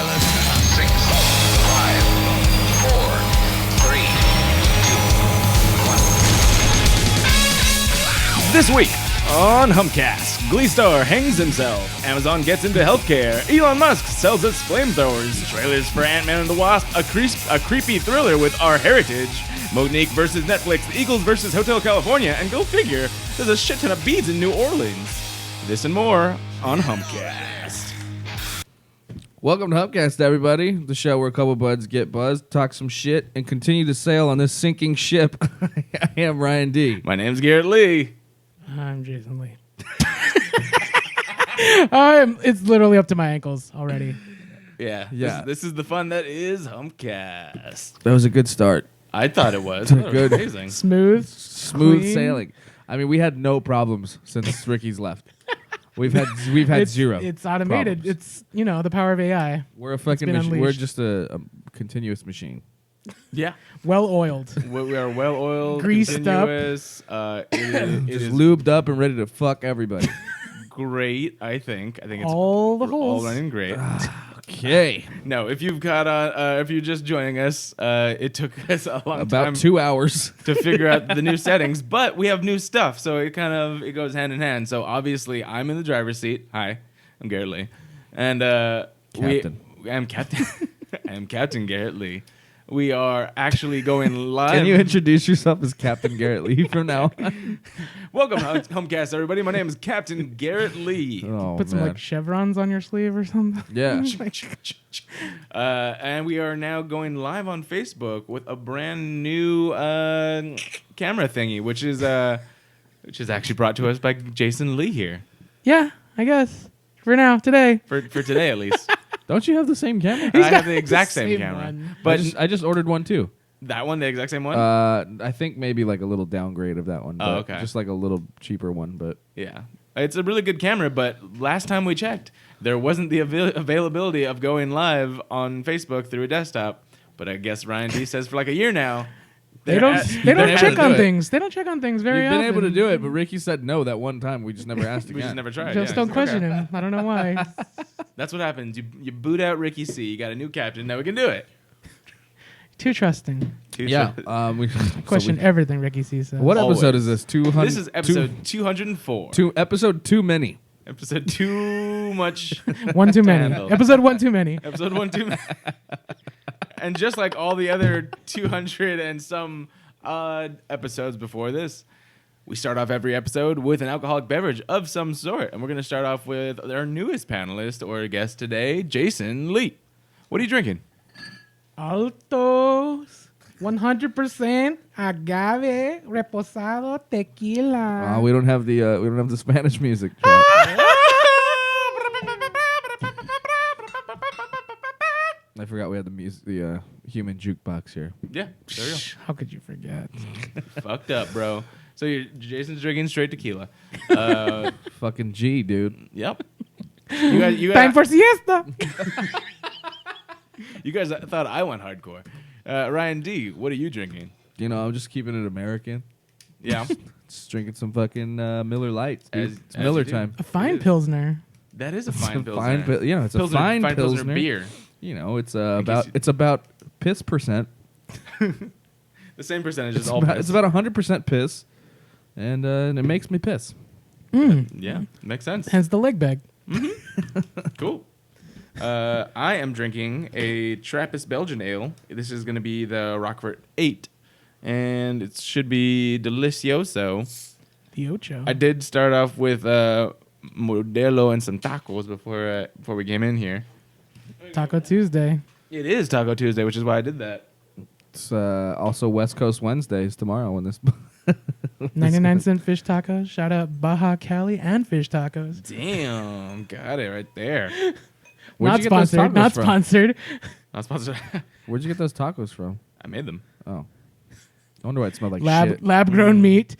fellas. 6, 5, 4, 3, 2, 1. This week on Humpcast, Glee star hangs himself, Amazon gets into healthcare, Elon Musk sells us flamethrowers, trailers for Ant-Man and the Wasp, a creepy thriller with our heritage, Monique versus Netflix, the Eagles versus Hotel California, and go figure, there's a shit ton of beads in New Orleans. This and more on Humpcast. Welcome to Humpcast, everybody. The show where a couple buds get buzzed, talk some shit, and continue to sail on this sinking ship. I am Ryan D. My name's Garrett Lee. I'm Jason Lee. It's literally up to my ankles already. Yeah. This is the fun that is Humpcast. That was a good start. I thought it was. Good. Amazing. Smooth clean. Sailing. I mean, we had no problems since Ricky's left. We've had zero. It's automated. problems. It's the power of AI. We're a fucking been machine. We're unleashed. just a continuous machine. Yeah. Well oiled. We are well oiled, Greased up. continuous. It Just is lubed up and ready to fuck everybody. great. I think it's All the all holes. running great. Okay. No, if you've got if you're just joining us, it took us a long About time 2 hours. to figure out the new settings, but we have new stuff, so it goes hand in hand. So obviously, I'm in the driver's seat. Hi, I'm Garrett Lee, and Captain. I'm Captain. I am Captain Garrett Lee. We are actually going live. Can you introduce yourself as Captain Garrett Lee from now on? Welcome, Humpcast, everybody. My name is Captain Garrett Lee. Oh, Put some man. like chevrons on your sleeve or something. Yeah. And we are now going live on Facebook with a brand new camera thingy, which is actually brought to us by Jason Lee here Yeah, I guess. For now, today. for today at least. Don't you have the same camera? I have the exact same same camera, one. but I just ordered one too. that one, the exact same one. I think maybe like a little downgrade of that one. But okay. Just like a little cheaper one, but Yeah, it's a really good camera, but last time we checked, there wasn't the availability of going live on Facebook through a desktop. But I guess Ryan D says for like a year now. They don't been check able to on do it. things. They don't check on things very you've been often. able to do it. But Ricky said no that one time. We just never asked again. We just never tried. Just yeah. don't question him. I don't know why. That's what happens. You boot out Ricky C. You got a new captain. Now we can do it. Too trusting. Yeah. Question everything Ricky C says. What Always. episode is this? 200. This is episode 204. Episode too many. Episode too much. One too many. handle. Episode one too many. Episode 1 too many. And just like all the other 200 and some odd episodes before this, we start off every episode with an alcoholic beverage of some sort. And we're going to start off with our newest panelist or guest today, Jason Lee. What are you drinking? Altos. 100% agave reposado tequila. We don't have the Spanish music. I forgot we had the music, the human jukebox here. Yeah, there you How could you forget? go. Fucked up, bro. So Jason's drinking straight tequila. Fucking G, dude. Yep. You Time for siesta. You guys thought I went hardcore. Ryan D, what are you drinking? You know, I'm just keeping it American. Yeah. Just drinking some fucking Miller Lights, dude. It's as Miller you do. time. A fine It is. pilsner. That is a It's fine a pilsner. it's a fine pilsner beer. You know, it's case you- it's about piss percent. The same percentage as It's all about, piss. it's about 100% piss, and it makes me piss. Yeah, makes sense. Hence the leg bag. Cool. I am drinking a Trappist Belgian ale. This is going to be the Rockford 8, and it should be delicioso. The Ocho. I did start off with Modelo and some tacos before we came in here. Taco Tuesday. It is Taco Tuesday, which is why I did that. It's also West Coast Wednesdays tomorrow when this. 99-cent fish tacos. Shout out Baja Cali and fish tacos. Damn, got it right there. Where'd Not you get those sponsored. tacos Not from? sponsored. Not sponsored. Where'd you get those tacos from? I made them. Oh, I wonder why it smelled like shit. Lab grown meat.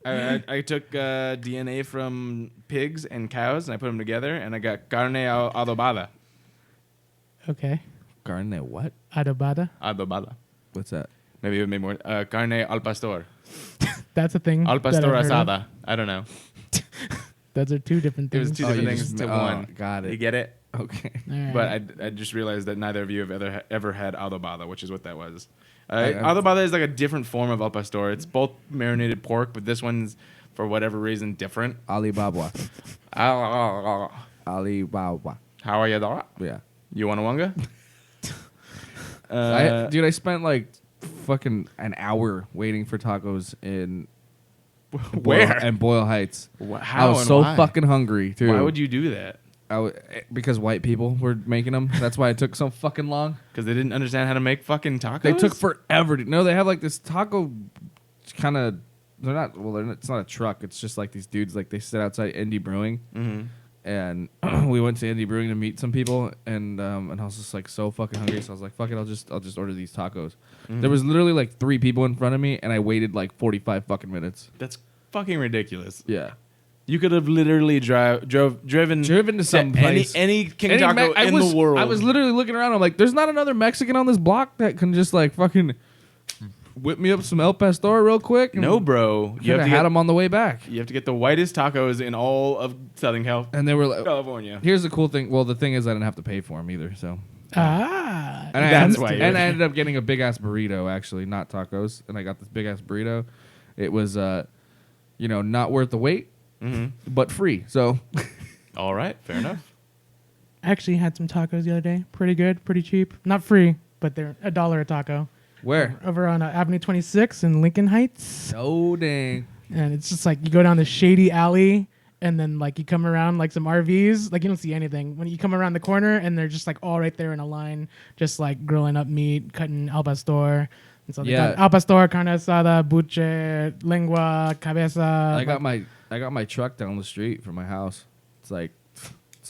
I took DNA from pigs and cows and I put them together and I got carne adobada. Okay. Carne what? Adobada. Adobada. What's that? Maybe it made more. Carne al pastor. That's a thing. Al that pastor I've heard of. asada. I don't know. Those are two different It things. was two Oh, different you things just- to oh, one. got it. You get it? Okay. All right. But I just realized that neither of you have ever had adobada, which is what that was. I- Adobada is like a different form of al pastor. It's both marinated pork, but this one's, for whatever reason, different. Alibaba. How Alibaba. are you, Dora? Yeah. You want a wonga? Dude, I spent like fucking an hour waiting for tacos in Where? Boyle Heights. How I was and so why? fucking hungry too. Why would you do that? Because white people were making them. That's why it took so fucking long. Because they didn't understand how to make fucking tacos? They took forever. No, they have like this taco kind of. They're not. Well, it's not a truck. It's just like these dudes. Like they sit outside Indie Brewing, and we went to Indie Brewing to meet some people, and I was just like so fucking hungry. So I was like, fuck it, I'll just order these tacos. There was literally like 3 people in front of me, and I waited like 45 fucking minutes. That's fucking ridiculous. Yeah. You could have literally driven to some place. any King Taco in the world. I was literally looking around. I'm like, there's not another Mexican on this block that can just like fucking whip me up some El Pastor real quick. No, bro. You have had them on the way back. You have to get the whitest tacos in all of Southern And they were like, California. here's the cool thing. Well, the thing is, I didn't have to pay for them either. So, Ah. and That's why you're- And I ended up getting a big ass burrito, actually, not tacos. And I got this big ass burrito. It was, not worth the wait, but free. So, All right, fair enough. I actually had some tacos the other day. Pretty good, pretty cheap. Not free, but they're $1 a taco. where? Over on Avenue 26 in Lincoln Heights. Oh dang! And it's just like you go down the shady alley and then like you come around like some RVs. Like you don't see anything. When you come around the corner and they're just like all right there in a line, just like grilling up meat, cutting al pastor. And so they Yeah. got al pastor, carne asada, buche, lengua, cabeza. I got my truck down the street from my house. It's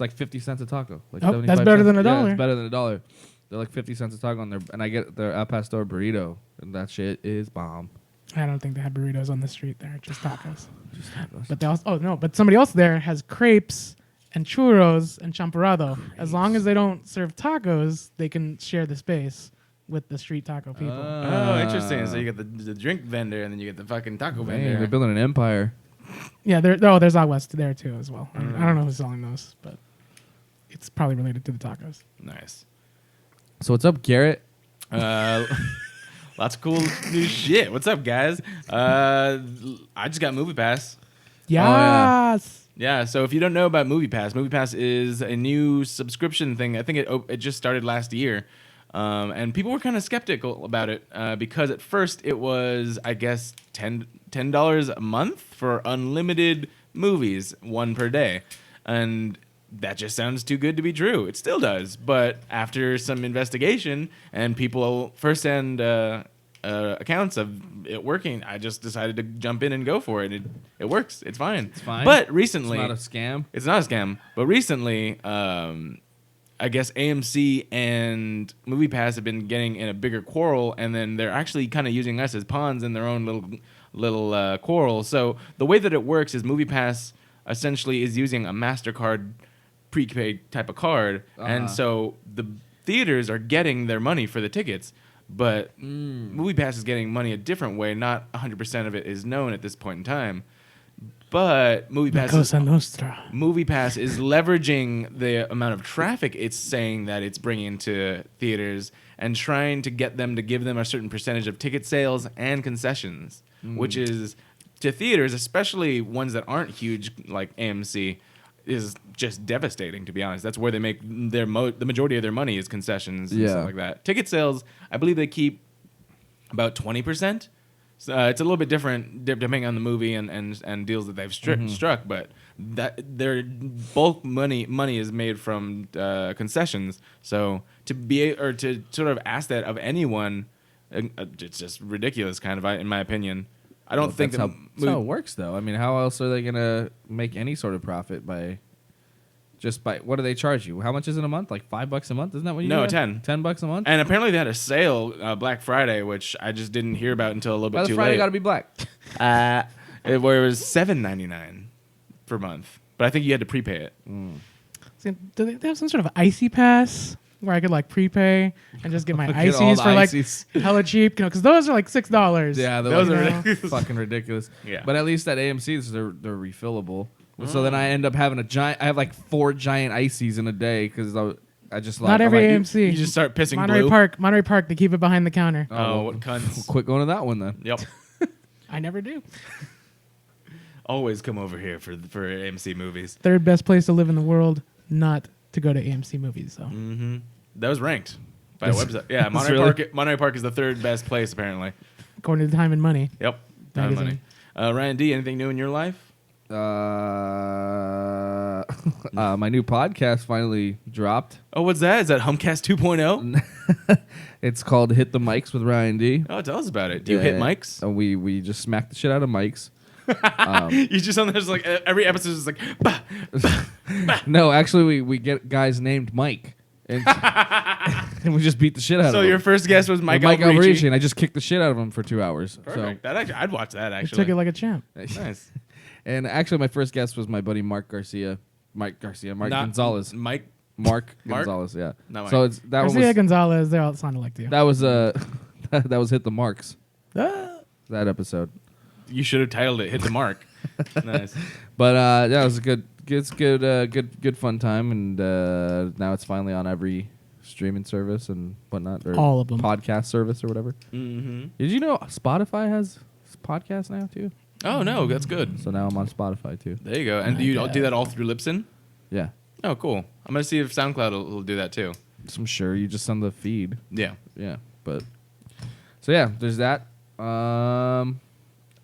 like 50 cents a taco. Like Oh, 75 that's better cents. than $1. Yeah, it's better than $1. They're like 50 cents a taco on there, and I get their al pastor burrito, and that shit is bomb. I don't think they have burritos on the street there, just tacos. But they also, but somebody else there has crepes and churros and champorado. As long as they don't serve tacos, they can share the space with the street taco people. Oh, interesting. So you get the drink vendor and then you get the fucking taco Man, vendor. they're building an empire. Yeah, there's out west there too as well. I don't know who's selling those, but it's probably related to the tacos. Nice. So what's up, Garrett? Lots of cool new shit. What's up, guys? I just got Movie Pass. Yes. Yeah, so if you don't know about Movie Pass is a new subscription thing. I think it just started last year. And people were kind of skeptical about it because at first it was, I guess, $10 a month for unlimited movies, one per day. And that just sounds too good to be true. It still does. But after some investigation and people first-hand accounts of it working, I just decided to jump in and go for it. It works. It's fine. It's fine? But recently... It's not a scam. It's not a scam. But recently... I guess AMC and MoviePass have been getting in a bigger quarrel, and then they're actually kind of using us as pawns in their own little quarrel. So the way that it works is MoviePass essentially is using a MasterCard prepaid type of card, and so the theaters are getting their money for the tickets, but MoviePass is getting money a different way. Not 100% of it is known at this point in time. But Cosa Nostra. MoviePass is leveraging the amount of traffic it's saying that it's bringing to theaters and trying to get them to give them a certain percentage of ticket sales and concessions, which is to theaters, especially ones that aren't huge like AMC, is just devastating, to be honest. That's where they make the majority of their money is concessions and stuff like that. Ticket sales, I believe they keep about 20%. So, it's a little bit different depending on the movie and deals that they've struck, but that their bulk money is made from concessions. So to sort of ask that of anyone, it's just ridiculous, kind of, in my opinion. I don't think that's how it works, though. I mean, how else are they gonna make any sort of profit by what do they charge you? How much is it a month? Like $5 a month? Isn't that what you No, do? 10. $10 a month? And apparently they had a sale Black Friday, which I just didn't hear about until a little bit By too the Friday late. gotta be black. Where it was $7.99 per month, but I think you had to prepay it. See, do they have some sort of icy pass where I could like prepay and just get my Get all ices the for like ices. hella cheap? Because those are like $6. Yeah, Those like, are ridiculous. fucking ridiculous. Yeah. But at least at AMC's, they're refillable. So then I end up having I have like 4 giant ices in a day because I just like. Not every I'm like, AMC. You just start pissing Monterey blue. Park. They keep it behind the counter. Oh, what cunts. Quit going to that one then. Yep. I never do. Always come over here for AMC movies. Third best place to live in the world, not to go to AMC movies. So That was ranked by a website. Yeah, Monterey Park is the 3rd best place apparently. according to Time and Money. Yep. Time Magazine. money. Ryan D, anything new in your life? My new podcast finally dropped. Oh, what's that? Is that Humpcast 2.0? It's called Hit the Mics with Ryan D. Oh, tell us about it. Do you hit mics? We just smack the shit out of mics. You just on there, just like every episode is like, bah, bah, bah. No, actually, we get guys named Mike, and, and we just beat the shit out of So him. your first guest was Mike Alberici, Alberici. and I just kicked the shit out of him for 2 hours. Perfect. That actually, I'd watch that It actually. took it like a champ. Nice. And actually, my first guest was my buddy Mark Not- Gonzalez. Mark Mark Mark? Gonzalez, yeah. Not So Mike. it's that one Garcia was Gonzalez, they all sounded like you. that was that was Hit the Marks, Ah. that episode. You should have titled it "Hit the Mark." Nice. But yeah, it was a good fun time, and now it's finally on every streaming service and whatnot, or All of them. podcast service or whatever. Mm-hmm. Did you know Spotify has podcasts now too? Oh no, that's good. So now I'm on Spotify too. There you go. And do you do that all through Libsyn? Yeah, Oh, cool. I'm gonna see if SoundCloud will do that too. so I'm sure you just send the feed. Yeah. Yeah, but so yeah, there's that.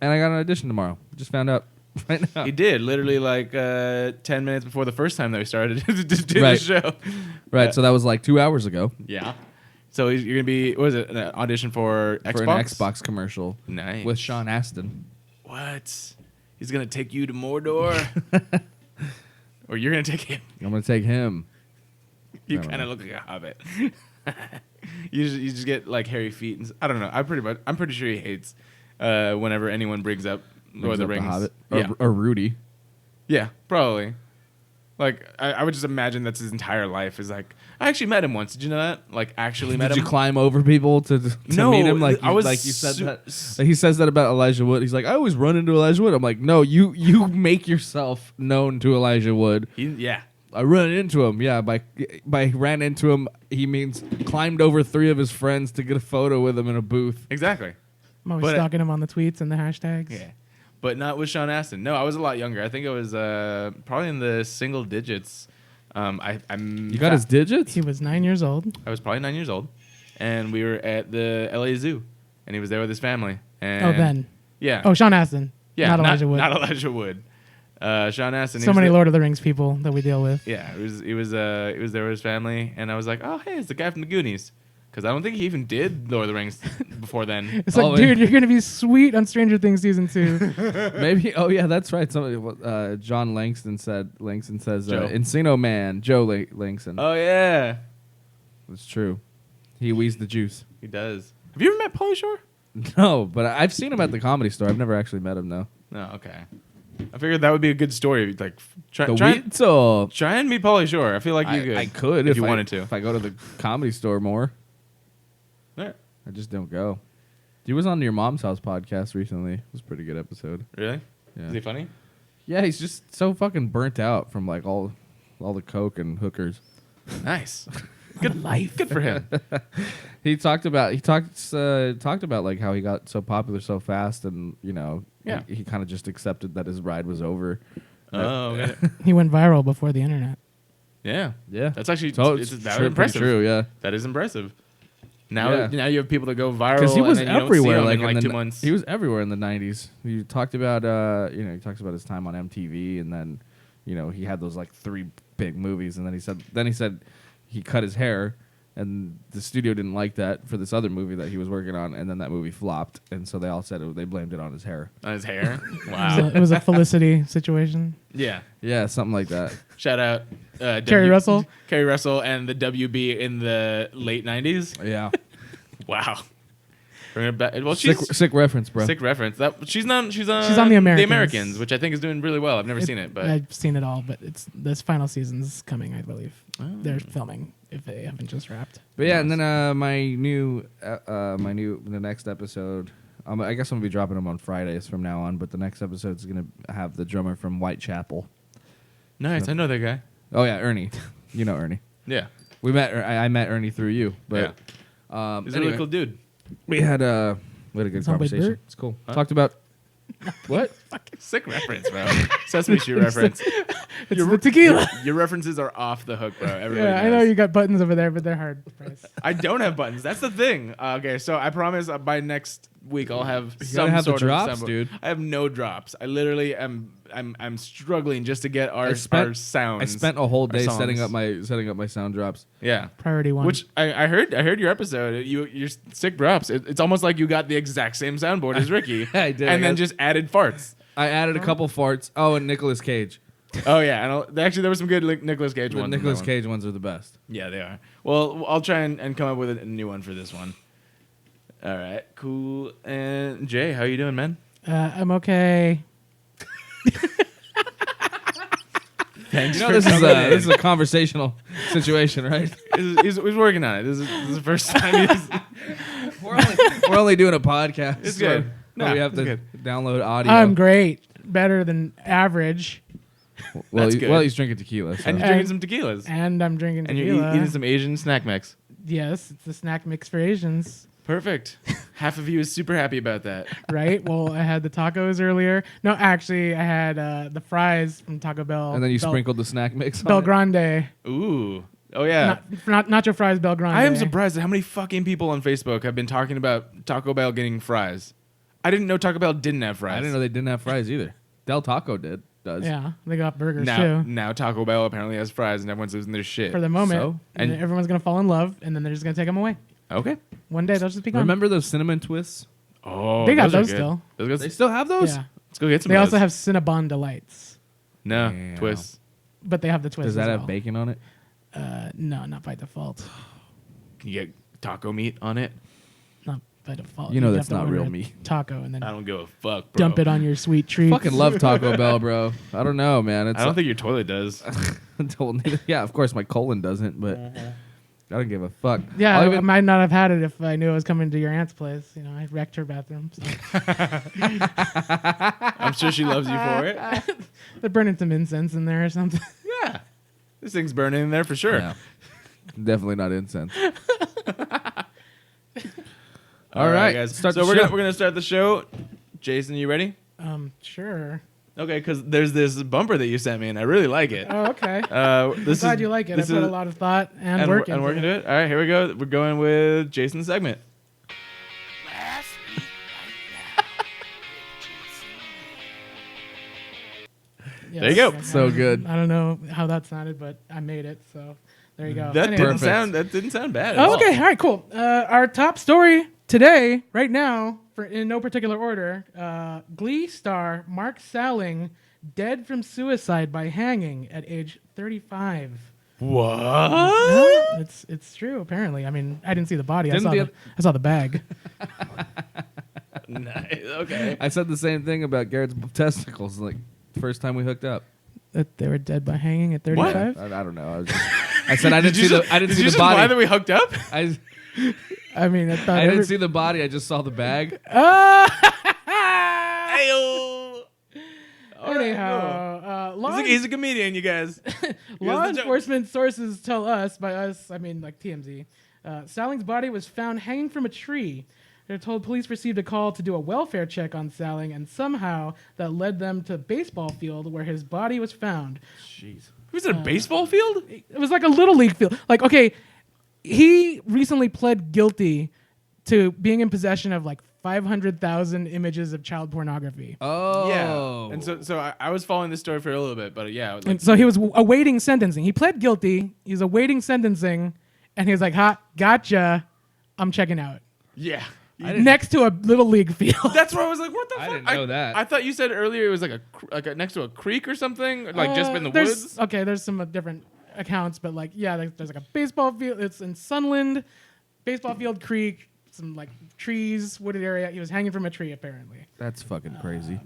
And I got an audition tomorrow. Just found out right now. He did literally like 10 minutes before the first time that we started to do Right. the show. Right, so that was like 2 hours ago Yeah. So you're gonna be, what was it? An audition for Xbox? for an Xbox commercial Nice. with Sean Astin. What? He's gonna take you to Mordor, or you're gonna take him? I'm gonna take him. You I don't kind of know. look like a hobbit. you just get like hairy feet, and I don't know. I'm pretty sure he hates whenever anyone brings up Lord of the Brings Rings. up Yeah, or Rudy. yeah, probably. Like I would just imagine that's his entire life. Is like I actually met him once. Did you know that? Like actually met Did him. you climb over people to No, meet him? Like I was like you said that. Like he says that about Elijah Wood. He's like, I always run into Elijah Wood. I'm like, no, you make yourself known to Elijah Wood. Yeah. I run into him. Yeah, by ran into him, he means climbed over 3 of his friends to get a photo with him in a booth. Exactly. I'm always But- stalking him on the tweets and the hashtags. Yeah. But not with Sean Astin. No, I was a lot younger. I think I was probably in the single digits. I'm You got his digits? He was 9 years old. I was probably 9 years old, and we were at the LA Zoo, and he was there with his family. And Oh, then. Yeah. Oh, Sean Astin. yeah. Not Elijah Wood. Not Elijah Wood. Sean Astin. he So was many there- Lord of the Rings people that we deal with. Yeah. He was there with his family, and I was like, oh, hey, it's the guy from the Goonies. Because I don't think he even did Lord of the Rings before then. It's like, Oh, dude, you're gonna be sweet on Stranger Things season 2. Maybe. Oh yeah, that's right. Somebody. John Langston says Joe. Encino Man. Joe Langston. Oh, yeah. That's true. He wheezed the juice. He does. Have you ever met Pauly Shore? No, but I've seen him at the Comedy Store. I've never actually met him though. No, okay. I figured that would be a good story. Like, try Try and meet Pauly Shore. I feel like you could. I could if you wanted to. If I go to the Comedy Store more. Yeah. I just don't go. He was on Your Mom's House podcast recently. It was a pretty good episode. Really? Yeah. Is he funny? Yeah, he's just so fucking burnt out from like all the coke and hookers. Nice. Good life. Good for him. He talked about like how he got so popular so fast, and Yeah. he kind of just accepted that his ride was over. Oh, okay. He went viral before the internet. Yeah. Yeah, That's actually so it's it's that pretty impressive. true. Yeah, That is impressive. Now, Yeah. now you have people that go viral because he was and then you everywhere. don't see Like them in in like the 2 months. he was everywhere in the '90s. He talked about he talks about his time on MTV, and then he had those like 3 big movies, and then he said he cut his hair. And the studio didn't like that for this other movie that he was working on, and then that movie flopped, and so they all said they blamed it on his hair. On his hair. It Wow. was a Felicity situation. Yeah. Yeah, something like that. Shout out Kerry Russell. Kerry Russell and the WB in the late 90s. Yeah, Wow. Bring it back. Well, sick, she's sick reference, bro. sick reference. She's on The Americans. which I think is doing really well. I've never seen it, but I've seen it all, but it's this final season's coming, I believe. Oh. They're filming if they haven't just wrapped. But yeah, and then the next episode. I guess I'm gonna be dropping them on Fridays from now on. But the next episode is gonna have the drummer from Whitechapel. Nice. I know that guy. Oh yeah, Ernie. You know Ernie. Yeah. We met. I met Ernie through you, but He's a anyway, really cool dude. we had a good Homemade conversation. dirt? It's cool. Huh? Talked about what? Sick reference, bro. Sesame Street reference. It's the tequila. Your references are off the hook, bro. Everybody Yeah, I know you got buttons over there, but they're hard to press. I don't have buttons. That's the thing. Okay, so I promise by next week I'll have some have the sort drops, of dude. I have no drops. I literally am. I'm struggling just to get our sounds. I spent a whole our day songs. setting up my sound drops. Yeah. Priority one. Which I heard your episode. Your sick drops. It's almost like you got the exact same soundboard as Ricky. I did. And then just added farts. I added a couple farts. Oh, and Nicolas Cage. Oh yeah, and actually there was some good Nicolas Cage The ones. Nicolas in that one. Cage ones are the best. Yeah, they are. Well, I'll try and come up with a new one for this one. All right, cool. And Jay, how you doing, man? I'm okay. Thanks. You know, this is a conversational situation, right? He's working on it. This is the first time he's. We're only doing a podcast. It's good. So Nah, we have it's to good. download audio. I'm great. Better than average. well, That's good. well, he's drinking tequila. So. And you're drinking some tequilas. And I'm drinking And tequila. you're eating some Asian snack mix. Yes, it's a snack mix for Asians. Perfect. Half of you is super happy about that. Right? Well, I had the tachos earlier. No, actually, I had the fries from Taco Bell. And then you sprinkled the snack mix on Bel it. Grande. Ooh. Oh yeah. Not nacho fries, Bel Grande. I am surprised at how many fucking people on Facebook have been talking about Taco Bell getting fries. I didn't know Taco Bell didn't have fries. I didn't know they didn't have fries either. Del Taco does. Yeah, they got burgers Now, too. now Taco Bell apparently has fries and everyone's losing their shit. For the moment. So? And And- everyone's going to fall in love, and then they're just going to take them away. Okay. One day, they'll just be gone. Remember those cinnamon twists? Oh, They got are those good. still. Those They guys, still have those? Yeah. let's go get some. They of also those. have Cinnabon Delights, no Damn. twists. but they have the twist. Does that as have well. bacon on it? No, not by default. Can you get taco meat on it? Not by default. You know You'd that's have to not order real a meat. Taco and then I don't give a fuck, bro. dump it on your sweet treats. Fucking love Taco Bell, bro. I don't know, man. It's I don't think your toilet does. yeah, of course my colon doesn't, but I don't give a fuck. Yeah, I'll I even- might not have had it if I knew I was coming to your aunt's place. You know, I wrecked her bathroom. So. I'm sure she loves you for it. They're burning some incense in there or something. Yeah. This thing's burning in there for sure. No. Definitely not incense. All right, guys. guys. Start So the we're show. gonna start the show. Jason, you ready? Sure. Okay, because there's this bumper that you sent me, and I really like it. Oh, okay. This Glad is, you like it. I this put a is- lot of thought and, and work and work into into it. All right, here we go. We're going with Jason's segment. Yes. There you go. I So don't- good. I don't know how that sounded, but I made it. So there you go. That Anyway. didn't Perfect. sound bad. At Oh, all. okay. All right. Cool. Our top story today, right now, in no particular order, Glee star Mark Salling dead from suicide by hanging at age 35. What? Yeah, it's true. Apparently, I mean, I didn't see the body. Didn't I saw the bag. Nice. Okay. I said the same thing about Garrett's testicles, like first time we hooked up. That they were dead by hanging at What? 35. I don't know. I said I didn't see the I didn't Did see you the just imply body. that we hooked up? I I mean, I thought didn't see the body. I just saw the bag. Ayo. Anyhow, He's a comedian, you guys. law Here's the joke. enforcement sources tell us, by us, I mean like TMZ, Salling's body was found hanging from a tree. They're told police received a call to do a welfare check on Salling, and somehow that led them to a baseball field where his body was found. Jeez. Who's at a baseball field? It was like a little league field. Like, okay, he recently pled guilty to being in possession of like 500,000 images of child pornography. Oh. Yeah. And so I was following this story for a little bit, but yeah. Like, And so he was awaiting sentencing. He pled guilty. He's awaiting sentencing, and he was like, "Ha, gotcha. I'm checking out." yeah. Next to a little league field. That's where I was like, what the I fuck? didn't know that. I thought you said earlier it was like next to a creek or something, like just in the There's- woods. Okay, there's some different accounts, but like, yeah, there's like a baseball field. It's in Sunland, baseball field, creek, some like trees, wooded area. He was hanging from a tree, apparently. That's fucking crazy.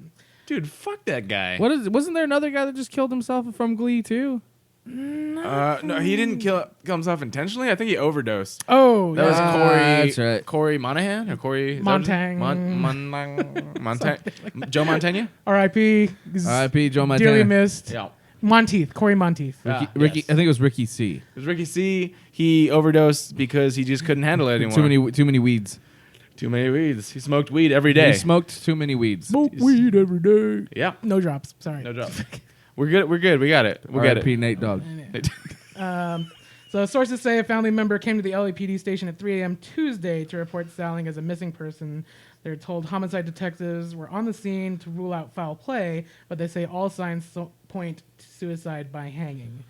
Dude, fuck that guy. Wasn't there another guy that just killed himself from Glee too? No, he didn't kill himself intentionally. I think he overdosed. Oh, That was yeah. Corey. That's right. Corey Monahan or Corey is that what it is? Montang. Joe Montana. R.I.P. He's R.I.P. Joe dearly Montana. missed. Yeah. Monteith, Corey Monteith. Ricky, Yes. I think it was Ricky C. It was Ricky C. He overdosed because he just couldn't handle it anymore. Too many weeds. Too many weeds. He smoked weed every day. He smoked too many weeds. Smoke weed every day. Yeah. No drops. Sorry. No job. We're good. We're good. We got it. We'll get R.I.P. it. Nate Dogg. So sources say a family member came to the LAPD station at 3 a.m. Tuesday to report Salling as a missing person. They're told homicide detectives were on the scene to rule out foul play, but they say all signs point to suicide by hanging.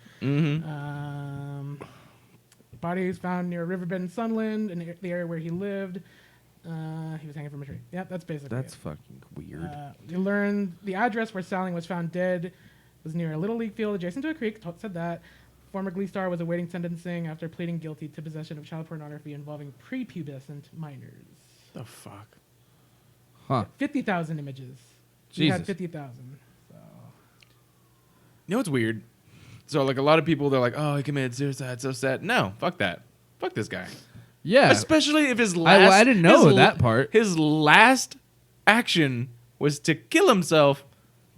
Body was found near a riverbed in Sunland, in the area where he lived. He was hanging from a tree. Yep, that's basically That's it. fucking weird. We learned the address where Salling was found dead was near a Little League field adjacent to a creek. Said that. Former Glee star was awaiting sentencing after pleading guilty to possession of child pornography involving prepubescent minors. The fuck. Huh. 50,000 images. He Jesus. had 50,000. So. You know what's weird? So like a lot of people, they're like, "Oh, he committed suicide. So sad." No, fuck that. Fuck this guy. Yeah. Especially if his last. I didn't know his that part. His last action was to kill himself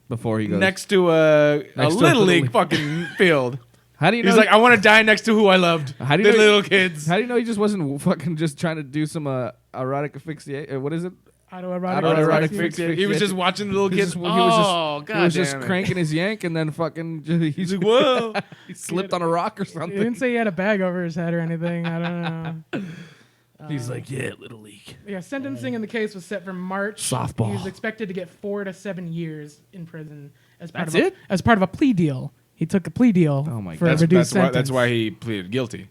Before he goes. next to a Next to a little Little league League. fucking field. How do you know? He's like, "I want to die next to who I loved." How do you the know- little kids? How do you know he just wasn't fucking just trying to do some erotic asphyxiation? What is it? Autoerotic Autoerotic asphyxiation. asphyxiation. He was just watching the little He kids. was just- God he was just damn it. cranking his yank and then fucking He's like, "Whoa." he slipped on a rock or He something. didn't say he had a bag over his head or anything. I don't know. He's like, yeah, Little League. Yeah, sentencing in the case was set for March. Softball. He was expected to get 4 to 7 years in prison as part That's of it? as part of a plea deal. He took a plea deal Oh my for God. a reduced sentence. That's why he pleaded guilty.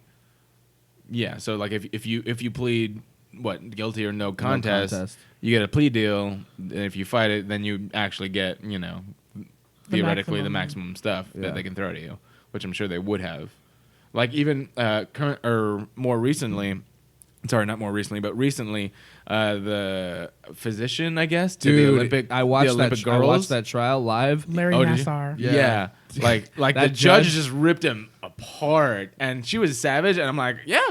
Yeah, so like if you plead guilty or no contest, contest. you get a plea deal. And if you fight it, then you actually get theoretically the maximum stuff Yeah. that they can throw at you, which I'm sure they would have. Like even current or more recently. Sorry, not more recently, but recently, the physician, I guess, to the Olympic, I watched the Olympic that. girls. I watched that trial live. Larry Oh, did you? Nassar. Yeah. Like That the judge judge- just ripped him apart, and she was savage, and I'm like, yeah,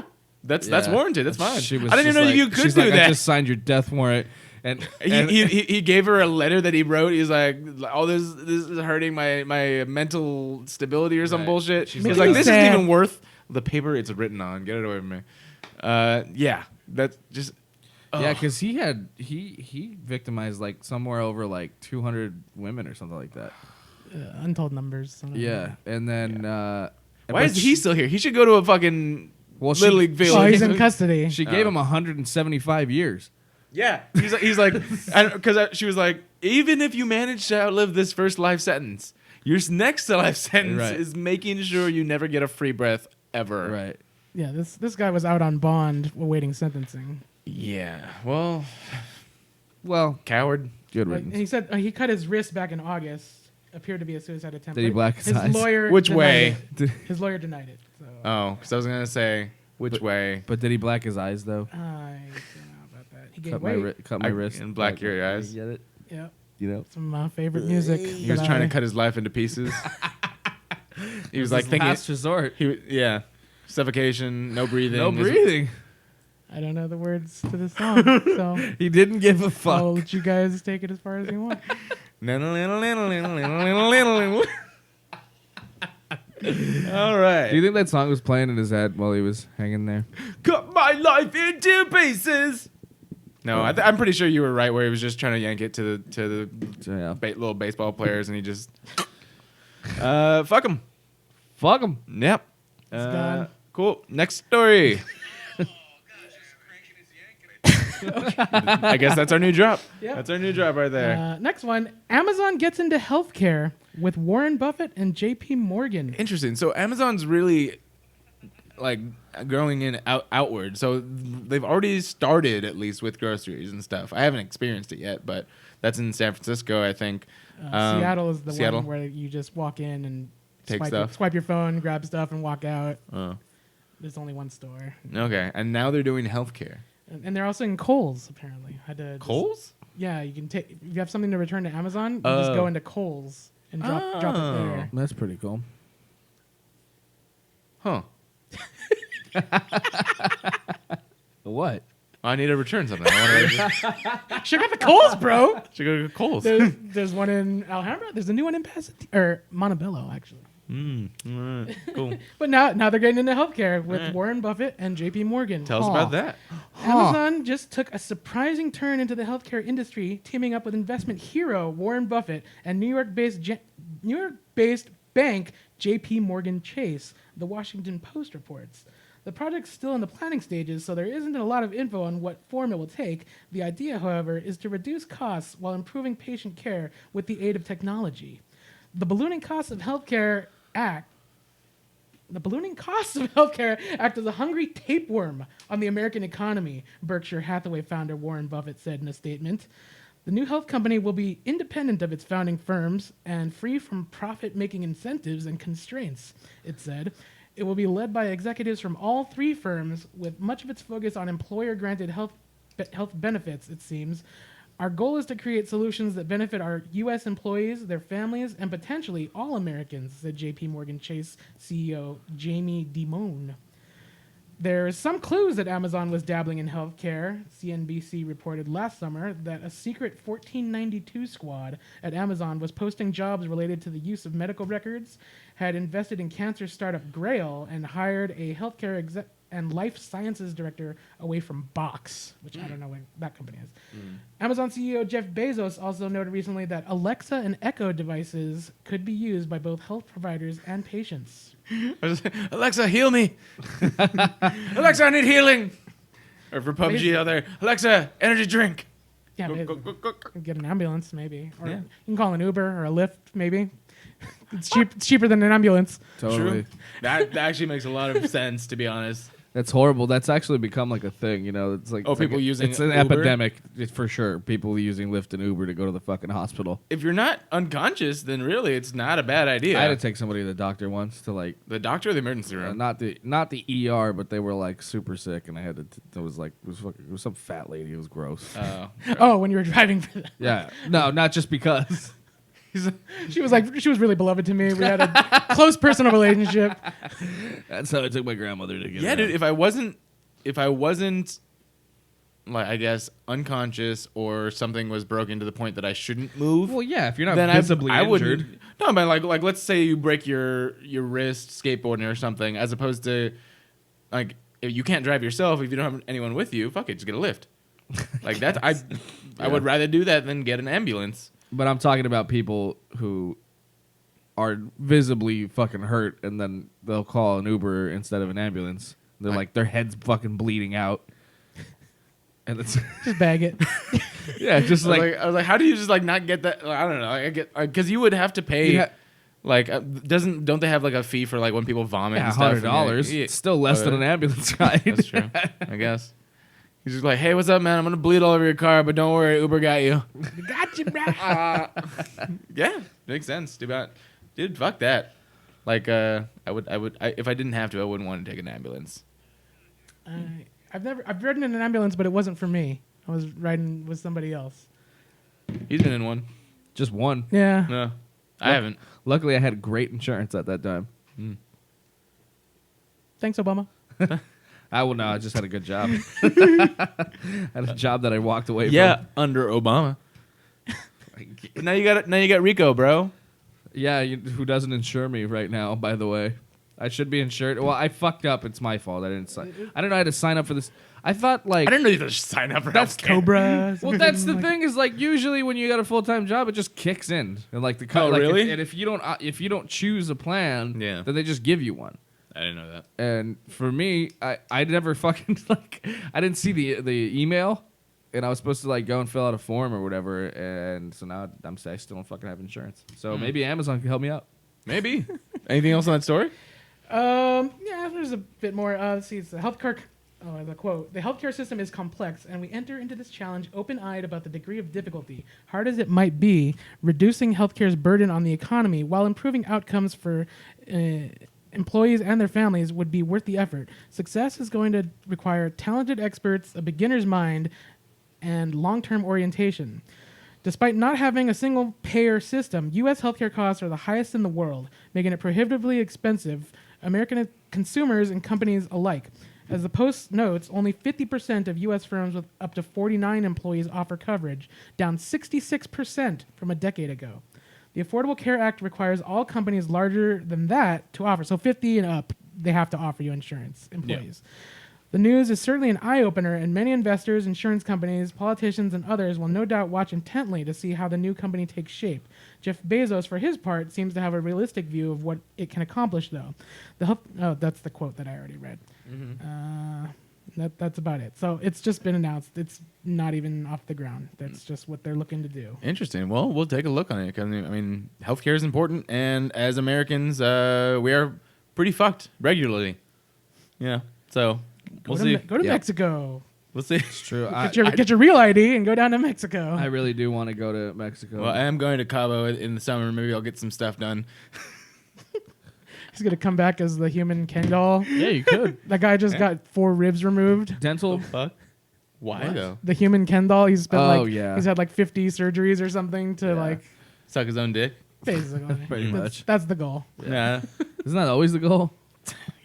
that's Yeah. warranted. That's fine. She was I didn't just even know like- you could she's do like, that. I just signed your death warrant, and he gave her a letter that he wrote. He's like, "Oh, this is hurting my mental stability or some Right. bullshit." She's He's like, like, "This sad. isn't even worth the paper it's written on. Get it away from me." Yeah, that's just. yeah, ugh. because he victimized like somewhere over like 200 women or something like that. Untold numbers. I don't know. Yeah, and then Why but is he still here? He should go to a fucking Well, Little League field. Oh, he's in custody. She gave him 175 years. Yeah, he's like, because she was like, even if you manage to outlive this first life sentence, your next life sentence Right. is making sure you never get a free breath ever. Right. Yeah, this guy was out on bond awaiting sentencing. Yeah. Well, Well, coward. good And riddance. he said he cut his wrist back in August. Appeared to be a suicide attempt. Did he but black his his eyes? lawyer Which denied way? it. His lawyer denied it. So Oh, because I was gonna say which way. But did he black his eyes though? I don't know about that. He gained Cut my weight. cut my I- wrist and black your eyes. You get it? Yeah, You know. some favorite music. He was trying to cut his life into pieces. He was like thinking. last resort. Yeah. Suffocation, no breathing. No breathing. I don't know the words to this song, so He didn't give a fuck. I'll let you guys take it as far as you want. All right. Do you think that song was playing in his head while he was hanging there? Cut my life into pieces. No, I'm pretty sure you were right. Where he was just trying to yank it to the So, yeah. little baseball players, and he just fuck him. Fuck him. Yep. gone. Cool. Next story. I guess that's our new drop. Yep. That's our new drop right there. Next one: Amazon gets into healthcare with Warren Buffett and J.P. Morgan. Interesting. So Amazon's really like growing in outward. So they've already started at least with groceries and stuff. I haven't experienced it yet, but that's in San Francisco, I think. Seattle is the Seattle? one where you just walk in and Take stuff? swipe your phone, grab stuff, and walk out. Oh, There's only one store, okay. And now they're doing healthcare. and they're also in Kohl's apparently. I had to just- Kohl's? Yeah, you can take if you have something to return to Amazon, you just go into Kohl's and drop it there. That's pretty cool. Huh. What? I need to return something. I want to Check out the Coles, bro. should go to Kohl's. There's one in Alhambra. There's a new one in Pasadena or Montebello, actually. Cool. But now they're getting into healthcare with Warren Buffett and J.P. Morgan. Tell us about that. Amazon just took a surprising turn into the healthcare industry, teaming up with investment hero Warren Buffett and New York-based bank J.P. Morgan Chase. The Washington Post reports. The project's still in the planning stages, so there isn't a lot of info on what form it will take. The idea, however, is to reduce costs while improving patient care with the aid of technology. The ballooning costs of healthcare act as a hungry tapeworm on the American economy, Berkshire Hathaway founder Warren Buffett said in a statement. The new health company will be independent of its founding firms and free from profit-making incentives and constraints, it said. It will be led by executives from all three firms, with much of its focus on employer-granted health benefits, it seems. Our goal is to create solutions that benefit our U.S. employees, their families, and potentially all Americans, said J.P. Morgan Chase CEO Jamie Dimon. There are some clues that Amazon was dabbling in healthcare. CNBC reported last summer that a secret 1492 squad at Amazon was posting jobs related to the use of medical records, had invested in cancer startup Grail, and hired a healthcare and life sciences director away from Box, which I don't know what that company is. Amazon CEO Jeff Bezos also noted recently that Alexa and Echo devices could be used by both health providers and patients. Alexa, heal me. Alexa, I need healing. Or for PUBG out there, Alexa, energy drink. Yeah, Go. get an ambulance maybe, or Yeah. you can call an Uber or a Lyft maybe. It's cheaper than an ambulance. Totally. True. That actually makes a lot of sense, to be honest. That's horrible. That's actually become like a thing, you know. It's like People using it's an Uber? epidemic for sure. People using Lyft and Uber to go to the fucking hospital. If you're not unconscious, then really it's not a bad idea. I had to take somebody to the doctor once to like The doctor or the emergency room? not the ER, but they were like super sick, and I had to. It was some fat lady. It was gross. Oh, when you were driving for that. Yeah, no, not just because. She was really beloved to me. We had a close personal relationship. That's how I took my grandmother to get. Yeah, dude. If I wasn't, like, I guess unconscious or something was broken to the point that I shouldn't move. Well, yeah, if you're not then visibly I injured. wouldn't. No, but like let's say you break your wrist skateboarding or something, as opposed to like if you can't drive yourself if you don't have anyone with you. Fuck it, just get a lift. Like that, I would rather do that than get an ambulance. But I'm talking about people who are visibly fucking hurt, and then they'll call an Uber instead of an ambulance. They're like their head's fucking bleeding out, and it's Just bag it. yeah, just like I was like, how do you just like not get that? I don't know. I get because you would have to pay. Yeah. Like, don't they have like a fee for like when people vomit? yeah, and stuff? $100. Yeah. It's still less than an ambulance ride. That's true. I guess. He's just like, hey, what's up, man? I'm gonna bleed all over your car, but don't worry, Uber got you. Gotcha, bro. Yeah, makes sense. Dude, fuck that. Like, if I didn't have to, I wouldn't want to take an ambulance. I've ridden in an ambulance, but it wasn't for me. I was riding with somebody else. He's been in one. Just one. Yeah. No, I haven't. Luckily, I had great insurance at that time. Thanks, Obama. I just had a good job. I had a job that I walked away from. Under Obama. But now you got Rico, bro. Yeah, who doesn't insure me right now, by the way. I should be insured. Well, I fucked up. It's my fault. I didn't sign. I don't know how to sign up for this. I thought like I didn't know you had to sign up for That's healthcare. Cobra. well, that's the thing is like usually when you got a full time job, it just kicks in and like the Oh, like, really? and if you don't choose a plan, Yeah. then they just give you one. I didn't know that. And for me, I never fucking like I didn't see the email, and I was supposed to like go and fill out a form or whatever, and so now I still don't fucking have insurance. So maybe Amazon can help me out. Maybe. Anything else on that story? Yeah, there's a bit more. Let's see. It's the healthcare. Oh, the quote: "The healthcare system is complex, and we enter into this challenge open-eyed about the degree of difficulty. Hard as it might be, reducing healthcare's burden on the economy while improving outcomes for employees and their families would be worth the effort. Success is going to require talented experts, a beginner's mind, and long-term orientation." Despite not having a single payer system, U.S. healthcare costs are the highest in the world, making it prohibitively expensive American consumers and companies alike. As the Post notes, only 50% of U.S. firms with up to 49 employees offer coverage, down 66% from a decade ago. The Affordable Care Act requires all companies larger than that to offer. So 50 and up, they have to offer you insurance, employees. Yeah. The news is certainly an eye-opener, and many investors, insurance companies, politicians, and others will no doubt watch intently to see how the new company takes shape. Jeff Bezos, for his part, seems to have a realistic view of what it can accomplish, though. That's the quote that I already read. Mm-hmm. That's about it. So it's just been announced. It's not even off the ground. That's just what they're looking to do. Interesting. Well, we'll take a look on it. 'Cause, I mean, healthcare is important, and as Americans, we are pretty fucked regularly. Yeah. So we'll see. Go to Mexico. We'll see. It's true. Get your real ID and go down to Mexico. I really do want to go to Mexico. Well, I am going to Cabo in the summer. Maybe I'll get some stuff done. He's going to come back as the human Ken doll. Yeah, you could. That guy just got 4 ribs removed. Dental. Fuck. Why though? The human Ken doll. He's been he's had like 50 surgeries or something to like suck his own dick. Basically. Pretty much. That's the goal. Yeah. Isn't that always the goal?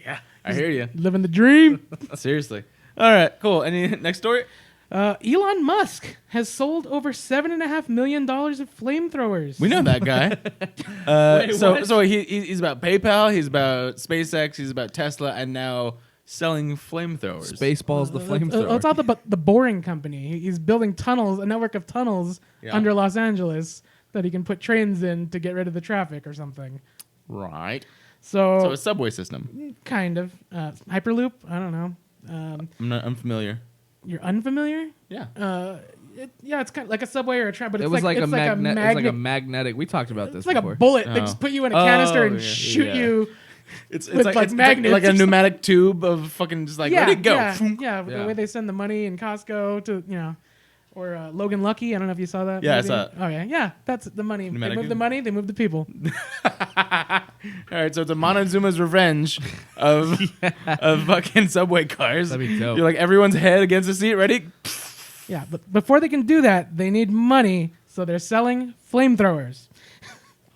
Yeah. I hear you. Living the dream. Seriously. All right. Cool. Any next story? Elon Musk has sold over $7.5 million of flamethrowers. We know that guy. So he's about PayPal, he's about SpaceX, he's about Tesla, and now selling flamethrowers. Spaceballs the flamethrower. It's all about the Boring Company. He's building tunnels, a network of tunnels under Los Angeles that he can put trains in to get rid of the traffic or something. Right. So a subway system. Kind of. Hyperloop? I don't know. I'm unfamiliar. You're unfamiliar? Yeah. It's kind of like a subway or a tram, but it's It's like a magnetic. We talked about this. It's like before. a bullet. They just put you in a canister and shoot you. It's with like magnets, like a pneumatic tube of fucking just like let it go. Yeah, the way they send the money in Costco to or Logan Lucky. I don't know if you saw that. Yeah, movie. I saw it. Oh yeah, that's the money. Pneumatic They move the money. They move the people. All right, so it's a Montezuma's revenge of fucking subway cars. That'd be dope. You're like everyone's head against the seat, ready? Yeah, but before they can do that, they need money, so they're selling flamethrowers.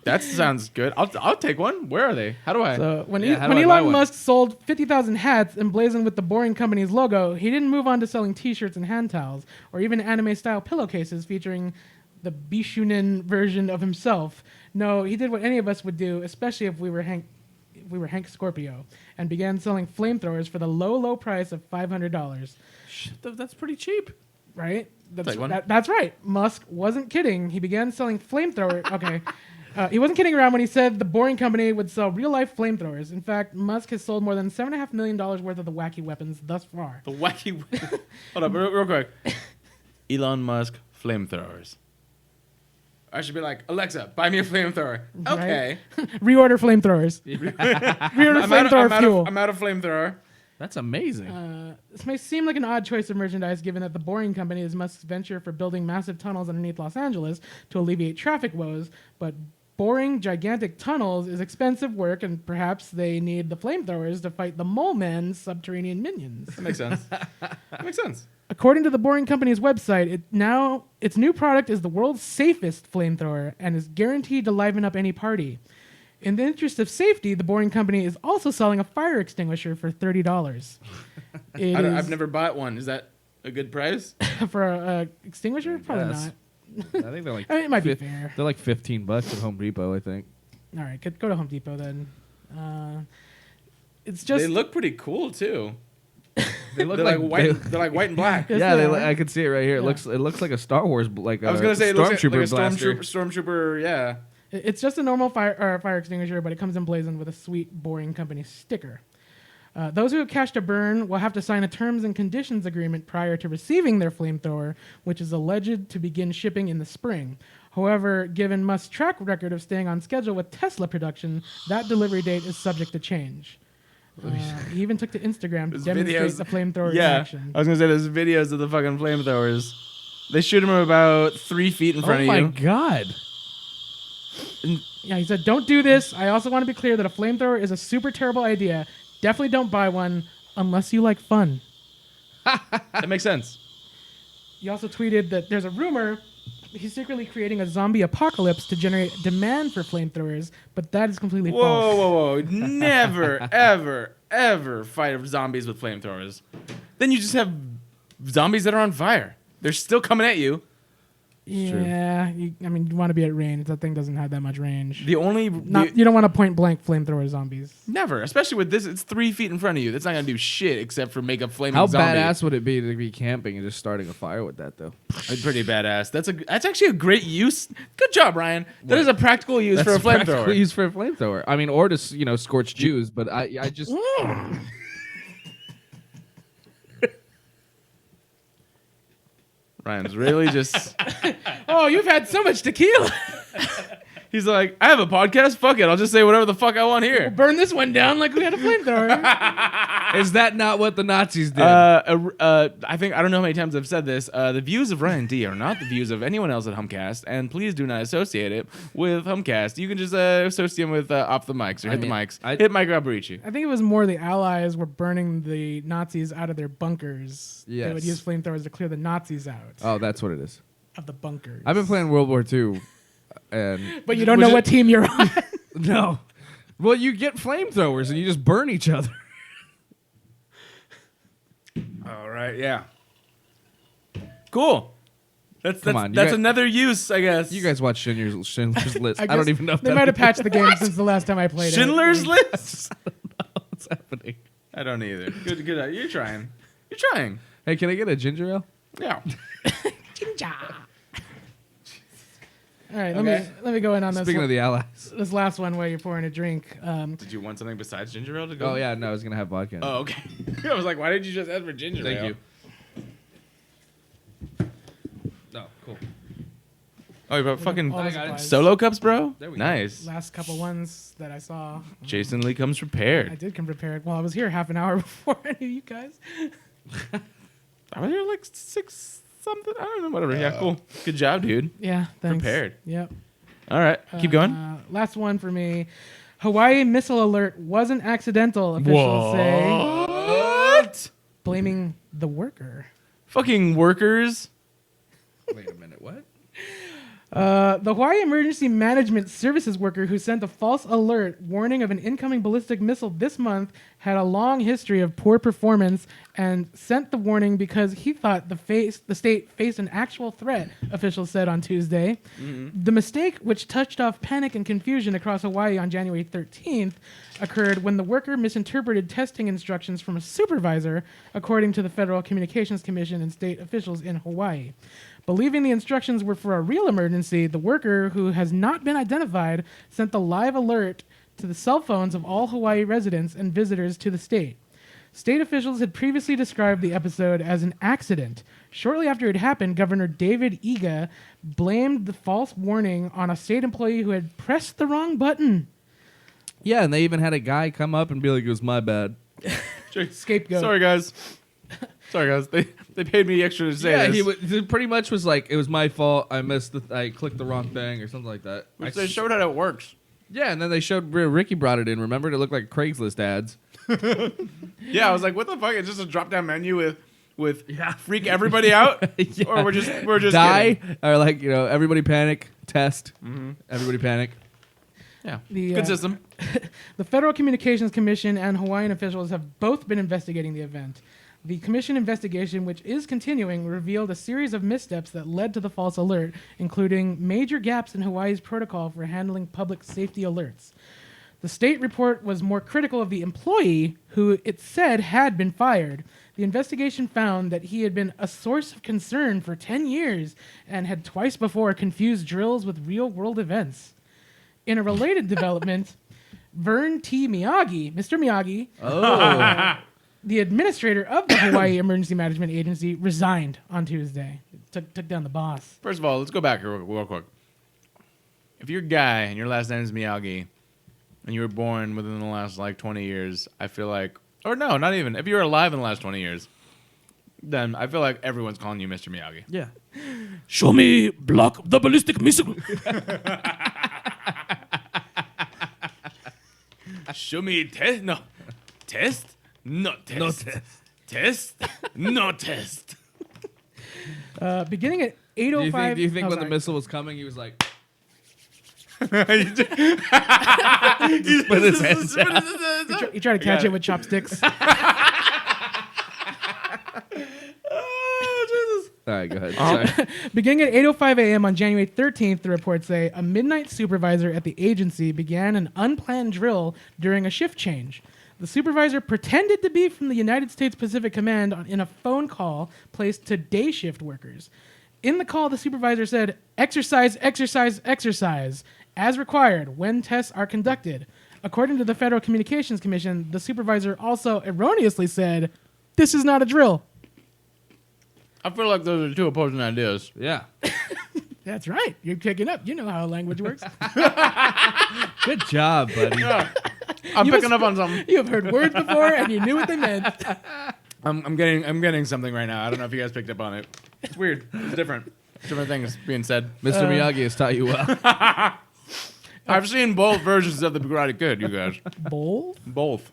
That sounds good. I'll take one. Where are they? How do I? So when Elon Musk sold 50,000 hats emblazoned with the Boring Company's logo, he didn't move on to selling T-shirts and hand towels, or even anime-style pillowcases featuring the Bishunin version of himself. No, he did what any of us would do, especially if we were Hank Scorpio, and began selling flamethrowers for the low price of $500. That's pretty cheap. Right? That's right. Musk wasn't kidding. He began selling flamethrowers. Okay. He wasn't kidding around when he said the Boring Company would sell real-life flamethrowers. In fact, Musk has sold more than $7.5 million worth of the wacky weapons thus far. The wacky... Hold up, real quick. Elon Musk flamethrowers. I should be like, Alexa, buy me a flamethrower. Right? Okay. Reorder flamethrowers. Reorder flamethrower fuel. I'm out of flamethrower. That's amazing. This may seem like an odd choice of merchandise given that the Boring Company is Musk's venture for building massive tunnels underneath Los Angeles to alleviate traffic woes, but boring gigantic tunnels is expensive work, and perhaps they need the flamethrowers to fight the Mole Man's subterranean minions. That makes sense. That makes sense. According to the Boring Company's website, its new product is the world's safest flamethrower and is guaranteed to liven up any party. In the interest of safety, the Boring Company is also selling a fire extinguisher for $30. I've never bought one. Is that a good price? For an extinguisher? Probably not. I think they're like. I mean, it might be fair. They're like $15 at Home Depot, I think. All right, go to Home Depot then. It's just they look pretty cool too. They look they're like white. They're like white and black. Yes, yeah, I can see it right here. It looks like a Star Wars I was gonna say it looks like a blaster. stormtrooper. Yeah. It's just a normal fire extinguisher, but it comes emblazoned with a sweet Boring Company sticker. Those who have cashed a burn will have to sign a terms and conditions agreement prior to receiving their flamethrower, which is alleged to begin shipping in the spring. However, given Musk's track record of staying on schedule with Tesla production, that delivery date is subject to change. He even took to Instagram to demonstrate the flamethrower in action. I was going to say, there's videos of the fucking flamethrowers. They shoot them about 3 feet in front of you. Oh my God. Yeah, he said, don't do this. I also want to be clear that a flamethrower is a super terrible idea. Definitely don't buy one unless you like fun. That makes sense. He also tweeted that there's a rumor he's secretly creating a zombie apocalypse to generate demand for flamethrowers, but that is completely Whoa, false. whoa, whoa! Never, ever, ever fight zombies with flamethrowers. Then you just have zombies that are on fire. They're still coming at you. Yeah, you want to be at range. That thing doesn't have that much range. The only You don't want to point blank flamethrower zombies. never, especially with this, it's 3 feet in front of you. That's not gonna do shit except for make a flaming How zombie. badass would it be to be camping and just starting a fire with that, though? It's pretty badass. That's actually a great use. Good job, Ryan. That is a practical use for a practical flamethrower. use for a flamethrower. I mean, or to scorch Jews. But I just Ryan's really just. Oh, you've had so much tequila. He's like, I have a podcast. Fuck it. I'll just say whatever the fuck I want here. Burn this one down like we had a flamethrower. is that not what the Nazis did? I think I don't know how many times I've said this. The views of Ryan D are not the views of anyone else at Humpcast, and please do not associate it with Humpcast. You can just associate them with off the mics or hit the mics. Hit Mike Alberici. I think it was more the Allies were burning the Nazis out of their bunkers. They would Yes. use flamethrowers to clear the Nazis out Oh, that's what it is. of the bunkers. I've been playing World War II, and but you don't know what team you're on. no. Well, you get flamethrowers and you just burn each other. All right, yeah. Cool. That's Come on, you that's guys- another use, I guess. You guys watch Schindler's List. I guess don't even know if They that might have is- patched the game since the last time I played Schindler's it. List. What's happening. I don't either. Good. You're trying. You're trying. Hey, can I get a ginger ale? Yeah. Ginger. All right, Okay. let me go in on this. Speaking of the Allies. This last one where you're pouring a drink. Did you want something besides ginger ale to go? Oh yeah, no, I was gonna have vodka. Oh, okay. I was like, why did you just ask for ginger ale? Thank you. No, cool. Oh, you brought fucking All the I got it. supplies. solo cups, bro? There we go. Nice. Last couple ones that I saw. Jason Lee comes I prepared. did come prepared. Well, I was here half an hour before any of you guys. I was here like 6 something. I don't know. Whatever. Yeah, cool. Good job, dude. Yeah, thanks. Prepared. Yep. All right. Keep going. Last one for me. Hawaii missile alert wasn't accidental, officials say, What? blaming the worker. Fucking workers. Wait a minute, what? The Hawaii Emergency Management Services worker who sent a false alert warning of an incoming ballistic missile this month had a long history of poor performance and sent the warning because he thought the state faced an actual threat, officials said on Tuesday. The mistake, which touched off panic and confusion across Hawaii on January 13th, occurred when the worker misinterpreted testing instructions from a supervisor, according to the Federal Communications Commission and state officials in Hawaii. Believing the instructions were for a real emergency, the worker, who has not been identified, sent the live alert to the cell phones of all Hawaii residents and visitors to the state. State officials had previously described the episode as an accident. Shortly after it happened, Governor David Ega blamed the false warning on a state employee who had pressed the wrong button. Yeah, and they even had a guy come up and be like, "It was my bad." Scapegoat. Sorry, guys. They paid me extra to say Yeah, this. he pretty much was like, "It was my fault. I clicked the wrong thing or something like that." Which they showed how it works. Yeah, and then they showed where Ricky brought it in. Remember, it looked like Craigslist ads. Yeah, I was like, what the fuck? It's just a drop down menu with freak everybody out, Yeah. or we're just Die kidding? or like everybody panic test. Everybody panic. Yeah, The, good system. The Federal Communications Commission and Hawaiian officials have both been investigating the event. The commission investigation, which is continuing, revealed a series of missteps that led to the false alert, including major gaps in Hawaii's protocol for handling public safety alerts. The state report was more critical of the employee, who it said had been fired. The investigation found that he had been a source of concern for 10 years and had twice before confused drills with real-world events. In a related development, Vern T. Miyagi, Mr. Miyagi, the administrator of the Hawaii Emergency Management Agency, resigned on Tuesday. Took down the boss. First of all, let's go back here real quick. If you're a guy and your last name is Miyagi, and you were born within the last 20 years, I feel like, or no, not even. If you're alive in the last 20 years, then I feel like everyone's calling you Mr. Miyagi. Yeah. Show me block the ballistic missile. Show me test. No, test. No test. No test. Test. No test. Beginning at 8:05. Do you think oh, when the sorry. missile was coming, he was like, Split his hands out. You try to catch it with chopsticks. all right, go ahead. Sorry. Beginning at 8:05 a.m. on January 13th, the reports say a midnight supervisor at the agency began an unplanned drill during a shift change. The supervisor pretended to be from the United States Pacific Command in a phone call placed to day shift workers. In the call, the supervisor said, "Exercise, exercise, exercise, as required when tests are conducted." According to the Federal Communications Commission, the supervisor also erroneously said, "This is not a drill." I feel like those are two opposing ideas. Yeah. That's right. You're picking up. You know how language works. Good job, buddy. I'm You picking must- up on something. You have heard words before, and you knew what they meant. I'm getting something right now. I don't know if you guys picked up on it. It's weird. It's different. Different things being said. Mr. Miyagi has taught you well. I've seen both versions of the Karate Kid, you guys. Bowl? Both.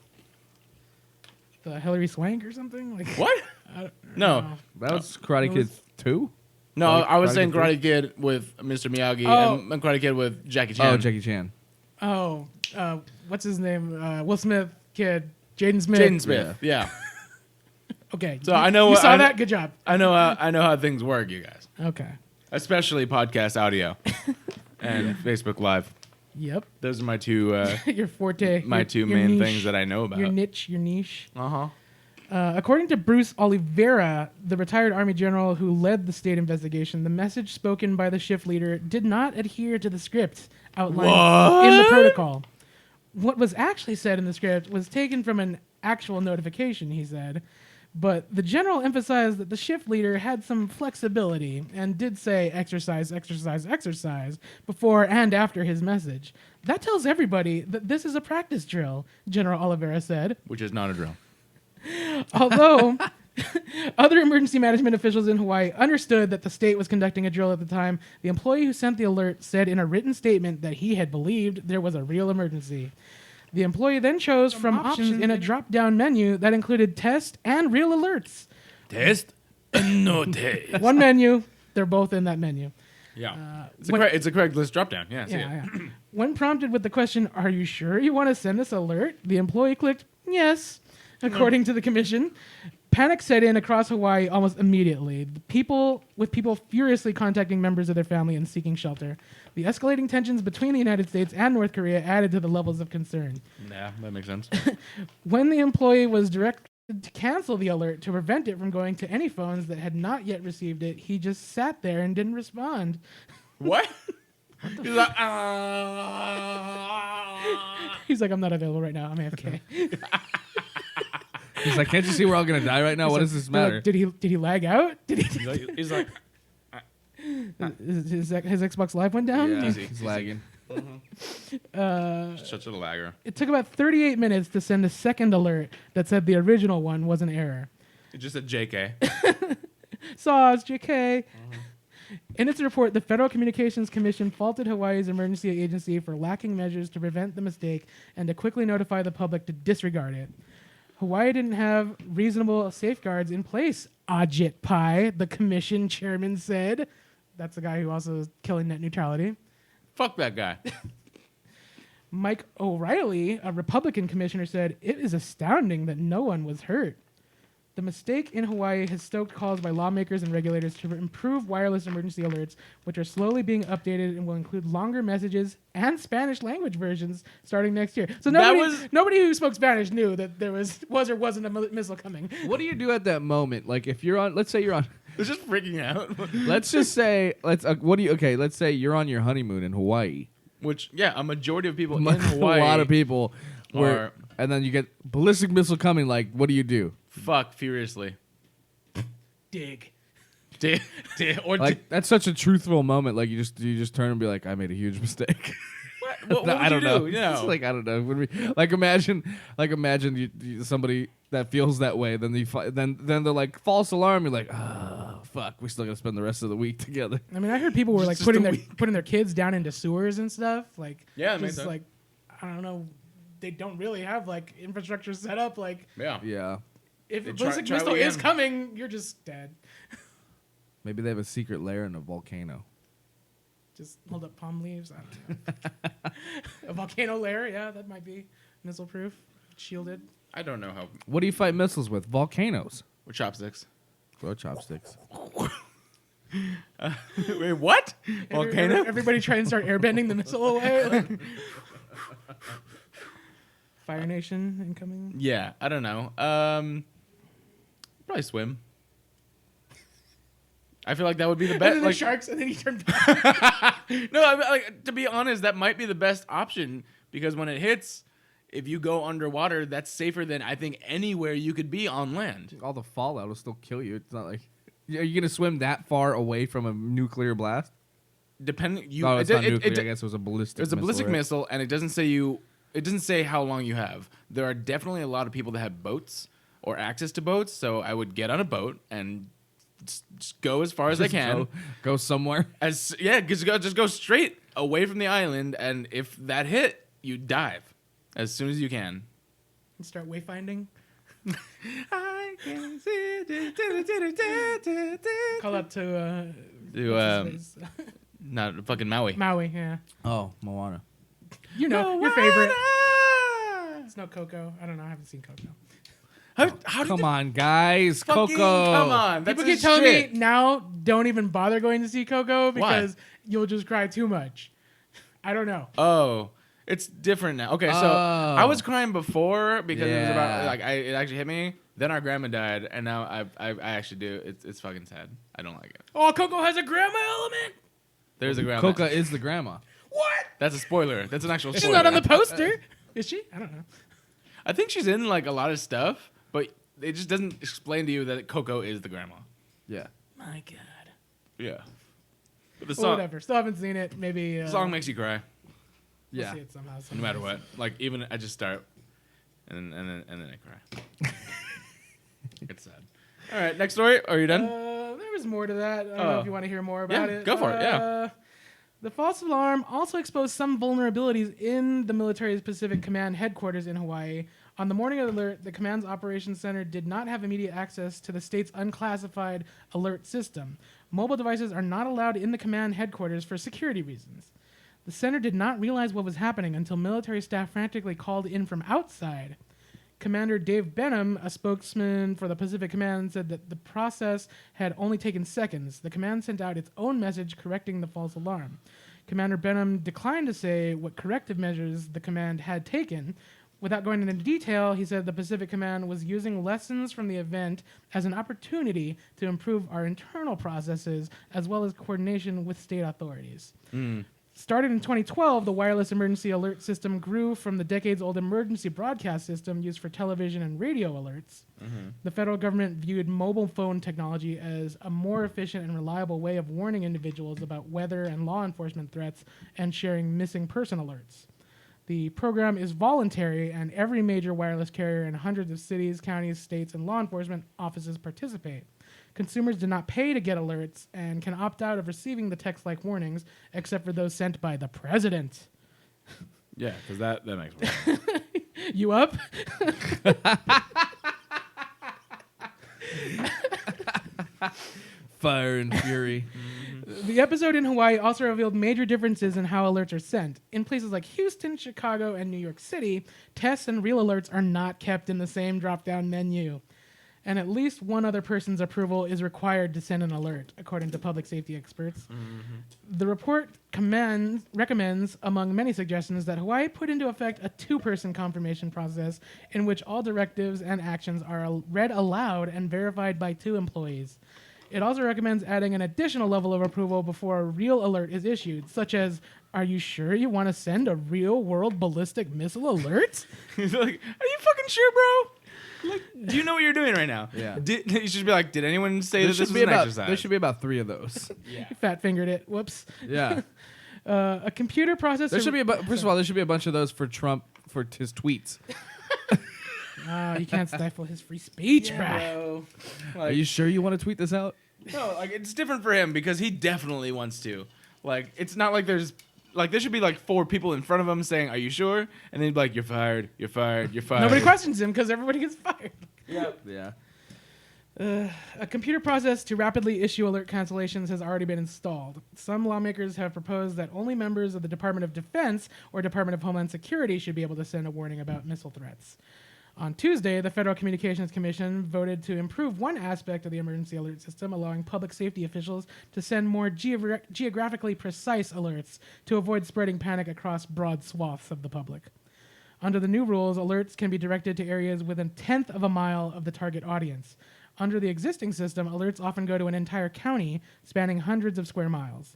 The Hillary Swank or something? Like What? No. That was Karate Kid 2? No, I was Karate saying Kid Karate Kid with Mr. Miyagi Oh. and Karate Kid with Jackie Chan. Oh, Jackie Chan. Oh, what's his name? Will Smith kid, Jaden Smith. Jaden Smith. Yeah. Okay. So I know you saw I- that. Good job. I know how things work, you guys. Okay. Especially podcast audio and Facebook Live. Yep. Those are my two Your forte. my your- two your main niche, things that I know about. Your niche. Your niche. Uh-huh. According to Bruce Oliveira, the retired Army general who led the state investigation, the message spoken by the shift leader did not adhere to the script outlined in the protocol. What was actually said in the script was taken from an actual notification, he said. But the general emphasized that the shift leader had some flexibility and did say exercise, exercise, exercise before and after his message. That tells everybody that this is a practice drill, General Oliveira said. Which is not a drill. Although other emergency management officials in Hawaii understood that the state was conducting a drill at the time, the employee who sent the alert said in a written statement that he had believed there was a real emergency. The employee then chose from options in a drop-down menu that included test and real alerts. Test and no test. One menu, they're both in that menu. Yeah. It's when- a Craigslist drop down. Yeah. See Yeah, it. yeah. When prompted with the question, "Are you sure you want to send this alert?" the employee clicked yes, according to the commission. Panic set in across Hawaii almost immediately, people furiously contacting members of their family and seeking shelter. The escalating tensions between the United States and North Korea added to the levels of concern. Yeah, that makes sense. When the employee was directed to cancel the alert to prevent it from going to any phones that had not yet received it, he just sat there and didn't respond. What? He's like, He's like, "I'm not available right now. I'm AFK." He's like, can't you see we're all going to die right now? What does this They're like, matter? did he lag out? Did he? he's like, His Xbox Live went down? Yeah, Easy. he's lagging. such a lagger. It took about 38 minutes to send a second alert that said the original one was an error. It just said JK. Saws, JK. In its report, the Federal Communications Commission faulted Hawaii's emergency agency for lacking measures to prevent the mistake and to quickly notify the public to disregard it. Hawaii didn't have reasonable safeguards in place, Ajit Pai, the commission chairman said. That's the guy who also is killing net neutrality. Fuck that guy. Mike O'Reilly, a Republican commissioner, said, "It is astounding that no one was hurt." The mistake in Hawaii has stoked calls by lawmakers and regulators to improve wireless emergency alerts, which are slowly being updated and will include longer messages and Spanish language versions starting next year. So nobody who spoke Spanish knew that there was or wasn't a missile coming. What do you do at that moment? Like, if you're on, let's say you're on, It's just freaking out. let's just say, let's say you're on your honeymoon in Hawaii. Which, yeah, a majority of people in Hawaii A lot of people are- and then you get ballistic missile coming. Like, what do you do? fuck furiously. Dig. Or Like, that's such a truthful moment. Like, you just turn and be like, I made a huge mistake. what would I don't you know. do? You know? It's like, I don't know. Would we, like, imagine you, somebody that feels that way. Then then they're like, false alarm. You're like, oh fuck, we still gotta spend the rest of the week together. I mean, I heard people were like Just a putting their kids down into sewers and stuff. Like, Yeah, that makes just sense. like, I don't know, they don't really have like infrastructure set up. Like, yeah. Yeah. if They a try- ballistic try missile what you is can. coming, you're just dead. Maybe they have a secret lair in a volcano. Just hold up palm leaves. I don't know. A volcano lair, yeah, that might be missile proof, shielded. I don't know how. What do you fight missiles with? Volcanoes. With chopsticks. Throw chopsticks. Wait, what? Volcano? Everybody try and start airbending the missile away. Like, Fire Nation incoming. Yeah, I don't know. Probably swim. I feel like that would be the And best. then Like the sharks, and then he turned. no, I mean, like, to be honest, that might be the best option because when it hits, if you go underwater, that's safer than I think anywhere you could be on land. All the fallout will still kill you. It's not like. Are you gonna swim that far away from a nuclear blast? Depending, you. No, it's not nuclear. I it- guess it was a ballistic. There's a ballistic right? missile, and it doesn't say you. It doesn't say how long you have. There are definitely a lot of people that have boats or access to boats, so I would get on a boat and just go as far as I can. Go somewhere. Just go straight away from the island, and if that hit, you dive as soon as you can. And start wayfinding. I can see Call out to to what's his face? not fucking Maui. Maui. Yeah, Oh, Moana. you know your favorite. It's no Coco. I don't know. I haven't seen Coco. How did Come on, guys. fucking- Coco. Come on, that's People his keep telling shit. me now don't even bother going to see Coco Why? because you'll just cry too much. I don't know. Oh, it's different now. Okay, so Oh. I was crying before because it was about Yeah. like it actually hit me. Then our grandma died, and now I actually do. It's fucking sad. I don't like it. Oh, Coco has a grandma element. There's a grandma. Coco is the grandma. What? That's a spoiler. That's an actual She's spoiler. not on the poster. Is she? I don't know. I think she's in like a lot of stuff, but it just doesn't explain to you that Coco is the grandma. Yeah. My God. Yeah. But the Well, song, whatever. Still haven't seen it. Maybe the song makes you cry, we'll Yeah. see it somehow. no matter what. Like even I just start, and then I cry. It's sad. All right, next story. Are you done? There was more to that. I don't know Oh. if you want to hear more about Yeah, it. go for it, yeah. The false alarm also exposed some vulnerabilities in the military's Pacific Command headquarters in Hawaii. On the morning of the alert, the command's operations center did not have immediate access to the state's unclassified alert system. Mobile devices are not allowed in the command headquarters for security reasons. The center did not realize what was happening until military staff frantically called in from outside. Commander Dave Benham, a spokesman for the Pacific Command, said that the process had only taken seconds. The command sent out its own message correcting the false alarm. Commander Benham declined to say what corrective measures the command had taken. Without going into detail, he said the Pacific Command was using lessons from the event as an opportunity to improve our internal processes as well as coordination with state authorities. Started in 2012, the wireless emergency alert system grew from the decades-old emergency broadcast system used for television and radio alerts. The federal government viewed mobile phone technology as a more efficient and reliable way of warning individuals about weather and law enforcement threats and sharing missing person alerts. The program is voluntary, and every major wireless carrier in hundreds of cities, counties, states, and law enforcement offices participate. Consumers do not pay to get alerts and can opt out of receiving the text-like warnings, except for those sent by the president. Yeah, because that makes me cry. You up? Fire and fury. The episode in Hawaii also revealed major differences in how alerts are sent. In places like Houston, Chicago, and New York City, tests and real alerts are not kept in the same drop-down menu. And at least one other person's approval is required to send an alert, according to public safety experts. The report recommends, among many suggestions, that Hawaii put into effect a two-person confirmation process in which all directives and actions are read aloud and verified by two employees. It also recommends adding an additional level of approval before a real alert is issued, such as, are you sure you want to send a real-world ballistic missile alert? He's like, are you fucking sure, bro? Like, do you know what you're doing right now? Yeah. You should be like, did anyone say There that this should was be an about exercise? there should be about 3 of those. You fat-fingered it. Whoops. Yeah. A computer processor... There should be first of all, there should be a bunch of those for Trump for his tweets. You can't stifle his free speech, bruh. bro. Are you sure you want to tweet this out? No, like it's different for him because he definitely wants to. Like, it's not like there should be like 4 people in front of him saying, "Are you sure?" And then he'd be like, "You're fired. You're fired. You're fired." Nobody questions him because everybody gets fired. Yeah. A computer process to rapidly issue alert cancellations has already been installed. Some lawmakers have proposed that only members of the Department of Defense or Department of Homeland Security should be able to send a warning about missile threats. On Tuesday, the Federal Communications Commission voted to improve one aspect of the emergency alert system, allowing public safety officials to send more geographically precise alerts to avoid spreading panic across broad swaths of the public. Under the new rules, alerts can be directed to areas within a tenth of a mile of the target audience. Under the existing system, alerts often go to an entire county, spanning hundreds of square miles.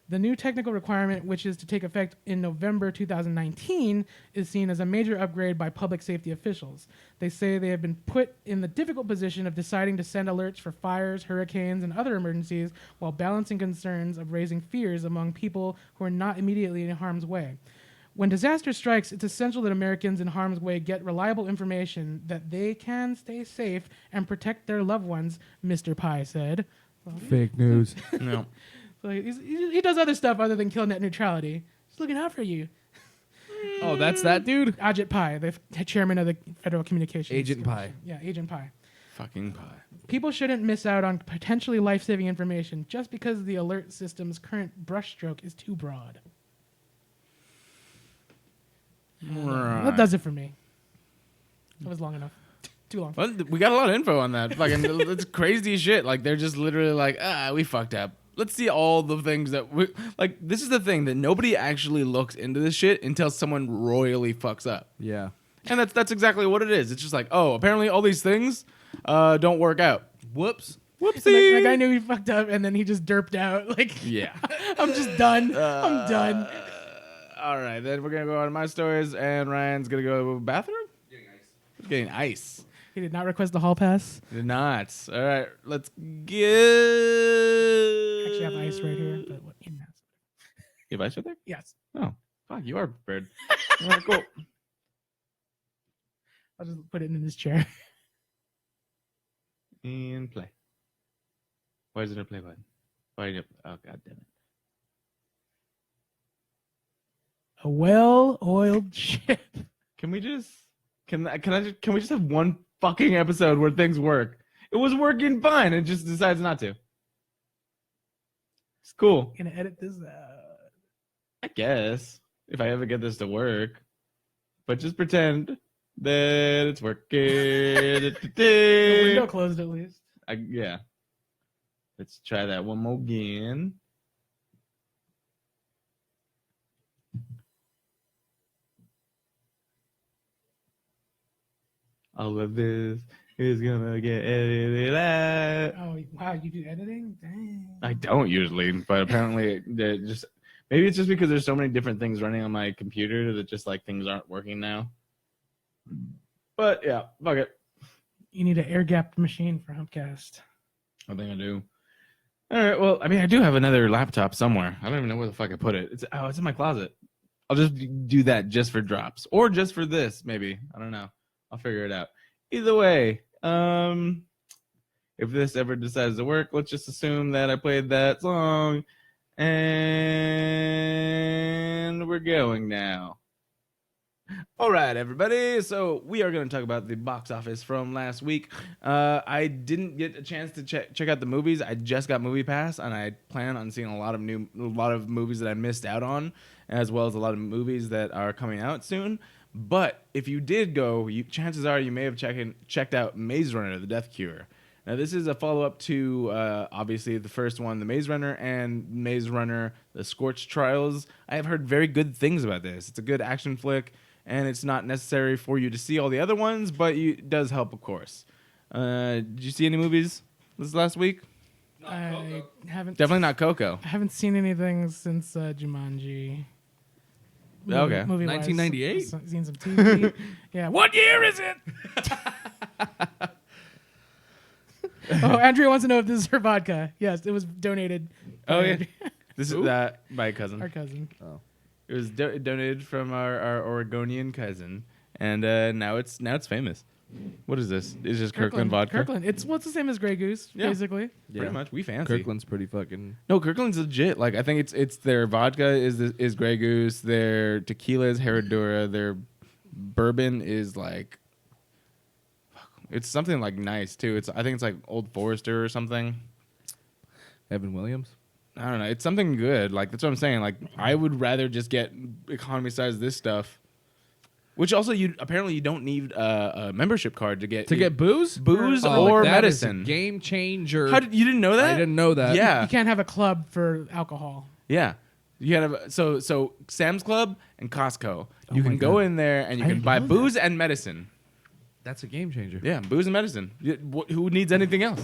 The new technical requirement, which is to take effect in November 2019, is seen as a major upgrade by public safety officials. They say they have been put in the difficult position of deciding to send alerts for fires, hurricanes, and other emergencies while balancing concerns of raising fears among people who are not immediately in harm's way. When disaster strikes, it's essential that Americans in harm's way get reliable information that they can stay safe and protect their loved ones, Mr. Pai said. Fake news. No. So he does other stuff other than kill net neutrality. He's looking out for you. Oh, that's that dude? Ajit Pai, the chairman of the Federal Communications Agent Commission. Pai. Yeah, Agent Pai. Fucking pie. People shouldn't miss out on potentially life-saving information just because the alert system's current brushstroke is too broad. That does it for me. That was long enough. Too long. Well, we got a lot of info on that. Fucking, it's crazy shit. Like, they're just literally like, we fucked up. Let's see all the things that we like. This is the thing that nobody actually looks into this shit until someone royally fucks up. Yeah. And that's exactly what it is. It's just like, oh, apparently all these things don't work out. Whoops. Whoopsie. Like I knew he fucked up, and then he just derped out. Like, Yeah. I'm just done. I'm done. All right, then we're gonna go on to my stories, and Ryan's gonna go to the bathroom. Getting ice. He did not request the hall pass. Did not. All right, let's get. Actually, I have ice right here. But what in that? You have ice right there? Yes. Oh, fuck, you are prepared. All right, cool. I'll just put it in his chair. And play. Why is it a play button? Why? Oh, god damn it. A well-oiled ship. Can we just can we just have one fucking episode where things work? It was working fine. It just decides not to. It's cool. Gonna edit this out. I guess if I ever get this to work, but just pretend that it's working. The window closed at least. Yeah. Let's try that one more again. All of this is gonna get edited out. Oh wow, you do editing? Dang. I don't usually, but apparently just maybe it's just because there's so many different things running on my computer that just like things aren't working now. But yeah, fuck it. You need an air-gapped machine for Humpcast. I think I do. All right. Well, I mean, I do have another laptop somewhere. I don't even know where the fuck I put it. It's in my closet. I'll just do that just for drops or just for this, maybe. I don't know. I'll figure it out. Either way, if this ever decides to work, let's just assume that I played that song, and we're going now. All right, everybody. So we are going to talk about the box office from last week. I didn't get a chance to check out the movies. I just got Movie Pass, and I plan on seeing a lot of movies that I missed out on, as well as a lot of movies that are coming out soon. But if you did go, chances are you may have checked out Maze Runner: The Death Cure. Now, this is a follow-up to, obviously, the first one, The Maze Runner, and Maze Runner: The Scorched Trials. I have heard very good things about this. It's a good action flick, and it's not necessary for you to see all the other ones, but it does help, of course. Did you see any movies this last week? I haven't. Definitely not Coco. I haven't seen anything since Jumanji. Okay. Movie-wise. 1998? Seen some TV. Yeah. What year is it? Oh, Andrea wants to know if this is her vodka. Yes, it was donated. Oh, yeah. by This is that my cousin. our cousin. It was donated from our Oregonian cousin, and now it's famous. What is this? It's just Kirkland vodka. Kirkland. It's the same as Grey Goose, Yeah. basically. Pretty much. We fancy. Kirkland's pretty fucking. No, Kirkland's legit. Like I think it's their vodka is Grey Goose, their tequila is Herradura, their bourbon is like It's something like nice too. I think it's like Old Forester or something. Evan Williams. I don't know. It's something good. Like that's what I'm saying. Like I would rather just get economy size this stuff. Which also you don't need a membership card to get booze, or that is a medicine. game changer. You didn't know that? I didn't know that. Yeah, You can't have a club for alcohol. yeah. You gotta have so Sam's Club and Costco. You my can go God. in there and you I can didn't buy know booze and medicine. That's a game changer. Yeah, booze and medicine. Who needs anything else?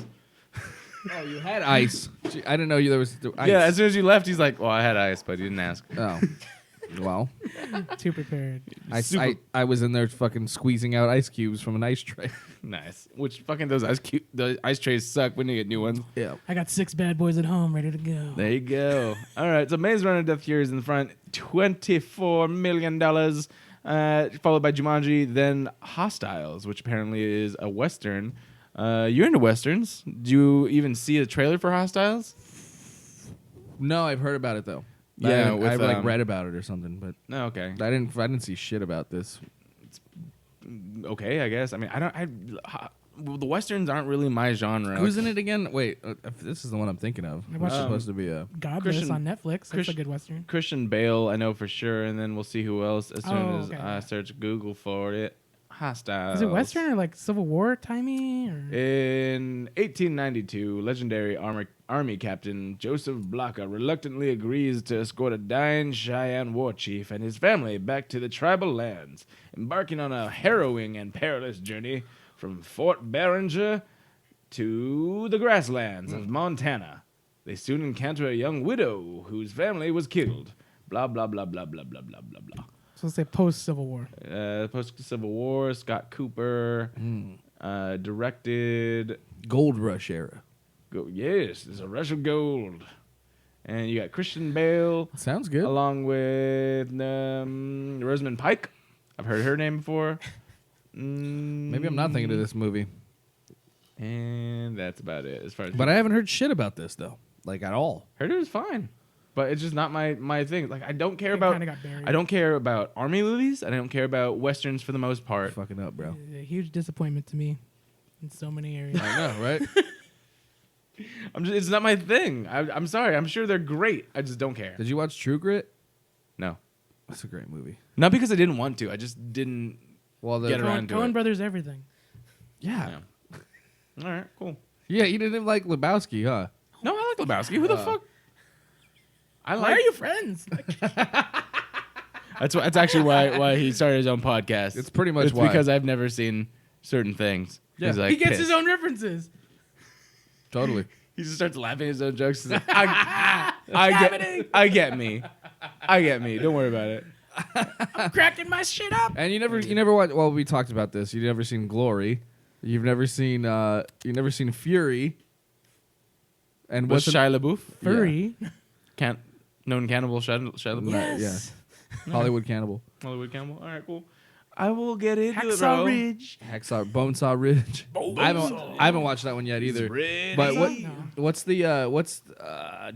Oh, you had ice. Gee, I didn't know there was ice. Yeah, as soon as you left, he's like, "Well, I had ice, but you didn't ask." Oh. Well, Too prepared. I was in there fucking squeezing out ice cubes from an ice tray. Nice. Which fucking those ice trays suck when you get new ones. Yeah. I got 6 bad boys at home ready to go. There you go. All right, so Maze Runner Death Cure is in the front, $24 million, followed by Jumanji, then Hostiles, which apparently is a Western. You're into Westerns. Did you even see a trailer for Hostiles? No, I've heard about it though. Yeah, I've like read about it or something, but No, okay. I didn't see shit about this. Okay, I guess. I mean, the Westerns aren't really my genre. Who's in it again? Wait, this is the one I'm thinking of. I watched It's supposed to be a. Godless Christian- on Netflix. That's Christian- a good Western. Christian Bale, I know for sure, and then we'll see who else as soon Oh, as okay. I search Google for it. Hostiles. Is it Western or like Civil War timey? Or? In 1892, legendary army captain Joseph Blocka reluctantly agrees to escort a dying Cheyenne war chief and his family back to the tribal lands, embarking on a harrowing and perilous journey from Fort Barringer to the grasslands of Montana. They soon encounter a young widow whose family was killed. Blah, blah, blah, blah, blah, blah, blah, blah, blah. So let's say post Civil War. Post-Civil War, Scott Cooper, directed... Gold Rush era. Yes, it's a rush of gold. And you got Christian Bale Sounds good. along with Rosamund Pike. I've heard her name before. Maybe I'm not thinking of this movie, And that's about it as far as... but I haven't heard shit about this though, like at all. heard it was fine. But it's just not my thing. Like I don't care It about... kinda got buried. I don't care about army movies. I don't care about Westerns for the most part. Fucking up, bro. A huge disappointment to me in so many areas. I know, right? It's not my thing. I'm sorry. I'm sure they're great. I just don't care. Did you watch True Grit? No. That's a great movie. Not because I didn't want to. I just didn't... Well, Get around to Coen it. Brothers everything. yeah. All right, cool. Yeah, you didn't like Lebowski, huh? No, I like Lebowski. Who the fuck? I Why like... are you friends? That's actually why he started his own podcast. It's pretty much it's why. because I've never seen certain things. Yeah. He's like, He gets pissed. his own references. Totally. He just starts laughing at his own jokes. He's like, I get me. Don't worry about it. I'm cracking my shit up. And you never watched. Well, we talked about this. You've never seen Glory. You've never seen Fury. And What's what's Shia LaBeouf? Furry. Known cannibal Shia LaBeouf? Yes. Hollywood Cannibal, Hollywood cannibal. All right, cool. I will get into it, Hacksaw bro. Ridge. Bonesaw Ridge. I haven't watched that one yet either. But No. what's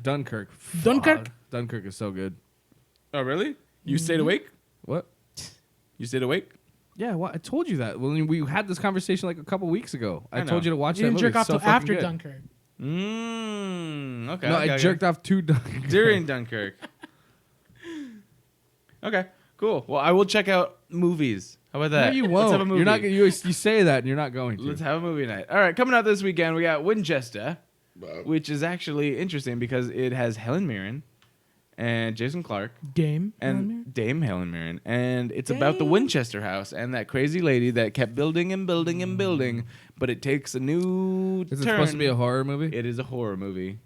Dunkirk? Dunkirk? Fuck. Dunkirk is so good. Oh, really? You stayed awake? What? You stayed awake? Yeah, well, I told you that. Well, we had this conversation like a couple weeks ago. I know. told you to watch You that didn't movie. jerk off It's so till after fucking good. Dunkirk. Okay. No, okay, I jerked off to Dunkirk. during Dunkirk. Okay, cool. Well, I will check out movies. How about that? No, you Let's won't. have a movie. You're not. You say that, and you're not going to. Let's have a movie night. All right, coming out this weekend, we got Winchester, which is actually interesting because it has Helen Mirren and Jason Clarke Dame. and Dame Helen Mirren, and it's about the Dame. Winchester house and that crazy lady that kept building and building and building, but it takes a new Is it turn. supposed to be a horror movie? It is a horror movie.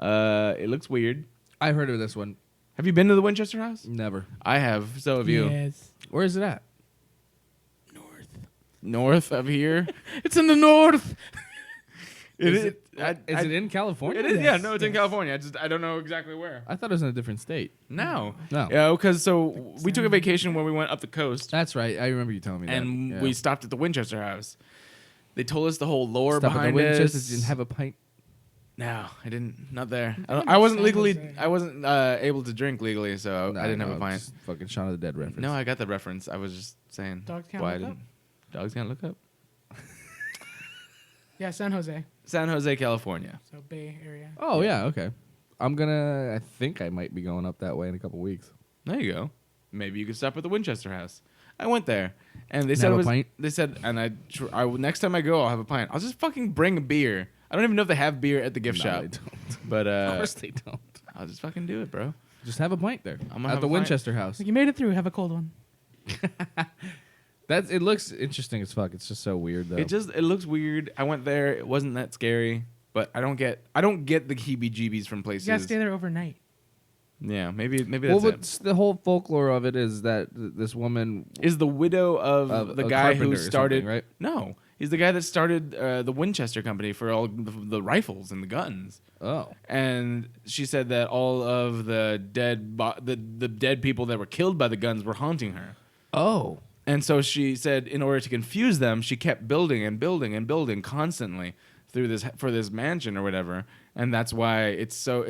It looks weird. I've heard of this one. Have you been to the Winchester house? Never. I have. So have you. Yes. Where is it at? North of here. It's in the north. Is it in California? It is. Yeah, no, it's in yes. California. I don't know exactly where. I thought it was in a different state. No. No. Yeah, because we took a vacation where we went up the coast, That's right. I remember you telling me and that. we stopped at the Winchester house. They told us the whole lore Stop at the behind Winchester. us. Didn't have a pint. No, I didn't. Not there. think I wasn't San legally. Jose. I wasn't able to drink legally, so I didn't have a pint. Just fucking Shaun of the Dead reference. No, I got the reference. I was just saying. Dogs can't why look I didn't. Dogs can't look up. Yeah, San Jose. San Jose, California. So Bay Area. Oh yeah, okay. I think I might be going up that way in a couple weeks. There you go. Maybe you could stop at the Winchester House. I went there, and they And said have it a was. pint? They said, and next time I go, I'll have a pint. I'll just fucking bring a beer. I don't even know if they have beer at the gift No, shop, they don't. but Of course they don't. I'll just fucking do it, bro. Just have a pint there I'm gonna at have the a pint. Winchester House. You made it through. Have a cold one. It looks interesting as fuck. It's just so weird though. It looks weird. I went there. It wasn't that scary, but I don't get the heebie-jeebies from places. You gotta stay there overnight. Yeah, maybe that's well, it. what's the whole folklore of it is that this woman Is the widow of the a guy who carpenter or started something, right? No, he's the guy that started the Winchester company for all the rifles and the guns. Oh. And she said that all of the dead the dead people that were killed by the guns were haunting her. Oh. And so she said, in order to confuse them, she kept building and building and building constantly for this mansion or whatever. And that's why it's so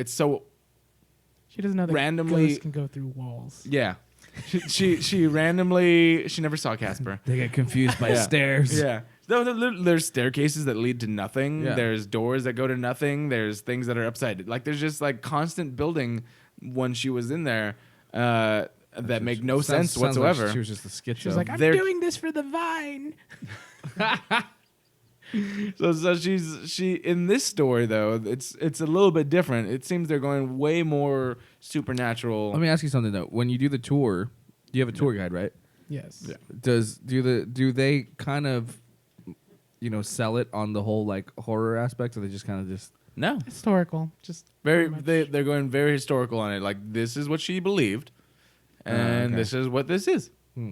She doesn't know that randomly- ghosts can go through walls. yeah. She randomly she never saw Casper. They get confused by Yeah. stairs. Yeah. There's staircases that lead to nothing. Yeah. There's doors that go to nothing. There's things that are upside. Like there's just like constant building when she was in there that make no sense Sounds whatsoever. Like she was just a schizo. She was like, I'm They're- doing this for the vine. So she in this story though, it's a little bit different. It seems they're going way more supernatural. Let me ask you something though. When you do the tour, you have a tour guide, right? Yes. Yeah. Do they kind of sell it on the whole like horror aspect, or they just kind of just No. Historical. Just Very pretty much. they're going very historical on it. Like this is what she believed. And okay. this is what this is. Hmm.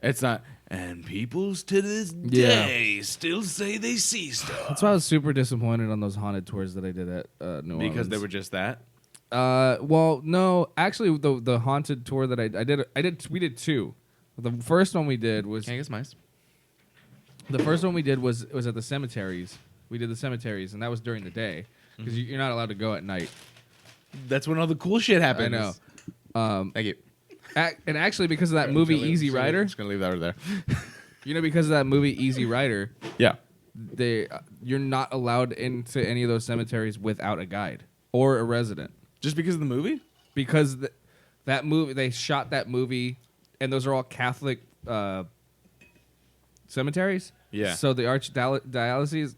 It's not and peoples to this Yeah. day still say they see stuff. That's why I was super disappointed on those haunted tours that I did at New Orleans. Because they were just that. Well, no, actually, the haunted tour that I did, we did two. The first one we did was Can't guess mice. the first one we did was at the cemeteries. We did the cemeteries, and that was during the day because you're not allowed to go at night. That's when all the cool shit happens. I know. Thank you. And actually, because of that movie Easy Rider, Just gonna leave that over there. because of that movie Easy Rider, Yeah. you're not allowed into any of those cemeteries without a guide or a resident. Just because of the movie? Because that movie, they shot that movie, and those are all Catholic cemeteries. Yeah. So the archdiocese,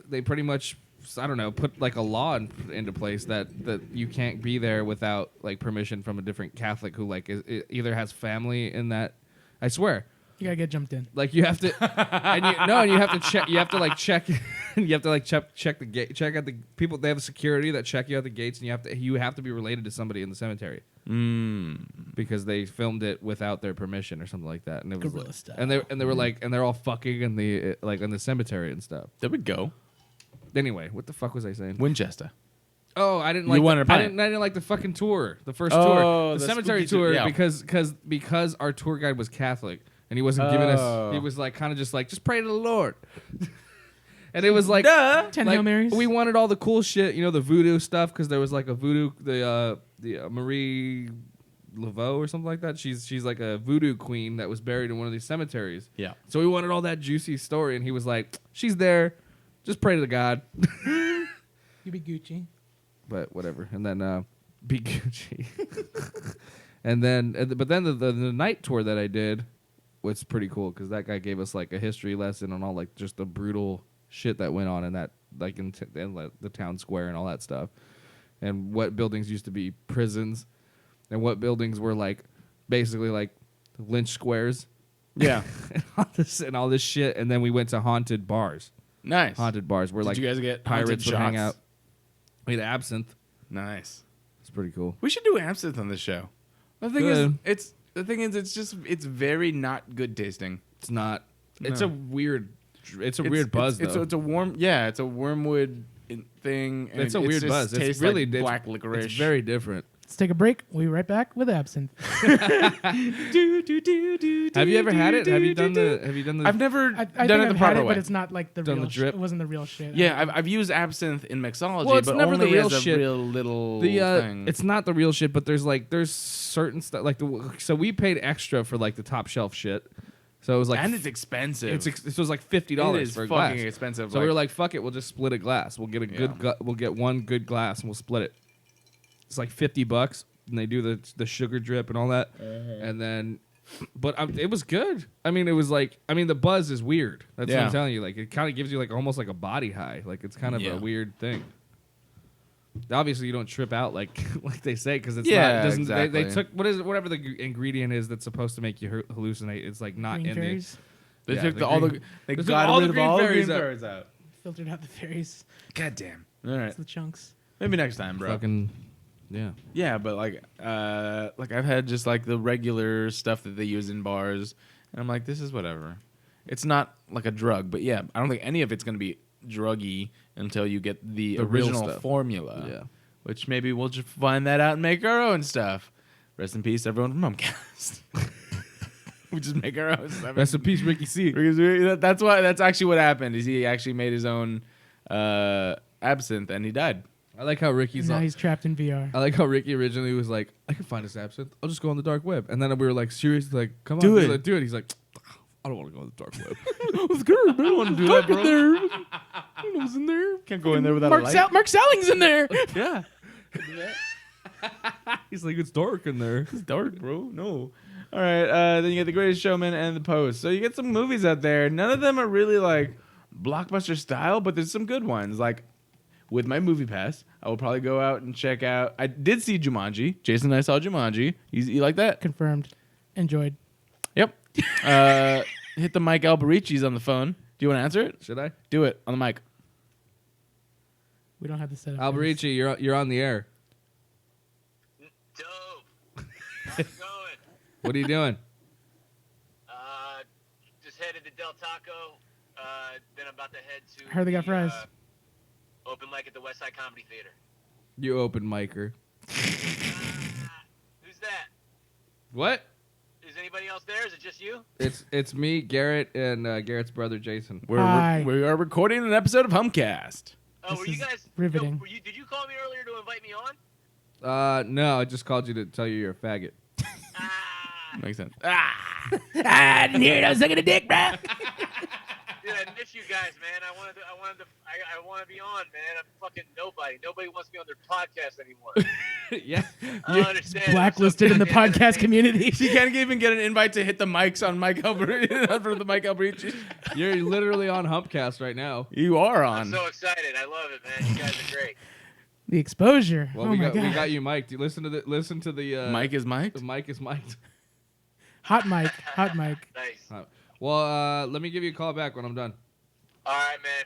they pretty much, I don't know, put like a law into place that you can't be there without like permission from a different Catholic who like either has family in that. I swear. You gotta get jumped in. Like you have to, and you have to check. You have to like check. You have to like check the gate. Check out the people. They have security that check you out the gates, and you have to be related to somebody in the cemetery because they filmed it without their permission or something like that. And it was Guerrilla like, style. and they were like, and they're all fucking in the in the cemetery and stuff. There we go. Anyway, what the fuck was I saying? Winchester. Oh, I didn't You like. wanted a I pint. didn't like the fucking tour. The first Oh, tour, the the cemetery spooky tour, tour, yeah. because our tour guide was Catholic and he wasn't giving us. Oh. He was like kind of just pray to the Lord. And it was like, 10 like, Hail Marys. we wanted all the cool shit, the voodoo stuff, because there was like a voodoo, the Marie Laveau or something like that. She's like a voodoo queen that was buried in one of these cemeteries. Yeah. So we wanted all that juicy story, and he was like, she's there, just pray to the God. You be Gucci. But whatever. And then be Gucci. and then the night tour that I did was pretty cool because that guy gave us like a history lesson on all like just the brutal shit that went on in that like in the town square and all that stuff, and what buildings used to be prisons, and what buildings were like basically like lynch squares. Yeah. and all this shit. And then we went to haunted bars. Nice. Haunted bars where Did like you guys get pirates haunted would hang shots? out. We had absinthe. Nice. It's pretty cool. We should do absinthe on this show. The thing Good. is, it's very not good tasting. It's not. It's No. a weird. It's a weird buzz though. It's a warm. Yeah, it's a wormwood thing. And It's a weird just buzz. It's tastes really like black licorice. It's very different. Let's take a break. We'll be right back with absinthe. Have you ever had it? Have you done the? I've never I done think it the I've proper had it, way. but it's not like the Done real the drip? It wasn't the real shit. Yeah, I've used absinthe in mixology, Well, it's but never the only real as a shit. real little The thing. it's not the real shit, but there's certain stuff like so we paid extra for like the top shelf shit, so it was like and it's expensive. it was like $50 It is for a fucking glass. expensive. So we were like, fuck it, we'll just split a glass. We'll get a good we'll get one good glass and we'll split it. It's like $50, and they do the sugar drip and all that, and then. But it was good. I mean, it was like, the buzz is weird. That's what Yeah. I'm telling you. Like, it kind of gives you like almost like a body high. Like, it's kind of Yeah. a weird thing. Obviously, you don't trip out like they say because it's Yeah, not. It doesn't, exactly. they took whatever the ingredient is that's supposed to make you hallucinate. It's like not Green in fairies. They yeah, took the all green- they took got all rid the of green all the fairies green out. fairies out. Filtered out the fairies. God damn. All right, It's the chunks. maybe next time, the bro. fucking yeah. Yeah, but like I've had just like the regular stuff that they use in bars, and I'm like, this is whatever. It's not like a drug, but yeah, I don't think any of it's gonna be druggy until you get the real original stuff. formula. Yeah. Which maybe we'll just find that out and make our own stuff. Rest in peace, everyone from Humpcast. We just make our own stuff. Rest in peace, Ricky C. Because that's actually what happened. Is he actually made his own absinthe and he died. I like how Ricky's. Now he's trapped in VR. I like how Ricky originally was like, I can find this absinthe. I'll just go on the dark web. And then we were like, seriously, like, come on, Do it. do it. He's like, I don't want to go on the dark web. It's good, man. I want to do that, bro. There. I was in there. Can't go in there without Mark, a light. Mark Selling's in there. Yeah. He's like, it's dark in there. It's dark, bro. No. All right. Then you get The Greatest Showman and The Post. So you get some movies out there. None of them are really like blockbuster style, but there's some good ones. Like with my movie pass, I will probably go out and check out. I did see Jumanji. Jason and I saw Jumanji. You like that? Confirmed. Enjoyed. Yep. Hit the Mike Albericis on the phone. Do you want to answer it? Should I? Do it on the mic. We don't have the setup. Alberici, you're on the air. Dope. How's it going? What are you doing? Just headed to Del Taco. Then I'm about to head to. I heard they got fries. Open mic at the West Side Comedy Theater. You open micer. Who's that? What? Is anybody else there? Is it just you? It's me, Garrett, and Garrett's brother, Jason. Hi. We are recording an episode of Humpcast. Oh, This were you is guys riveting. No, did you call me earlier to invite me on? No, I just called you to tell you you're a faggot. Ah, Makes sense. dude, I miss you guys, man. I want to be on, man. I'm fucking nobody. Nobody wants me on their podcast anymore. Yeah. I don't understand. Blacklisted in the I'm so busy podcast community. She can't even get an invite to hit the mics on Mike Alberici for the Mike Alberici. You're literally on Humpcast right now. You are I'm on. so excited. I love it, man. You guys are great. The exposure. Well, oh we my got God. we got you mic'd. You listen to the Mike is Mike. The mic is mic'd. Hot mic. Hot mic. Nice. Well, let me give you a call back when I'm done. All right, man.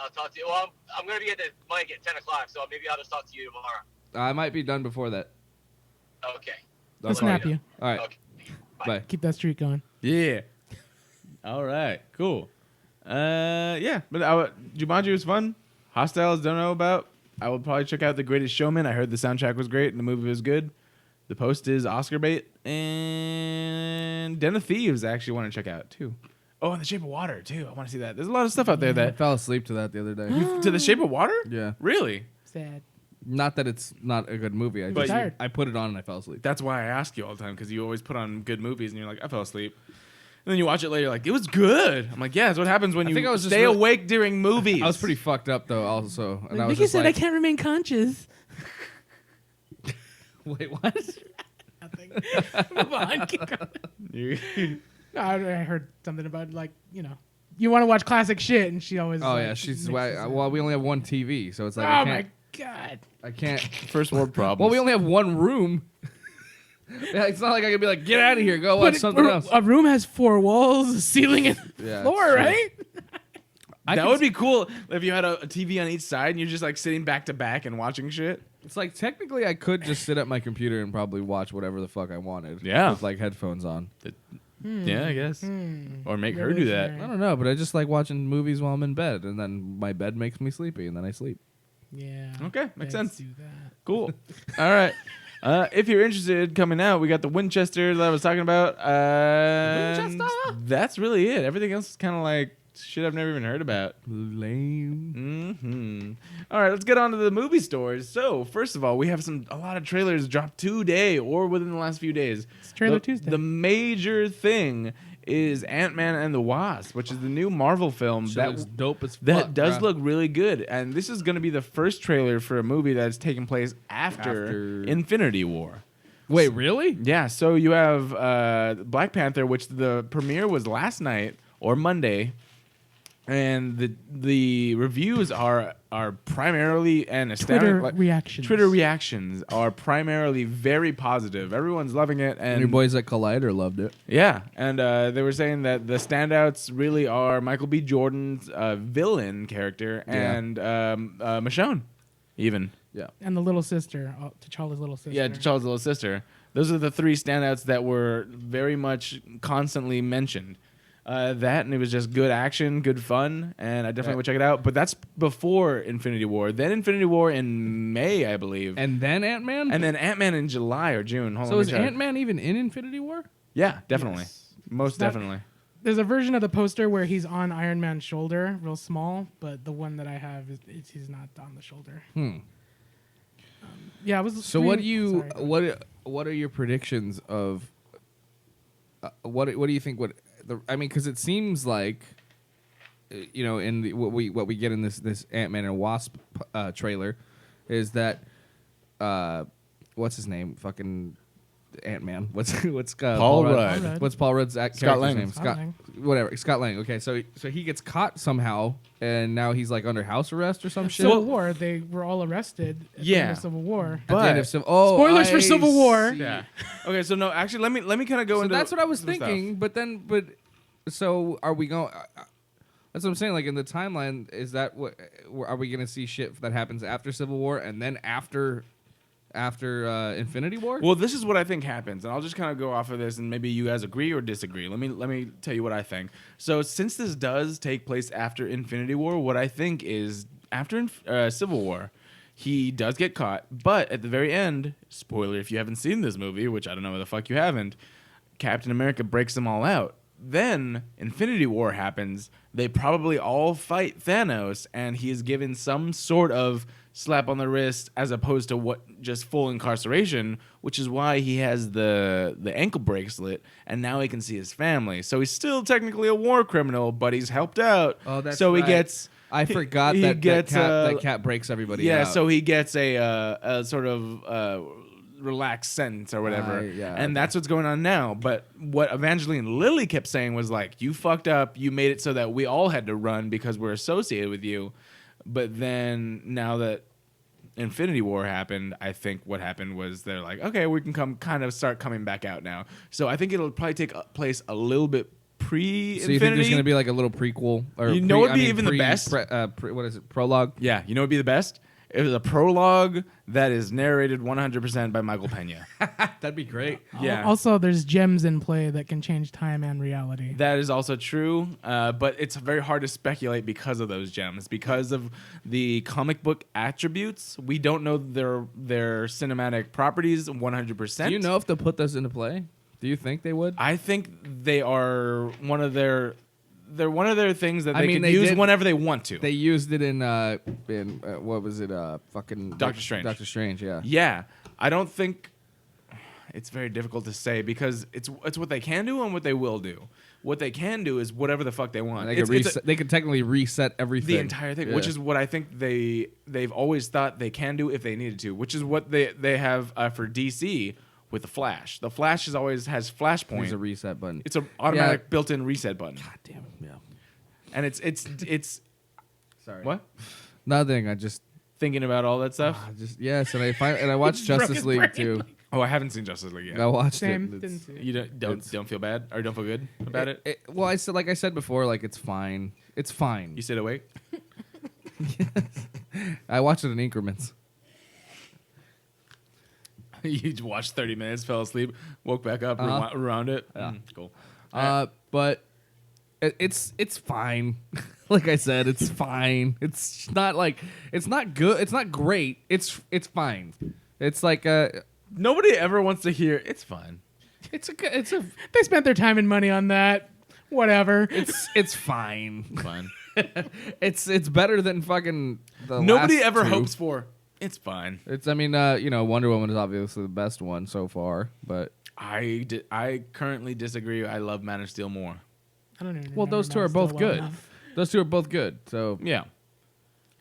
I'll talk to you. Well, I'm going to be at the mic at 10 o'clock, so maybe I'll just talk to you tomorrow. I might be done before that. Okay. I'll Okay. snap you. All right. Okay. Bye. Keep that streak going. Yeah. All right. Cool. Yeah. But Jumanji was fun. Hostiles don't know about. I will probably check out The Greatest Showman. I heard the soundtrack was great and the movie was good. The Post is Oscar bait. And Den of Thieves I actually want to check out too. Oh, and The Shape of Water too. I want to see that. There's a lot of stuff out there I that fell asleep to that the other day. to The Shape of Water? Yeah. Really? Sad. Not that it's not a good movie. But tired. I put it on and I fell asleep. That's why I ask you all the time, because you always put on good movies and you're like, I fell asleep. And then you watch it later, you're like, it was good. I'm like, yeah, that's what happens when I you think I was just stay really- awake during movies. I was pretty fucked up though, also, and I was Vicky just said like, I can't remain conscious. wait, what? Nothing. Move on. Keep going. You- No, I heard something about you want to watch classic shit, and she always. Oh like, yeah, she's mixes it. well. We only have one TV, so it's like Oh my God. I can't. First world problems. Well, we only have one room. Yeah, it's not like I can be like, get out of here, go watch something else. A room has 4 walls, a ceiling, and Yeah, floor, it's true. right? That would be cool if you had a TV on each side and you're just like sitting back to back and watching shit. It's like technically I could just sit at my computer and probably watch whatever the fuck I wanted. Yeah. with like headphones on. Yeah, I guess. Or make her do that. I don't know, but I just like watching movies while I'm in bed, and then my bed makes me sleepy, and then I sleep. Yeah. Okay, makes let's sense. Do that. Cool. All right. If you're interested, coming out, we got the Winchester that I was talking about. Winchester? That's really it. Everything else is kind of like shit I've never even heard about. Lame. All right, let's get on to the movie stores. So, first of all, we have a lot of trailers dropped today or within the last few days. It's Trailer Tuesday. The major thing is Ant-Man and the Wasp, which is the new Marvel film That looks dope as fuck. that does bruh. look really good. And this is going to be the first trailer for a movie that's taking place after Infinity War. Wait, really? Yeah, so you have Black Panther, which the premiere was last night or Monday, and the reviews are primarily and astounding. Twitter reactions are primarily very positive. Everyone's loving it, and Your boys at Collider loved it. yeah, and they were saying that the standouts really are Michael B. Jordan's villain character and Michonne, even. Yeah. and the little sister, T'Challa's little sister. Yeah, T'Challa's little sister. Those are the three standouts that were very much constantly mentioned. That, and it was just good action, good fun, and I definitely would check it out. But that's before Infinity War. Then Infinity War in May, I believe. And then Ant-Man? And then Ant-Man in July or June. Hold so on, is let me check. Ant-Man even in Infinity War? Yeah, definitely. Yes. Most That- definitely. There's a version of the poster where he's on Iron Man's shoulder, real small, but the one that I have he's not on the shoulder. Yeah, I was. So what do you Sorry. what are your predictions of what do you think I mean, because it seems like in what we get in this Ant-Man and Wasp trailer is that what's his name, fucking Ant-Man, what's Paul Rudd. Paul Rudd. What's Paul Rudd's character's Lang. name? Scott Lang. Whatever, Scott Lang. Okay, so he gets caught somehow, and now he's like under house arrest or some shit. Civil War? They were all arrested at the end of Civil War. At the end of But Spoilers for Civil War. see. yeah. Okay, so no, actually, let me kind of go So into. that's what I was some stuff. thinking. But so are we going? That's what I'm saying. Like in the timeline, is that what? Are we going to see shit that happens after Civil War and then after Infinity War? Well, this is what I think happens, and I'll just kind of go off of this, and maybe you guys agree or disagree. Let me tell you what I think. So, since this does take place after Infinity War, what I think is after Civil War, he does get caught, but at the very end, spoiler if you haven't seen this movie, which I don't know why the fuck you haven't, Captain America breaks them all out. Then Infinity War happens. They probably all fight Thanos, and he is given some sort of slap on the wrist as opposed to what just full incarceration, which is why he has the ankle bracelet, and now he can see his family. So he's still technically a war criminal, but he's helped out. Oh, that's so he right. gets. I forgot he that gets, that cat breaks everybody. Yeah, out. so he gets a sort of relaxed sentence or whatever. Yeah, and okay. that's what's going on now. But what Evangeline Lilly kept saying was like, you fucked up. You made it so that we all had to run because we're associated with you. But then now that Infinity War happened, I think what happened was they're like, okay, we can start coming back out now. So I think it'll probably take place a little bit pre-Infinity. So you think there's going to be like a little prequel? Or You know what'd be even the best? What is it? Prologue? Yeah, you know what'd be the best? It was a prologue that is narrated 100% by Michael Pena. That'd be great. Yeah. Also, there's gems in play that can change time and reality. That is also true, but it's very hard to speculate because of those gems, because of the comic book attributes. We don't know their cinematic properties 100%. Do you know if they'll put this into play? Do you think they would? I think they are one of their. They're one of their things that I they mean, can they use did- whenever they want to. They used it in what was it? Fucking Doctor Strange. Doctor Strange, yeah. Yeah, I don't think it's very difficult to say because it's what they can do and what they will do. What they can do is whatever the fuck they want. They could they could technically reset everything. The entire thing, Yeah. which is what I think they've always thought they can do if they needed to, which is what they have for DC with the Flash. The Flash has Flashpoint. There's a reset button. It's an automatic built-in reset button, God damn. Yeah. and it's Sorry. what Nothing. I just thinking about all that stuff. yes, and I watched Justice League too. Oh, I haven't seen Justice League yet. I watched Same. it. Didn't see it. You don't feel bad or don't feel good about it. Well, I said before, like it's fine. It's fine. You stayed awake. I watched it in increments. You watched 30 minutes, fell asleep, woke back up, around it. Yeah. Cool. But it's fine. Like I said, it's fine. It's not like it's not good. It's not great. It's fine. It's like Nobody ever wants to hear. It's fine. It's a They spent their time and money on that. Whatever. it's fine. Fine. It's better than fucking the Nobody last ever two. hopes for. It's fine. It's Wonder Woman is obviously the best one so far, but I currently disagree. I love Man of Steel more. I don't even well, remember those two Man are of Steel both well good. enough. Those two are both good. So Yeah.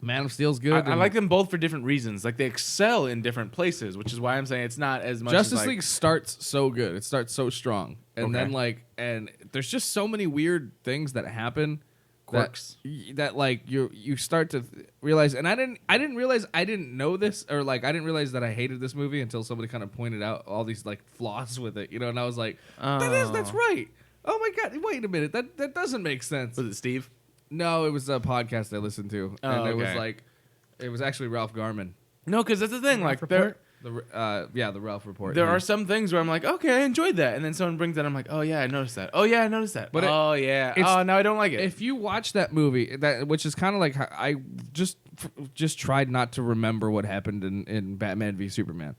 Man of Steel's good. I and like them both for different reasons. Like they excel in different places, which is why I'm saying it's not as much. Justice as, like, League starts so good. It starts so strong, and Okay. then and there's just so many weird things that happen. Quirks. That you start to realize, and I didn't realize I didn't know this, or I didn't realize that I hated this movie until somebody kind of pointed out all these flaws with it, and I was like, that's right. Oh my god, wait a minute, that doesn't make sense. Was it Steve? No, it was a podcast I listened to, and it was okay. it was actually Ralph Garman. No, because that's the thing. Like Report? The Ralph Report. there are some things where I'm like, okay, I enjoyed that, and then someone brings that, I'm like, oh yeah, I noticed that. Oh yeah, I noticed that. But oh yeah. it's- Oh no, I don't like it. If you watch that movie, which is kind of like I just tried not to remember what happened in Batman v Superman.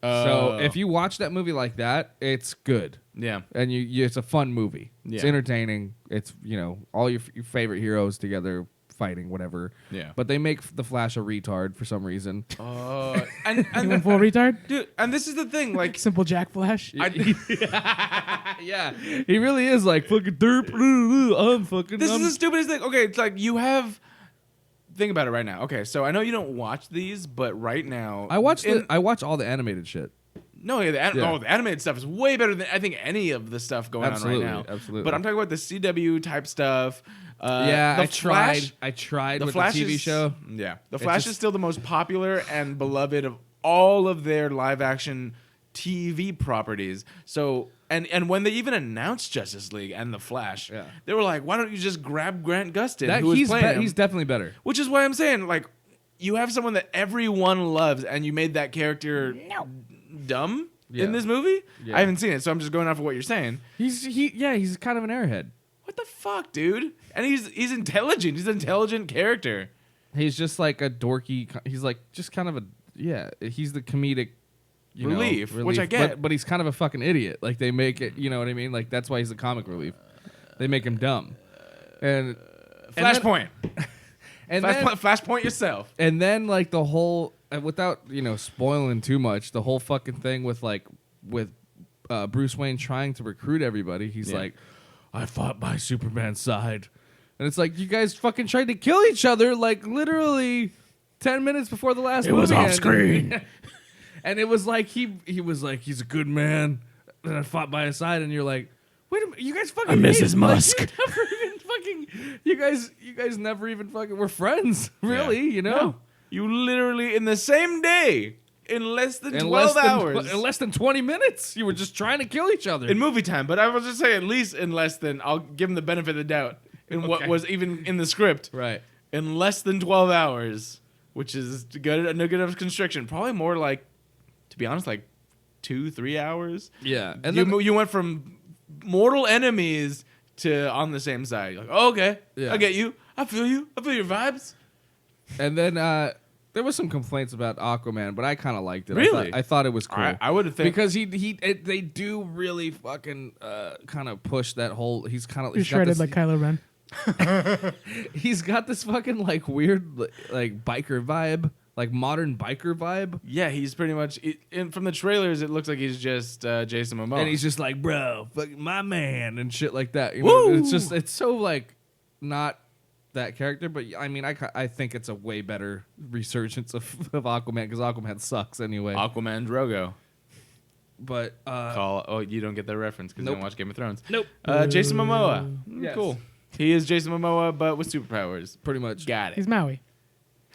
So if you watch that movie like that, it's good, yeah. and it's a fun movie. It's Yeah. entertaining. It's all your favorite heroes together fighting whatever. Yeah. But they make the Flash a retard for some reason. And You went full retard? dude, and this is the thing, like Simple Jack Flash? Yeah, he really is like fucking derp. I'm fucking. this is the stupidest thing. Okay, it's like you have. Think about it right now. Okay, so I know you don't watch these, but right now I watch all the animated shit. No, the animated stuff is way better than I think any of the stuff going Absolutely, on right now. absolutely. But I'm talking about the CW type stuff. Yeah, the I Flash, tried the with Flash the TV is, show. Yeah, the Flash just- is still the most popular and beloved of all of their live action TV properties. So and when they even announced Justice League and the Flash, Yeah. they were like, why don't you just grab Grant Gustin, who is playing him? He's definitely better. Which is why I'm saying, like, you have someone that everyone loves, and you made that character dumb Yeah. in this movie. Yeah. I haven't seen it, so I'm just going off of what you're saying. He's kind of an airhead. What the fuck, dude? And he's intelligent. He's an intelligent character. He's just like a dorky. He's like just kind of he's the comedic Relief, which I get. but he's kind of a fucking idiot. Like they make it, you know what I mean? Like that's why he's the comic relief. They make him dumb. And Flashpoint. and then, Flashpoint yourself. and then like the whole without spoiling too much, the whole fucking thing with Bruce Wayne trying to recruit everybody. He's Yeah. like, I fought by Superman's side. And it's like, you guys fucking tried to kill each other like literally 10 minutes before the last movie was off ended. screen. And it was like, he was like, he's a good man. And I fought by his side. And you're like, wait a minute, you guys fucking I'm hate- Mrs. Musk. Like, you never even fucking, you guys never even fucking were friends. Really, Yeah. No. You literally, in the same day, in less than 12 hours. In less than 20 minutes, you were just trying to kill each other. In movie time, but I will just say at least in less than, I'll give him the benefit of the doubt in what Okay. was even in the script. Right. In less than 12 hours, which is good of constriction. Probably more like, to be honest, like 2-3 hours. Yeah. And You went from mortal enemies to on the same side. You're like, oh, okay, Yeah. I get you. I feel you. I feel your vibes. And then there was some complaints about Aquaman, but I kind of liked it. Really? I thought it was cool. I would have think because they do really fucking kind of push that whole. He's kind of You're shredded like Kylo Ren. he's got this fucking like weird like biker vibe, like modern biker vibe, Yeah, he's pretty much. From the trailers, it looks like he's just Jason Momoa. and he's just like, bro, fuck my man, and shit like that. You know? Woo! It's so like not that character, but I mean, I think it's a way better resurgence of Aquaman because Aquaman sucks anyway. Aquaman Drogo. But You don't get that reference because you Nope. don't watch Game of Thrones. Nope. Jason Momoa. Yes. Cool. He is Jason Momoa, but with superpowers. Pretty much. Got it. He's Maui.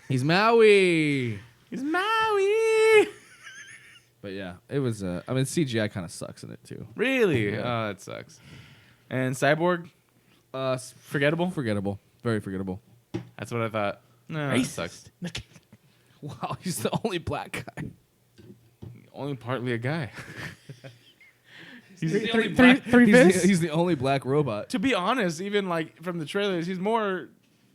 He's Maui. He's Maui. But yeah, it was. I mean, CGI kind of sucks in it too. Really? Yeah. Oh, that sucks. And Cyborg? Forgettable? Forgettable. Very forgettable. That's what I thought. No, that sucks. Wow, he's the only black guy. Only partly a guy. He's Three- the only three- black. three he's, the, fists? he's the only black robot. To be honest, even like from the trailers, he's more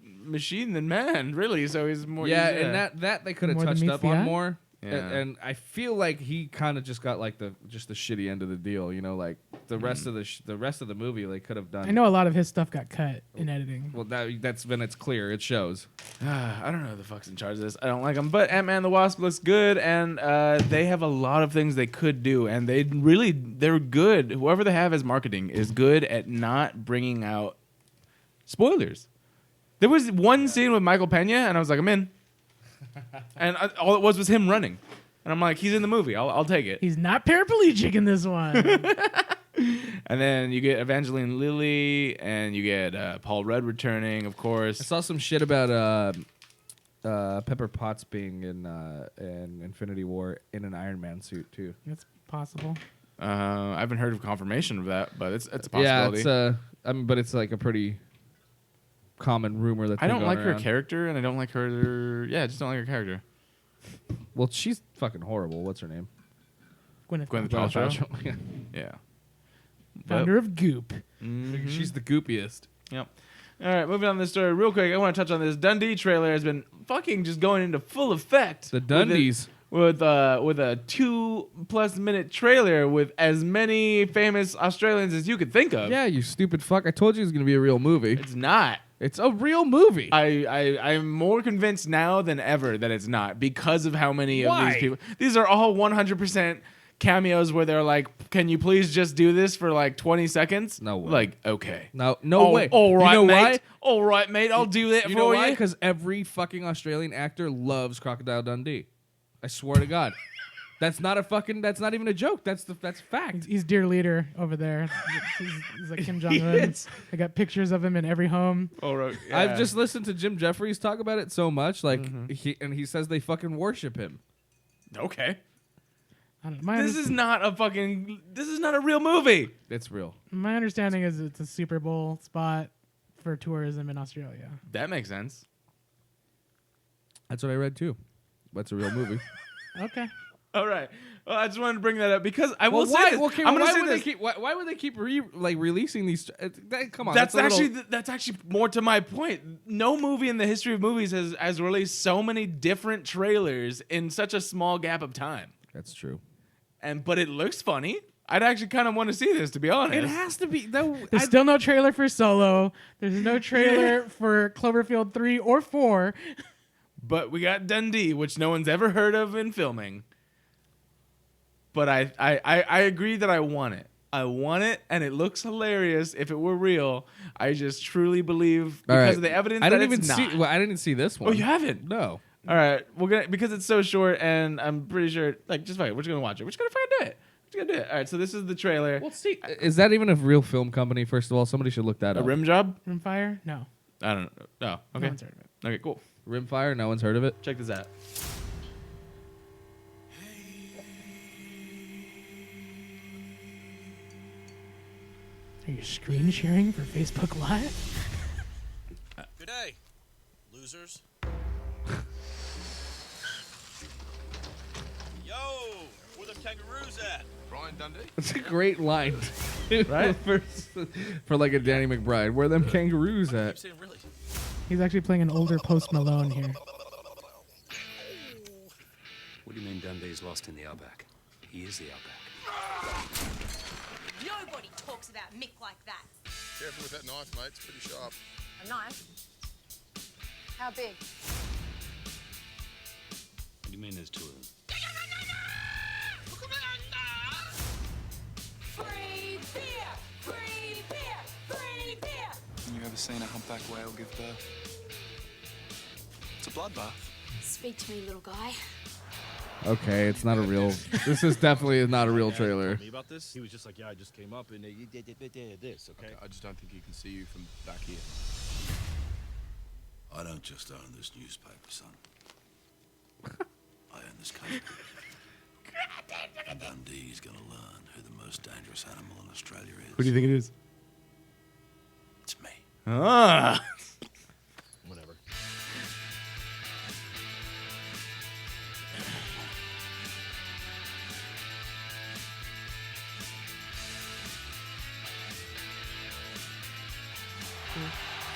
machine than man, really. So he's more. Yeah, and that they could have More than touched meets up the on eye? more. And I feel like he kind of just got like the shitty end of the deal, you know, like the rest of the movie they could have done. I know a lot of his stuff got cut in editing. Well, that's when it's clear, it shows. I don't know who the fuck's in charge of this. I don't like them, but Ant-Man and the Wasp looks good, and they have a lot of things they could do, and they're good. Whoever they have as marketing is good at not bringing out spoilers. There was one scene with Michael Pena, and I was like, I'm in. And all it was him running. And I'm like, he's in the movie. I'll take it. He's not paraplegic in this one. And then you get Evangeline Lilly, and you get Paul Rudd returning, of course. I saw some shit about Pepper Potts being in Infinity War in an Iron Man suit too. That's possible. I haven't heard of confirmation of that, but it's a possibility. Yeah, but it's like a pretty common rumor that I don't like around. her character, and I don't like her. Yeah, I just don't like her character. Well, she's fucking horrible. What's her name? Gwyneth Paltrow. Yeah. Yeah. Founder of Goop. She's the goopiest. Yep. All right, moving on this story real quick. I want to touch on this. Dundee trailer has been fucking just going into full effect. The Dundies. With a 2+ minute trailer with as many famous Australians as you could think of. Yeah, you stupid fuck. I told you it was going to be a real movie. It's not. It's a real movie. I'm more convinced now than ever that it's not because of how many Why? of these people. These are all 100% cameos where they're like, "Can you please just do this for like 20 seconds?" No way. Like, okay. No Oh, way. All right, you know mate. why? All right, mate. I'll do that You for know why? you. Because every fucking Australian actor loves Crocodile Dundee. I swear to God. That's not even a joke. That's fact. He's dear leader over there. He's like Kim Jong Un. is. I got pictures of him in every home. All right. Yeah. I've just listened to Jim Jeffries talk about it so much, like he says they fucking worship him. okay. I don't know. This is not a real movie. It's real. My understanding is it's a Super Bowl spot for tourism in Australia. That makes sense. That's what I read too. That's a real movie. Okay. All right. Well, I just wanted to bring that up because I will say why? this. Okay, I'm why going to say would this. they keep? Why would they keep releasing these? Come on. That's a little- actually more to my point. No movie in the history of movies has released so many different trailers in such a small gap of time. That's true. But it looks funny. I'd actually kind of want to see this, to be honest. It has to be. There's still no trailer for Solo. There's no trailer for Cloverfield 3 or 4. But we got Dundee, which no one's ever heard of in filming. But I agree that I want it. I want it, and it looks hilarious if it were real. I just truly believe because of the evidence I that didn't it's even not. see. Well, I didn't see this one. Oh, you haven't? No. All right, we're gonna because it's so short, and I'm pretty sure just fuck it. We're just gonna watch it. We're just gonna fucking do it. We're just gonna do it. All right, so this is the trailer. Well, see, is that even a real film company? First of all, somebody should look that A up. rim job? Rimfire? No. I don't know. Oh, No okay. one's heard of it. Okay, cool. Rimfire. No one's heard of it. Check this out. Are you screen sharing for Facebook Live? Good day, losers. Yo, where them kangaroos at? Brian Dundee? It's a great line, Right? for like a Danny McBride. Where them kangaroos I at? keep saying really. He's actually playing an older Post Malone here. What do you mean Dundee's lost in the outback? He is the outback. Nobody talks about Mick like that. Careful with that knife, mate. It's pretty sharp. A knife? How big? What do you mean there's two of them? Free beer! Free beer! Free beer! You ever seen a humpback whale give birth? It's a bloodbath. Speak to me, little guy. Okay, it's not a real. This is definitely not a real trailer. Me about this? He was just like, yeah, I just came up and you did this, okay? I just don't think he can see you from back here. I don't just own this newspaper, son. I own this country. And Dundee's gonna learn who the most dangerous animal in Australia is. Who do you think it is? It's me. Ah. Whatever.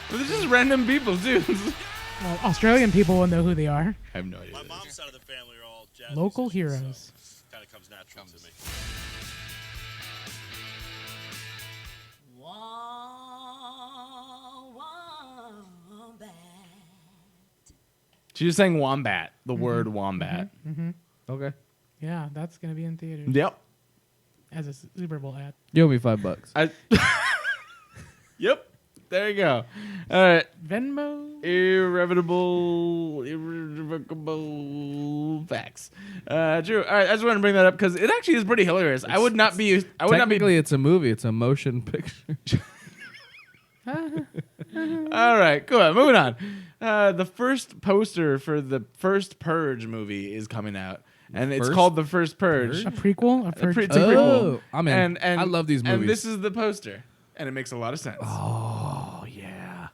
But they're just random people, too. Well, Australian people will know who they are. I have no idea. My mom's side of the family are all Local heroes. Kind of comes natural to me. She was saying wombat, the word wombat. Okay. Yeah, that's gonna be in theaters Yep. as a Super Bowl ad. You owe me $5. Yep. There you go. All right. Venmo. Irrevocable facts. True. All right. I just want to bring that up because it actually is pretty hilarious. I would not be. Technically, it's a movie. It's a motion picture. All right. Cool. Moving on. The first poster for the first Purge movie is coming out, and it's called The First Purge. A prequel. It's a prequel. I'm in. I love these movies. And this is the poster, and it makes a lot of sense. Oh yeah.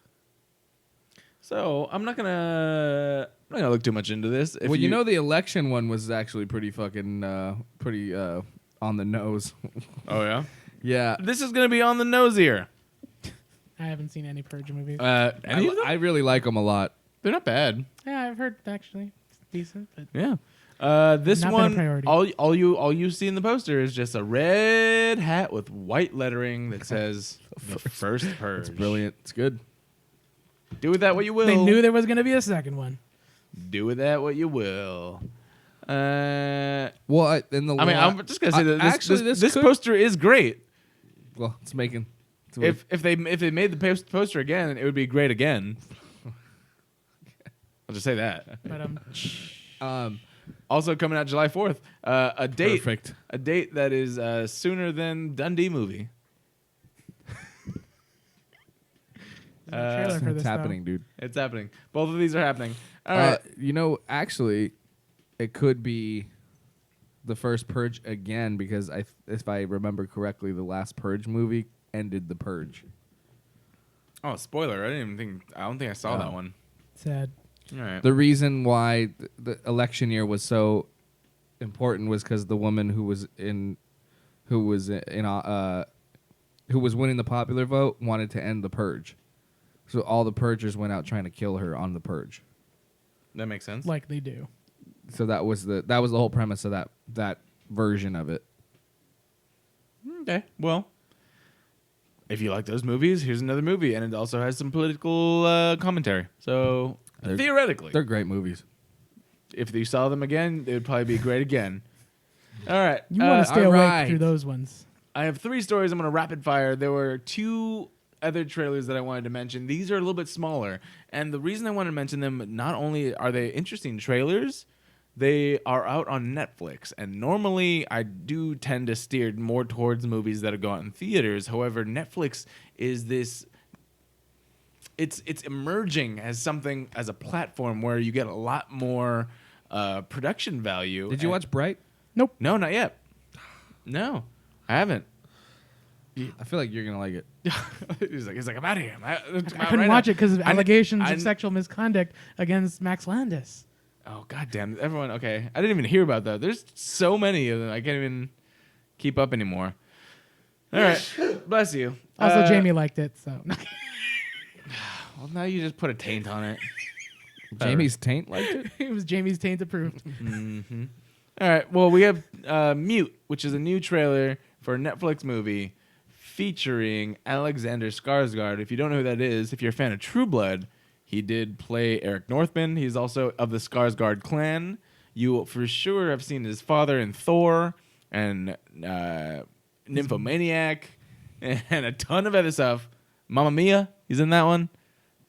So I'm not gonna look too much into this. If Well, you know the election one was actually pretty fucking on the nose. Oh yeah. Yeah. This is gonna be on the nose here. I haven't seen any Purge movies. I really like them a lot. They're not bad. Yeah, I've heard actually it's decent, but Yeah. This Not been a one, priority. all you see in the poster is just a red hat with white lettering that says the first Purge. It's brilliant. It's good. Do with that what you will. they knew there was gonna be a second one. Do with that what you will. Well, I'm just gonna say that this could- poster is great. Well, it's making. If they made the poster again, it would be great again. I'll just say that. But Also coming out July 4th, a date that is sooner than Dundee movie. there's a trailer for it's this, happening, though. dude. It's happening. Both of these are happening. All right. Actually, it could be the first Purge again because if I remember correctly, the last Purge movie ended the Purge. Oh, spoiler! I don't think I saw that one. Sad. All right. The reason why the election year was so important was because the woman who was winning the popular vote wanted to end the Purge, so all the Purgers went out trying to kill her on the Purge. That makes sense. Like they do. So that was the whole premise of that version of it. Okay. Well, if you like those movies, here's another movie, and it also has some political commentary. So theoretically, they're great movies. If you saw them again, they would probably be great again. All right. You want to stay all awake right. through those ones. I have 3 stories I'm going to rapid fire. There were 2 other trailers that I wanted to mention. These are a little bit smaller. And the reason I wanted to mention them, not only are they interesting trailers, they are out on Netflix. And normally I do tend to steer more towards movies that go out in theaters. However, Netflix is this... It's emerging as a platform where you get a lot more production value. Did you watch Bright? Nope. No, not yet. No, I haven't. I feel like you're gonna like it. he's like, I'm out of here. I couldn't watch it because of allegations of sexual misconduct against Max Landis. Oh, goddamn. Everyone, okay. I didn't even hear about that. There's so many of them. I can't even keep up anymore. All right. Bless you. Also, Jamie liked it, so. Well, now you just put a taint on it. Jamie's taint liked it? It was Jamie's taint approved. Mm-hmm. All right. Well, we have Mute, which is a new trailer for a Netflix movie featuring Alexander Skarsgård. If you don't know who that is, if you're a fan of True Blood, he did play Eric Northman. He's also of the Skarsgård clan. You for sure have seen his father in Thor and Nymphomaniac and a ton of other stuff. Mamma Mia, he's in that one.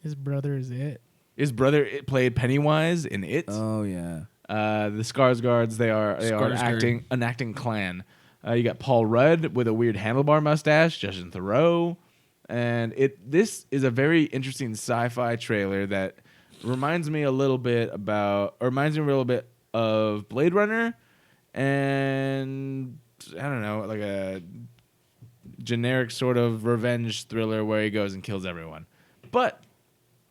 His brother is it. His brother played Pennywise in It. Oh yeah. The Skarsgårds, they are an acting clan. You got Paul Rudd with a weird handlebar mustache, Justin Theroux, and this is a very interesting sci-fi trailer that reminds me a little bit of Blade Runner, and I don't know, like a generic sort of revenge thriller where he goes and kills everyone. But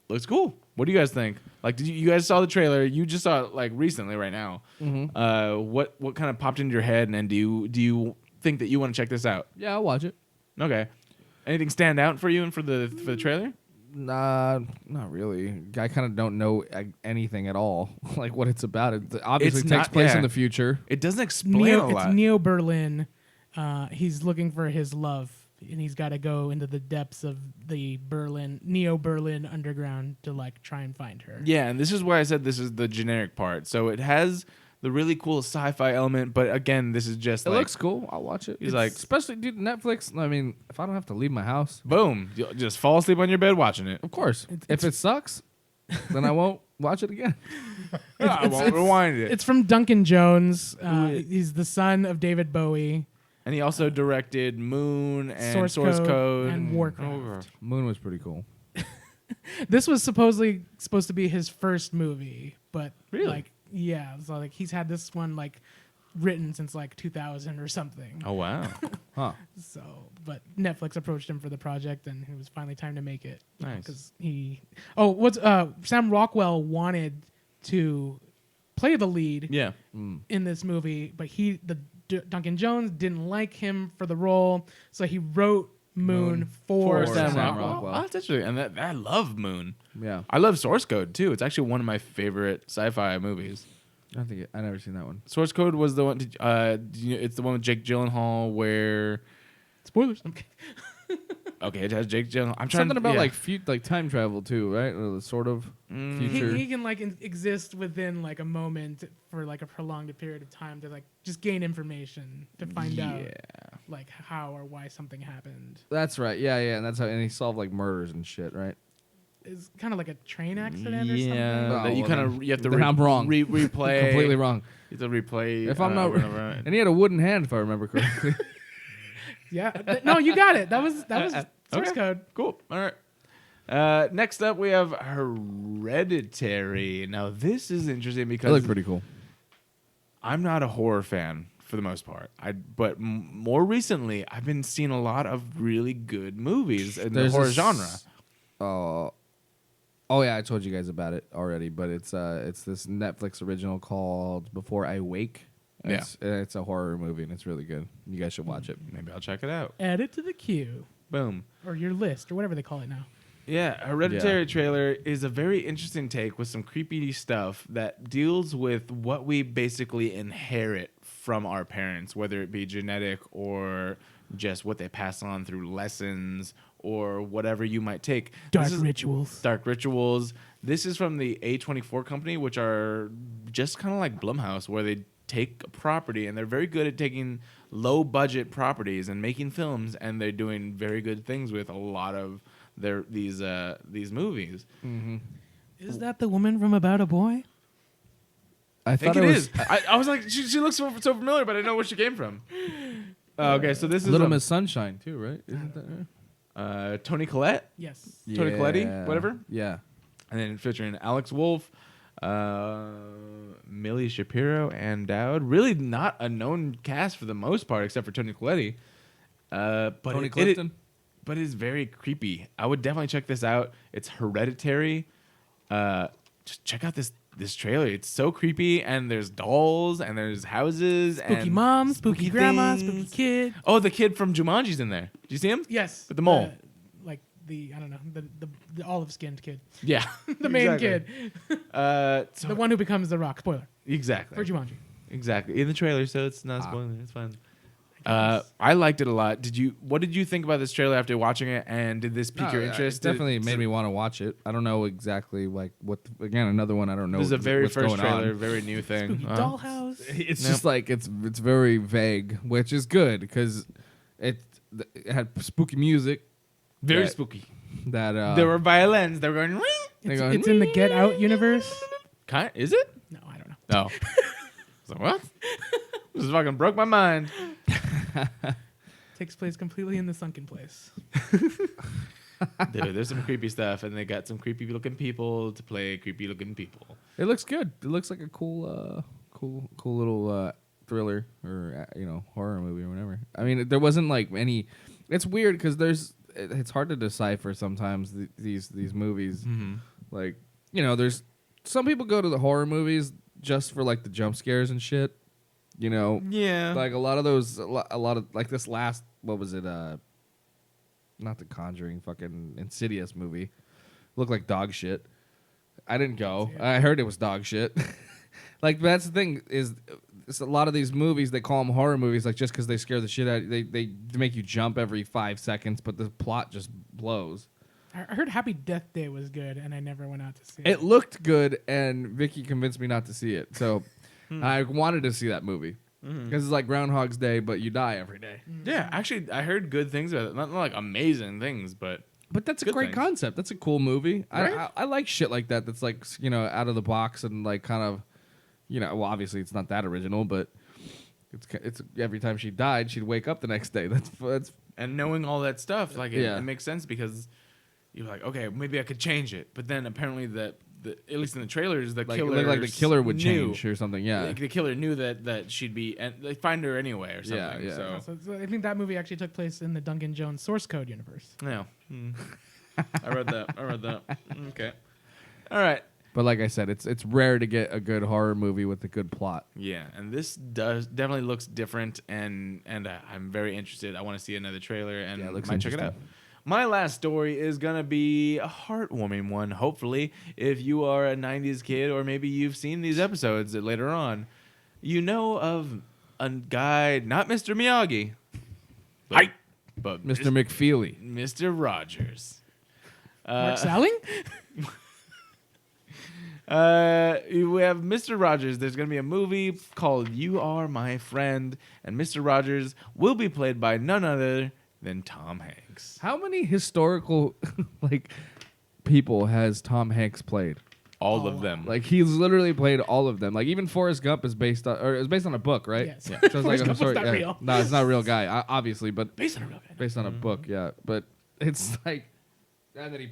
looks cool. What do you guys think? Like, you guys saw the trailer? You just saw it like recently, right now. Mm-hmm. What kind of popped into your head, and do you think that you want to check this out? Yeah, I'll watch it. Okay. Anything stand out for you and for the trailer? Nah, not really. I kind of don't know anything at all, like what it's about. It obviously It's takes not- place yeah. in the future. It doesn't explain a It's lot. Neo Berlin. He's looking for his love, and he's got to go into the depths of the Neo Berlin underground to like try and find her. Yeah, and this is why I said this is the generic part. So it has the really cool sci-fi element, but again, this is just It like looks cool. I'll watch it. He's like- especially dude, Netflix. I mean, if I don't have to leave my house, boom, you'll just fall asleep on your bed watching it. of course. If it sucks, then I won't watch it again. I won't rewind it. It's from Duncan Jones. He's the son of David Bowie. And he also directed Moon and Source Code and Warcraft. Moon was pretty cool. This was supposedly supposed to be his first movie, but Really? like yeah, so like he's had this one like written since like 2000 or something. Oh wow, Huh. So, but Netflix approached him for the project, and it was finally time to make it. Nice. Because Sam Rockwell wanted to play the lead yeah. in this movie, but Duncan Jones didn't like him for the role, so he wrote Moon for Sam Sam Rockwell. Rockwell. Oh, that's interesting. And I love Moon. Yeah. I love Source Code too. It's actually one of my favorite sci-fi movies. I never seen that one. Source Code was the one. It's the one with Jake Gyllenhaal where. Spoilers. Okay, it has Jake Gyllenhaal. I'm trying Something about yeah. like time travel too, right? Or sort of future. He can like exist within like a moment for like a prolonged period of time to like just gain information to find out like how or why something happened. That's right. Yeah, and that's how. And he solved like murders and shit, right? It's kind of like a train accident or Yeah, something. that you have to. Then I'm wrong. Replay. Completely wrong. You have to replay. If I'm not, over and over. and he had a wooden hand, if I remember correctly. Yeah. No, you got it. That was Source okay. Code. Cool. All right. Next up, we have Hereditary. Now, this is interesting It because looked pretty cool. I'm not a horror fan for the most part. But more recently, I've been seeing a lot of really good movies in the horror genre. Oh yeah, I told you guys about it already, but it's this Netflix original called Before I Wake. It's a horror movie and it's really good. You guys should watch it. Maybe I'll check it out. Add it to the queue Boom. or your list or whatever they call it now. Yeah, Hereditary trailer is a very interesting take with some creepy stuff that deals with what we basically inherit from our parents, whether it be genetic or just what they pass on through lessons or whatever you might take. Dark rituals. This is from the A24 company, which are just kind of like Blumhouse, where they take a property and they're very good at taking low budget properties and making films, and they're doing very good things with a lot of these movies. Mm-hmm. Is that the woman from About a Boy? I think it is. I was like, she looks so familiar, but I know where she came from. Okay, so this is Little Miss Sunshine too, right? Isn't that right? Toni Collette? Yes. Toni Collette, whatever. Yeah. And then featuring Alex Wolff, Millie Shapiro, and Dowd. Really not a known cast for the most part, except for Toni Collette. But Tony Clifton? But it's very creepy. I would definitely check this out. It's Hereditary. Just check out this trailer. It's so creepy, and there's dolls, and there's houses, Spooky and mom, spooky grandma, things. spooky kid. Oh, the kid from Jumanji's in there. Do you see him? Yes. With the mole. Like the olive skinned kid. Yeah. The main exactly. kid. So The one who becomes the Rock. Spoiler. exactly. For Jumanji. Exactly. In the trailer, so it's not spoiling. It's fine. I liked it a lot. What did you think about this trailer after watching it, and did this pique your interest? It definitely made me want to watch it. I don't know exactly like what. Again, another one I don't know. This is a very what's first going trailer, on. very new thing. Spooky dollhouse. It's just like it's very vague, which is good because it had spooky music. Very that- spooky. That There were violins. They were going. It's in the Get Out universe. Is it? No, I don't know. No. So what? This fucking broke my mind. Takes place completely in the sunken place. Dude, there's some creepy stuff, and they got some creepy looking people to play creepy looking people. it looks good. It looks like a cool little thriller or horror movie or whatever. I mean, there wasn't like any. It's weird because it's hard to decipher sometimes these movies. Mm-hmm. Like there's some people go to the horror movies just for like the jump scares and shit. Yeah. Like a lot of those, a lot of like this last, what was it? Not the Conjuring, fucking Insidious movie. Looked like dog shit. I didn't go. I heard it was dog shit. Like that's the thing is, it's a lot of these movies they call them horror movies, like just because they scare the shit out. They make you jump every 5 seconds, but the plot just blows. I heard Happy Death Day was good, and I never went out to see it. It looked good, and Vicky convinced me not to see it. So I wanted to see that movie because it's like Groundhog's Day, but you die every day. Yeah, actually, I heard good things about it. Not like amazing things, but that's a good great things. concept. That's a cool movie. Right? I like shit like that. That's like out of the box and like kind of well, obviously it's not that original, but it's every time she died, she'd wake up the next day. That's and knowing all that stuff, like it makes sense because you're like, okay, maybe I could change it, but then apparently at least in the trailers, the killer like the killer would knew, change or something. Yeah, the killer knew that she'd be, and they find her anyway or something. Yeah. So I think that movie actually took place in the Duncan Jones source code universe. Yeah, I read that. Okay, all right. But like I said, it's rare to get a good horror movie with a good plot. Yeah, and this definitely looks different, and I'm very interested. I want to see another trailer and might check it out. My last story is going to be a heartwarming one, hopefully. If you are a 90s kid or maybe you've seen these episodes later on, you know of a guy, not Mr. Miyagi, but Mr. McFeely. Mr. Rogers. Mark Salling? We have Mr. Rogers. There's going to be a movie called You Are My Friend, and Mr. Rogers will be played by none other than Tom Hanks. How many historical people has Tom Hanks played? All of them. Like he's literally played all of them. Like even Forrest Gump is based on, or it's based on a book, right? Yes. Yeah. So it's like Forrest Gump was not real. No, it's not a real guy, obviously, but Based on a real guy. based on a book, yeah. But it's like, and then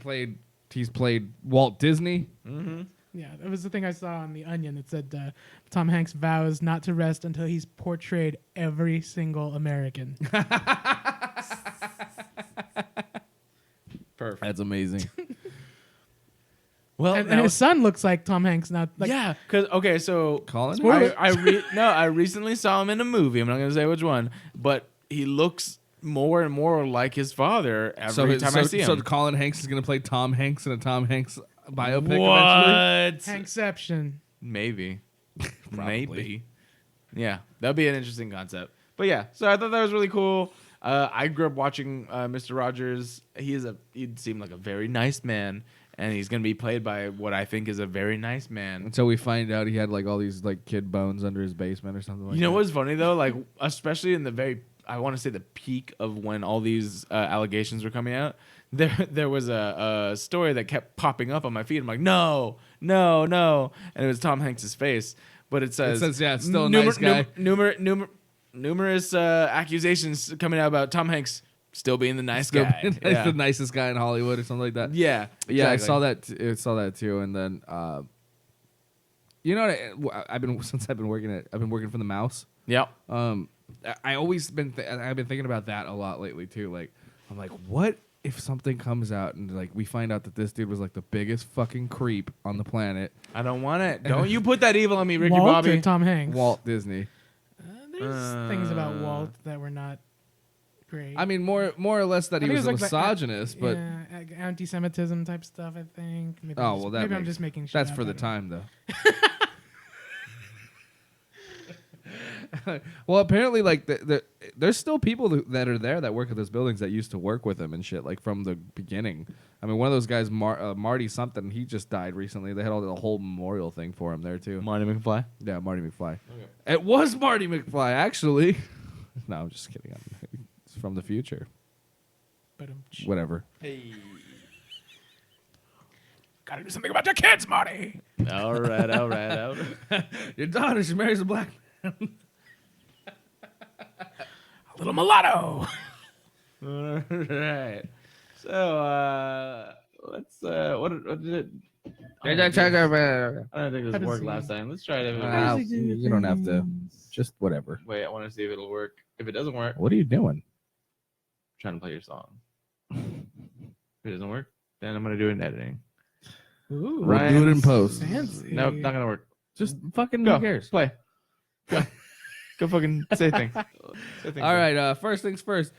he's played Walt Disney. Mm-hmm. Yeah, it was the thing I saw on The Onion. It said Tom Hanks vows not to rest until he's portrayed every single American. Perfect. That's amazing. Well, and his son looks like Tom Hanks now. Like, yeah, because so Colin, I recently saw him in a movie. I'm not going to say which one, but he looks more and more like his father every time I see him. So Colin Hanks is going to play Tom Hanks in a Tom Hanks biopic eventually? Hankception. Maybe. Maybe. Yeah, that'd be an interesting concept. But yeah, so I thought that was really cool. I grew up watching Mr. Rogers. He'd seem like a very nice man, and he's going to be played by what I think is a very nice man. Until we find out he had like all these like kid bones under his basement or something like that. You know what's funny though? Like, especially in I want to say the peak of when all these allegations were coming out, there was a story that kept popping up on my feed. I'm like, no, and it was Tom Hanks' face, but it says yeah, it's still a nice guy. Numerous accusations coming out about Tom Hanks still being the nice guy. He's the nicest guy in Hollywood or something like that. Yeah, yeah, exactly. I saw that too, and then you know what I've been working for the Mouse. Yeah. I always I've been thinking about that a lot lately too. Like I'm like, what if something comes out and like we find out that this dude was like the biggest fucking creep on the planet? I don't want it. Don't you put that evil on me, Ricky Walt Bobby. or Tom Hanks? Walt Disney. There's things about Walt that were not great. I mean, more or less that he was a like misogynist, but anti-Semitism type stuff. I think. Maybe I'm just making shit that's up. for the time though. Well, apparently, like there's still people that are there that work at those buildings that used to work with him and shit, like from the beginning. I mean, one of those guys, Marty something, he just died recently. They had the whole memorial thing for him there too. Marty McFly. Yeah, Marty McFly. Okay. It was Marty McFly, actually. No, I'm just kidding. It's from the future. Whatever. Hey. Gotta do something about your kids, Marty. All right. Your daughter, she marries a black man. A little mulatto. All right. So let's what did it? I don't think this worked last time. Let's try it. You don't have to. Just whatever. Wait, I want to see if it'll work. If it doesn't work, What are you doing? I'm trying to play your song. If it doesn't work, then I'm gonna do it in editing. Ooh, We'll do it in post. fancy. No, not gonna work. Just fucking Go. who cares? Play. Go fucking say things. All right, first things first.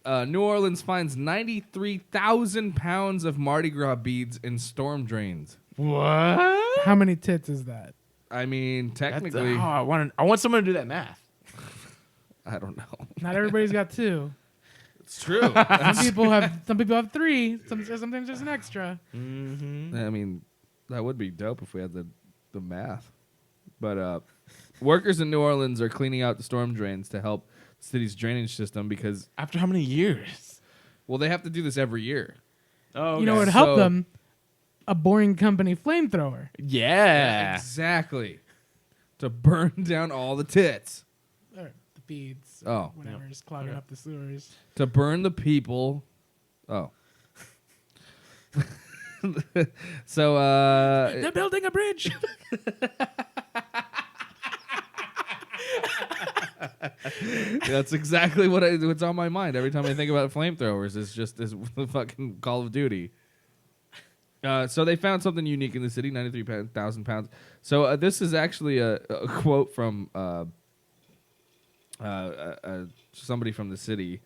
New Orleans finds 93,000 pounds of Mardi Gras beads in storm drains. What? How many tits is that? I mean, technically, I want someone to do that math. I don't know. Not everybody's got two. It's true. Some people have three. Sometimes there's an extra. I mean, that would be dope if we had the math. But workers in New Orleans are cleaning out the storm drains to help the city's drainage system because After how many years? well, they have to do this every year. Oh, You know what would help So- them? A boring company flamethrower. Yeah. Exactly. To burn down all the tits. Or the beads. Oh. Whatever is clogging up the sewers. To burn the people. Oh. So They're building a bridge. that's exactly what's on my mind every time I think about flamethrowers. It's just this fucking Call of Duty. So they found something unique in the city, 93,000 pounds. So this is actually a quote from somebody from the city,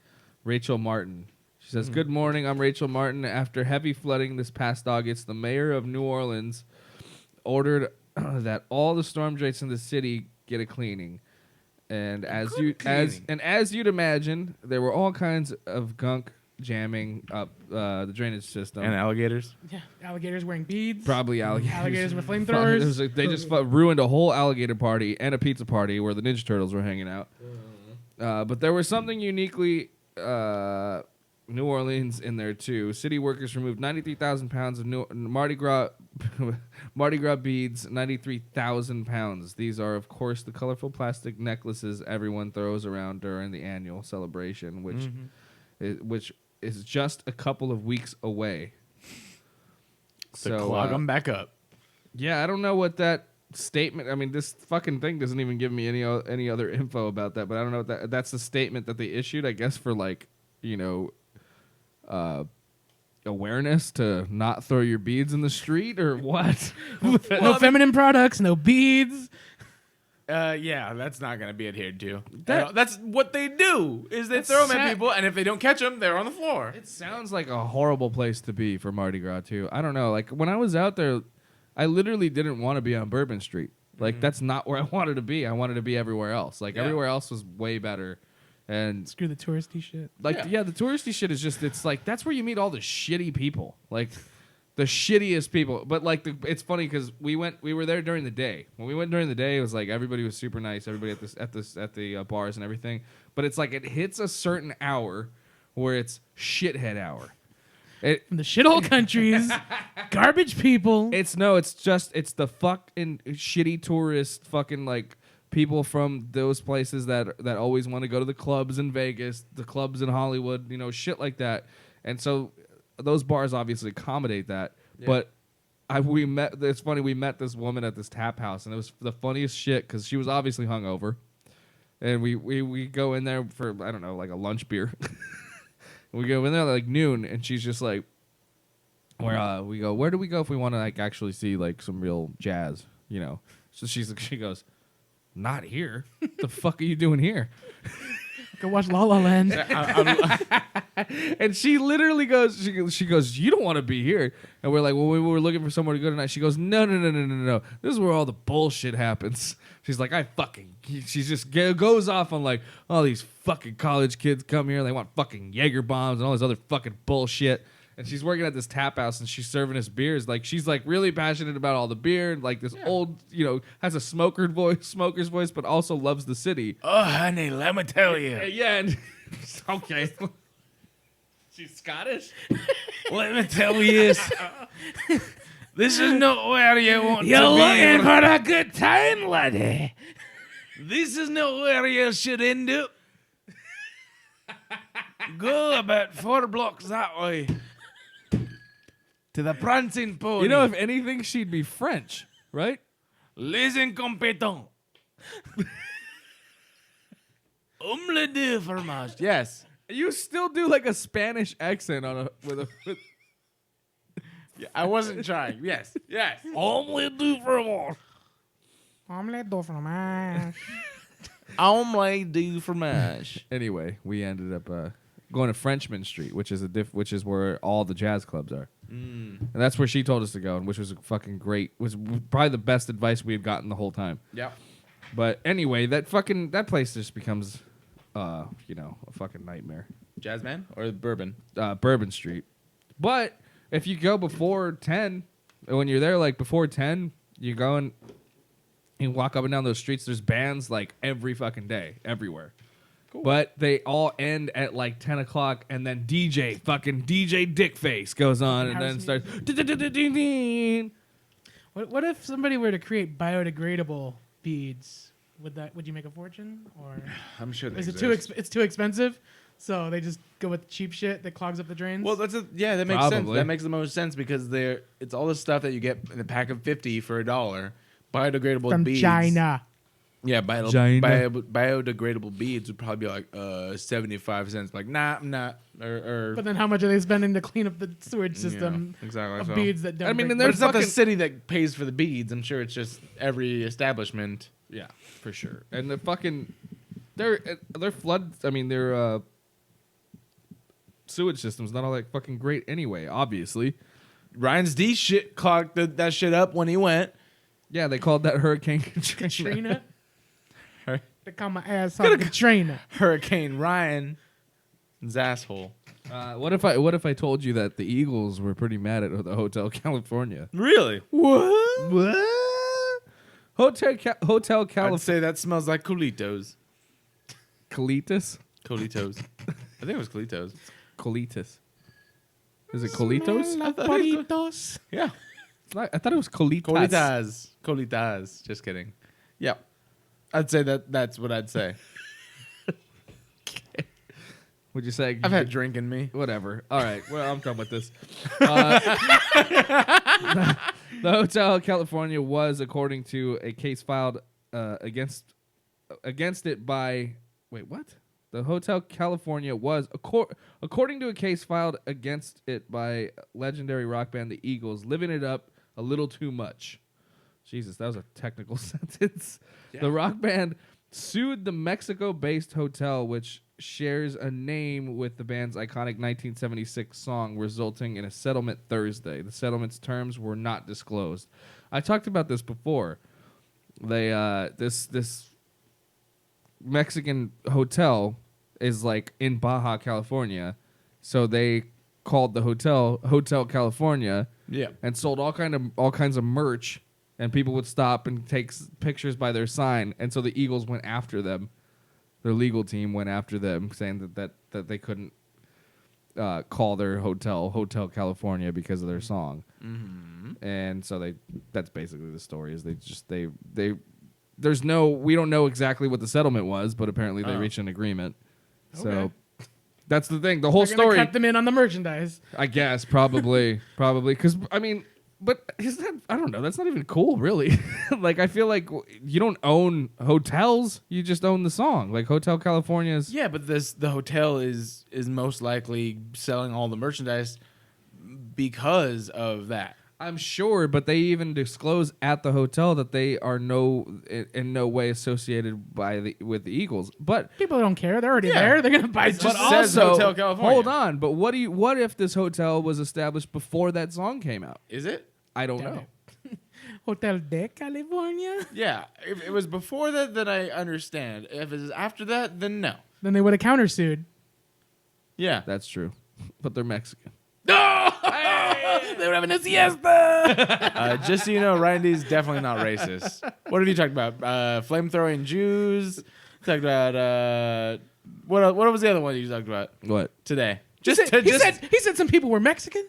Rachel Martin. She says, "Good morning, I'm Rachel Martin. After heavy flooding this past August, the mayor of New Orleans ordered that all the storm drains in the city get a cleaning. And as you'd imagine, there were all kinds of gunk jamming up the drainage system. And alligators. Yeah, alligators wearing beads. Probably alligators. Alligators with It was flamethrowers. like they just ruined a whole alligator party and a pizza party where the Ninja Turtles were hanging out. But there was something uniquely New Orleans in there too. City workers removed 93,000 pounds of Mardi Gras beads. 93,000 pounds. These are, of course, the colorful plastic necklaces everyone throws around during the annual celebration, which is just a couple of weeks away. So clog them back up. Yeah, I don't know what that statement. I mean, this fucking thing doesn't even give me any other info about that. But I don't know what that's the statement that they issued. I guess for awareness to not throw your beads in the street or what? No feminine products, no beads. Yeah, that's not going to be adhered to. That's what they do, is they throw them at people, and if they don't catch them, they're on the floor. It sounds like a horrible place to be for Mardi Gras, too. I don't know. Like, when I was out there, I literally didn't want to be on Bourbon Street. Like, that's not where I wanted to be. I wanted to be everywhere else. Like, everywhere else was way better. And Screw the touristy shit. like, the touristy shit is just, it's like, that's where you meet all the shitty people. Like, the shittiest people. But, like, it's funny because we were there during the day. When we went during the day, it was like everybody was super nice. Everybody at the bars and everything. But it's like it hits a certain hour where it's shithead hour. From the shithole countries, garbage people. It's the fucking shitty tourist fucking like people from those places that always want to go to the clubs in Vegas, the clubs in Hollywood, shit like that. And so those bars obviously accommodate that. Yeah. But it's funny, we met this woman at this tap house, and it was the funniest shit because she was obviously hungover. And we go in there for, I don't know, like a lunch beer. We go in there like noon, and she's just like, where do we go if we want to like actually see like some real jazz, So she goes, not here. The fuck are you doing here? Go watch La La Land. And she literally goes, she goes, you don't want to be here. And we're like, well, we were looking for somewhere to go tonight. She goes, no. This is where all the bullshit happens. She's like, she just goes off on like, all these fucking college kids come here. They want fucking Jaeger bombs and all this other fucking bullshit. And she's working at this tap house and she's serving us beers. Like, she's like really passionate about all the beer and like this old, has a smoker's voice, but also loves the city. Oh, honey, let me tell you. Yeah. And okay. She's Scottish? Let me tell you this is not where you want to be. You're looking for a good time, laddie. This is not where you should end up. Go about 4 blocks that way. To the prancing pony. If anything, she'd be French, right? Les incompetents. Le deux fromage. Yes. You still do like a Spanish accent with Yeah, I wasn't trying. Yes. Omelette du fromage. Omelette du fromage. Omelette du fromage. Anyway, we ended up going to Frenchman Street, which is which is where all the jazz clubs are. And that's where she told us to go, and which was fucking great. Was probably the best advice we had gotten the whole time. Yeah. But anyway, that place just becomes, a fucking nightmare. Jazzman or Bourbon? Bourbon Street. But if you go before 10, when you're there like before 10, you go and you walk up and down those streets. There's bands like every fucking day, everywhere. Cool. But they all end at like 10 o'clock, and then DJ Dickface goes on and then starts. What if somebody were to create biodegradable beads? Would you make a fortune? Or I'm sure they is exist. it's too expensive? So they just go with cheap shit that clogs up the drains. Well, that makes sense. That makes the most sense because it's all the stuff that you get in a pack of 50 for $1. Biodegradable from beads. China. Yeah, biodegradable beads would probably be like 75 cents. Like, nah, I'm not. But then how much are they spending to clean up the sewage system exactly of beads that don't and it's not the city that pays for the beads. I'm sure it's just every establishment. Yeah, for sure. And the fucking their flood. I mean, their sewage system's not all that fucking great anyway. Obviously, Ryan's D shit clogged that shit up when he went. Yeah, they called that Hurricane Katrina. They call my asshole Katrina. Hurricane Ryan's asshole. What if I told you that the Eagles were pretty mad at the Hotel California? Really? What? Hotel California. I'd say that smells like Colitos. Colitos? Colitos. I think it was Colitos. Colitos. Is it Colitos? Colitos. Yeah. I thought it was Colitas. Colitas. Just kidding. Yeah. I'd say that's what I'd say. Would you say? I've had drink in me. Whatever. All right. Well, I'm done with this. The Hotel California was, according to a case filed against it by... Wait, what? The Hotel California was, according to a case filed against it by legendary rock band The Eagles, living it up a little too much. Jesus, that was a technical sentence. Yeah. The rock band sued the Mexico-based hotel, which shares a name with the band's iconic 1976 song, resulting in a settlement Thursday. The settlement's terms were not disclosed. I talked about this before. They this Mexican hotel is like in Baja California, so they called the Hotel California, and sold all kinds of merch, and people would stop and take pictures by their sign, and so the Eagles went after them. Their legal team went after them, saying that they couldn't call their Hotel California because of their song, and so that's basically the story. Is we don't know exactly what the settlement was, but apparently they reached an agreement. Okay. So that's the thing. The whole story kept them in on the merchandise. I guess probably because I mean, but is that, I don't know. That's not even cool, really. Like I feel like you don't own hotels; you just own the song. Like Hotel California's. Yeah, but the hotel is most likely selling all the merchandise because of that. I'm sure, but they even disclose at the hotel that they are in no way associated with the Eagles. But people don't care; they're already there. They're gonna buy. But also, Hotel California. Hold on. But what if this hotel was established before that song came out? Is it? I don't know. Hotel de California. Yeah, if it was before that, then I understand. If it is after that, then no. Then they would have countersued. Yeah, that's true. But they're Mexican. No. They were having a siesta. Just so you know, Ryan D's definitely not racist. What have you talked about? Flamethrowing Jews. Talked about what was the other one you talked about? What today? He said some people were Mexican.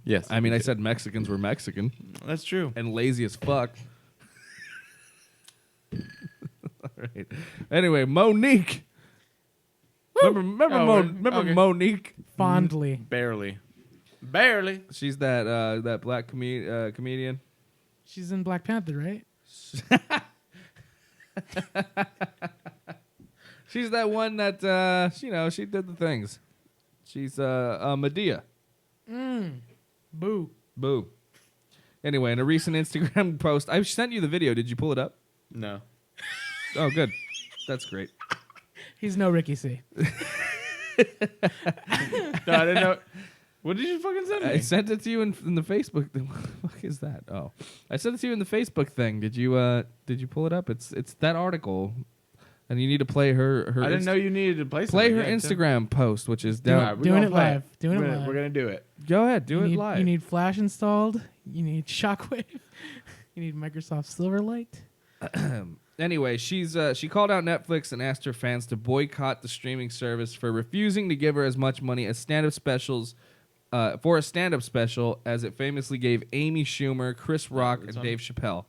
Yes, I mean I said Mexicans were Mexican. That's true. And lazy as fuck. All right. Anyway, Monique. Remember Monique? Fondly. Barely. She's that black comedian. She's in Black Panther, right? She's that one that she did the things. She's Medea. Boo. Anyway, in a recent Instagram post, I sent you the video. Did you pull it up? No. Oh, good. That's great. He's no Ricky C. No, I didn't know. What did you fucking send me? I sent it to you in the Facebook. What the fuck is that? Oh, I sent it to you in the Facebook thing. Did you pull it up? It's that article, and you need to play her. I didn't know you needed to play. Play her something. Instagram post, which is Yeah, down. we're Doing gonna it play live. Doing it We're gonna- live. We're gonna do it. Go ahead, do you it need, live. You need Flash installed. You need Shockwave. You need Microsoft Silverlight. Anyway, she called out Netflix and asked her fans to boycott the streaming service for refusing to give her as much money as stand-up specials for a stand-up special as it famously gave Amy Schumer, Chris Rock, and Dave Chappelle.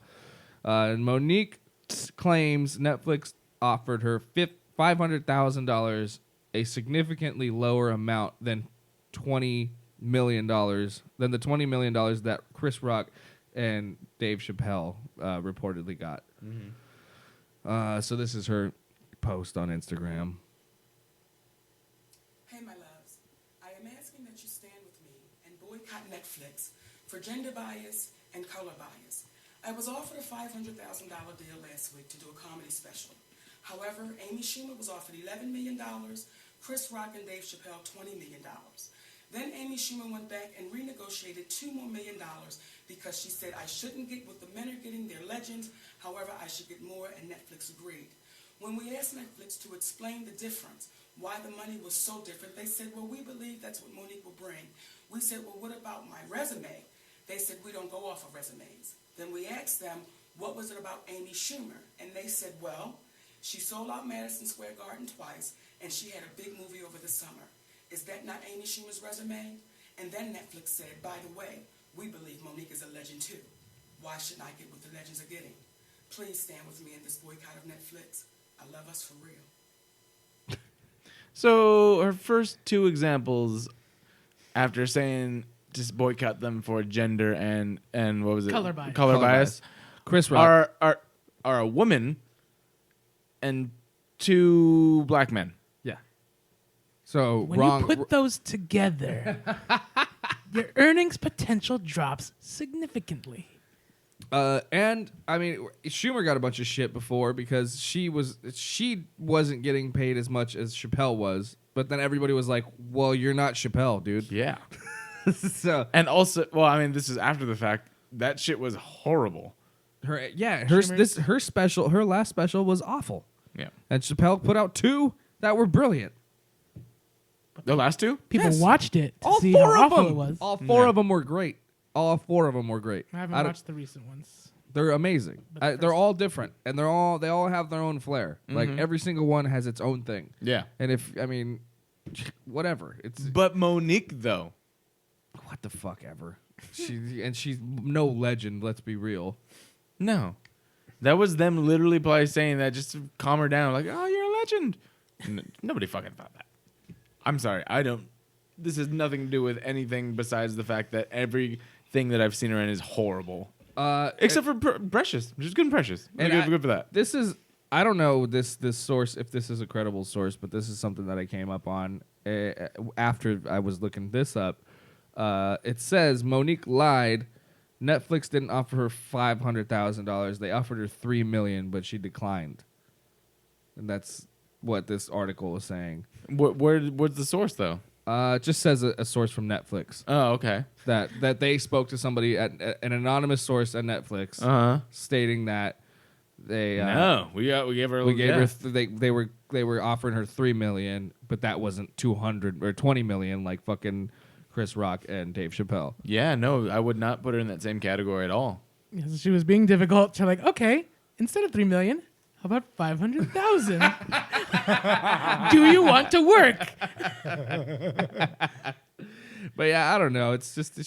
And Monique claims Netflix offered her $500,000, a significantly lower amount than $20 million than the $20 million that Chris Rock and Dave Chappelle reportedly got. So this is her post on Instagram. Hey, my loves. I am asking that you stand with me and boycott Netflix for gender bias and color bias. I was offered a $500,000 deal last week to do a comedy special. However, Amy Schumer was offered $11 million, Chris Rock and Dave Chappelle $20 million. Then Amy Schumer went back and renegotiated $2 more million because she said I shouldn't get what the men are getting, they're legends, however I should get more, and Netflix agreed. When we asked Netflix to explain the difference, why the money was so different, they said, well, we believe that's what Monique will bring. We said, well, what about my resume? They said, we don't go off of resumes. Then we asked them, what was it about Amy Schumer? And they said, well, she sold out Madison Square Garden twice, and she had a big movie over the summer. Is that not Amy Schumer's resume? And then Netflix said, by the way, we believe Monique is a legend too. Why shouldn't I get what the legends are getting? Please stand with me in this boycott of Netflix. I love us for real. So her first two examples, after saying just boycott them for gender and what was it? Color bias. Color bias. Chris Rock. Are a woman and two black men. Yeah. So When wrong. you put those together, your earnings potential drops significantly. And I mean, Schumer got a bunch of shit before because she wasn't getting paid as much as Chappelle was. But then everybody was like, "Well, you're not Chappelle, dude." Yeah. So And also, well, I mean, this is after the fact. That shit was horrible. her last special was awful. Yeah. And Chappelle put out two that were brilliant. The last two? People Yes. watched it to All see four how of awful them. it was. All four of them were great. All four of them were great. I haven't don't- watched the recent ones. They're amazing. But They're all different, and they all have their own flair. Like every single one has its own thing. Yeah. And whatever. It's But Monique, though. what the fuck ever. She's no legend. Let's be real. No. That was them literally probably saying that just to calm her down. Like, oh, you're a legend. Nobody fucking thought that. I'm sorry. This has nothing to do with anything besides the fact that everything that I've seen her in is horrible. Except for Precious. She's good and Precious. And Good for that. This is I don't know this source if this is a credible source, but this is something that I came up on after I was looking this up. It says Monique lied. Netflix didn't offer her $500,000. They offered her $3 million, but she declined. And that's what this article is saying. What's the source, though? It just says a source from Netflix. Oh, okay. That they spoke to somebody at an anonymous source at Netflix, stating that they we gave her they were offering her $3 million, but that wasn't $200 or $20 million like fucking Chris Rock and Dave Chappelle. Yeah, no, I would not put her in that same category at all. Yeah, so she was being difficult. To like, okay, instead of $3 million, how about 500,000? Do you want to work? But yeah, I don't know. It's just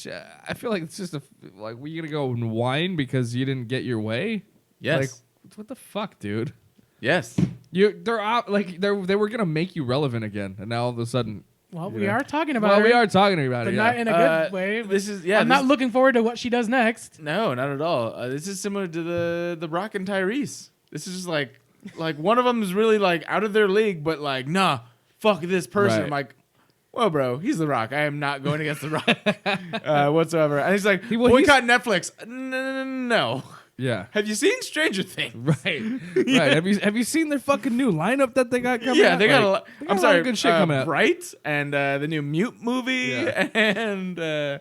I feel like it's just like we gonna go and whine because you didn't get your way. Yes. Like what the fuck, dude? Yes. They're out like they were gonna make you relevant again, and now all of a sudden. Well, we are talking about her. We are talking about but it, not yeah. in a good way. I'm not looking forward to what she does next. No, not at all. This is similar to the Rock and Tyrese. This is just like one of them is really like out of their league, but like nah, fuck this person. Right. I'm like, well, bro, he's the Rock. I am not going against the Rock whatsoever. And he's like, boycott Netflix. No. Yeah. Have you seen Stranger Things? Right. Right. Have you seen their fucking new lineup that they got coming out? Yeah, they got a lot. They got I'm a lot sorry, of good shit coming out. Bright and the new Mute movie and no.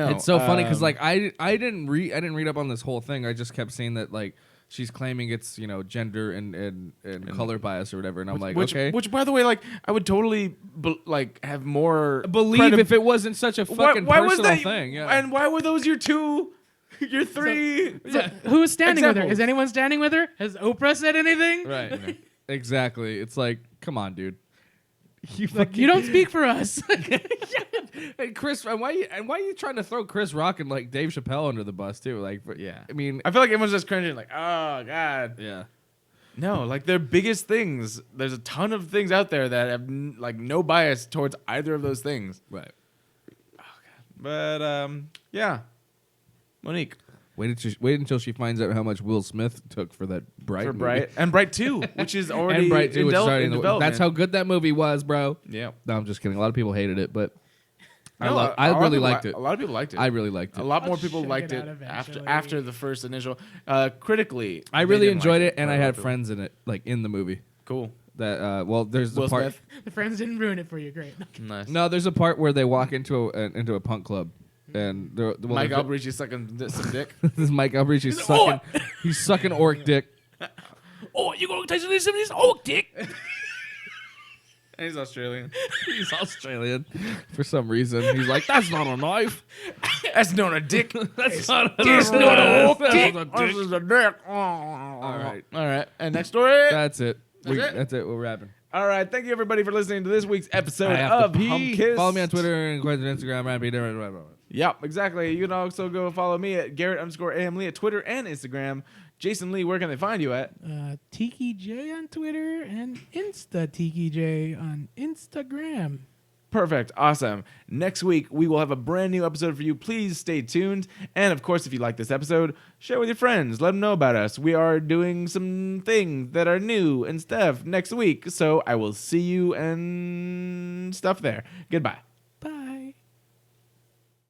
It's so funny because like I didn't read up on this whole thing. I just kept seeing that like she's claiming it's gender and color bias or whatever, and I'm like, okay. Which by the way, like I would totally have more believe if it wasn't such a fucking personal thing. Yeah. And why were those your three? Who is standing with her? Examples. Is anyone standing with her? Has Oprah said anything? Right. Exactly. It's like, come on, dude. You don't speak for us. Hey, Chris, and why are you trying to throw Chris Rock and like Dave Chappelle under the bus too? Like, I mean, I feel like everyone's just cringing, like, oh god. Yeah. No, like their biggest things. There's a ton of things out there that have like no bias towards either of those things. Right. Oh god. But yeah, Monique. Wait until she finds out how much Will Smith took for that Bright. For movie. Bright and Bright 2, which is already and Bright 2, which is already in development. That's how good that movie was, bro. Yeah. No, I'm just kidding. A lot of people hated it, but No, I really liked it. A lot of people liked it. I really liked it. A lot more people check liked it it out eventually. after the first initial. Critically, I they really didn't enjoyed like it, and I had People. friends in it, like in the movie. Cool. That there's the Will part. Smith. The friends didn't ruin it for you. Great. Nice. No, there's a part where they walk into a punk club, and Mike Albrecht's sucking some dick. This is Mike Albrecht. He's sucking. He's sucking orc dick. Oh, you gonna taste some of this oak dick? And he's Australian. He's Australian for some reason. He's like, that's not a knife. That's not a dick. That's not a That's not a knife. dick. That's This is a dick. All right. All right. And next story. That's it. That's it? That's it. We're wrapping. All right. Thank you everybody for listening to this week's episode I have of to pee. Humpcast. Follow me on Twitter and Instagram. Rampy. Yep, exactly. You can also go follow me at Garrett_AM Lee at Twitter and Instagram. Jason Lee, where can they find you at? Tiki J on Twitter and Insta Tiki J on Instagram. Perfect. Awesome. Next week, we will have a brand new episode for you. Please stay tuned. And of course, if you like this episode, share with your friends. Let them know about us. We are doing some things that are new and stuff next week. So I will see you and stuff there. Goodbye.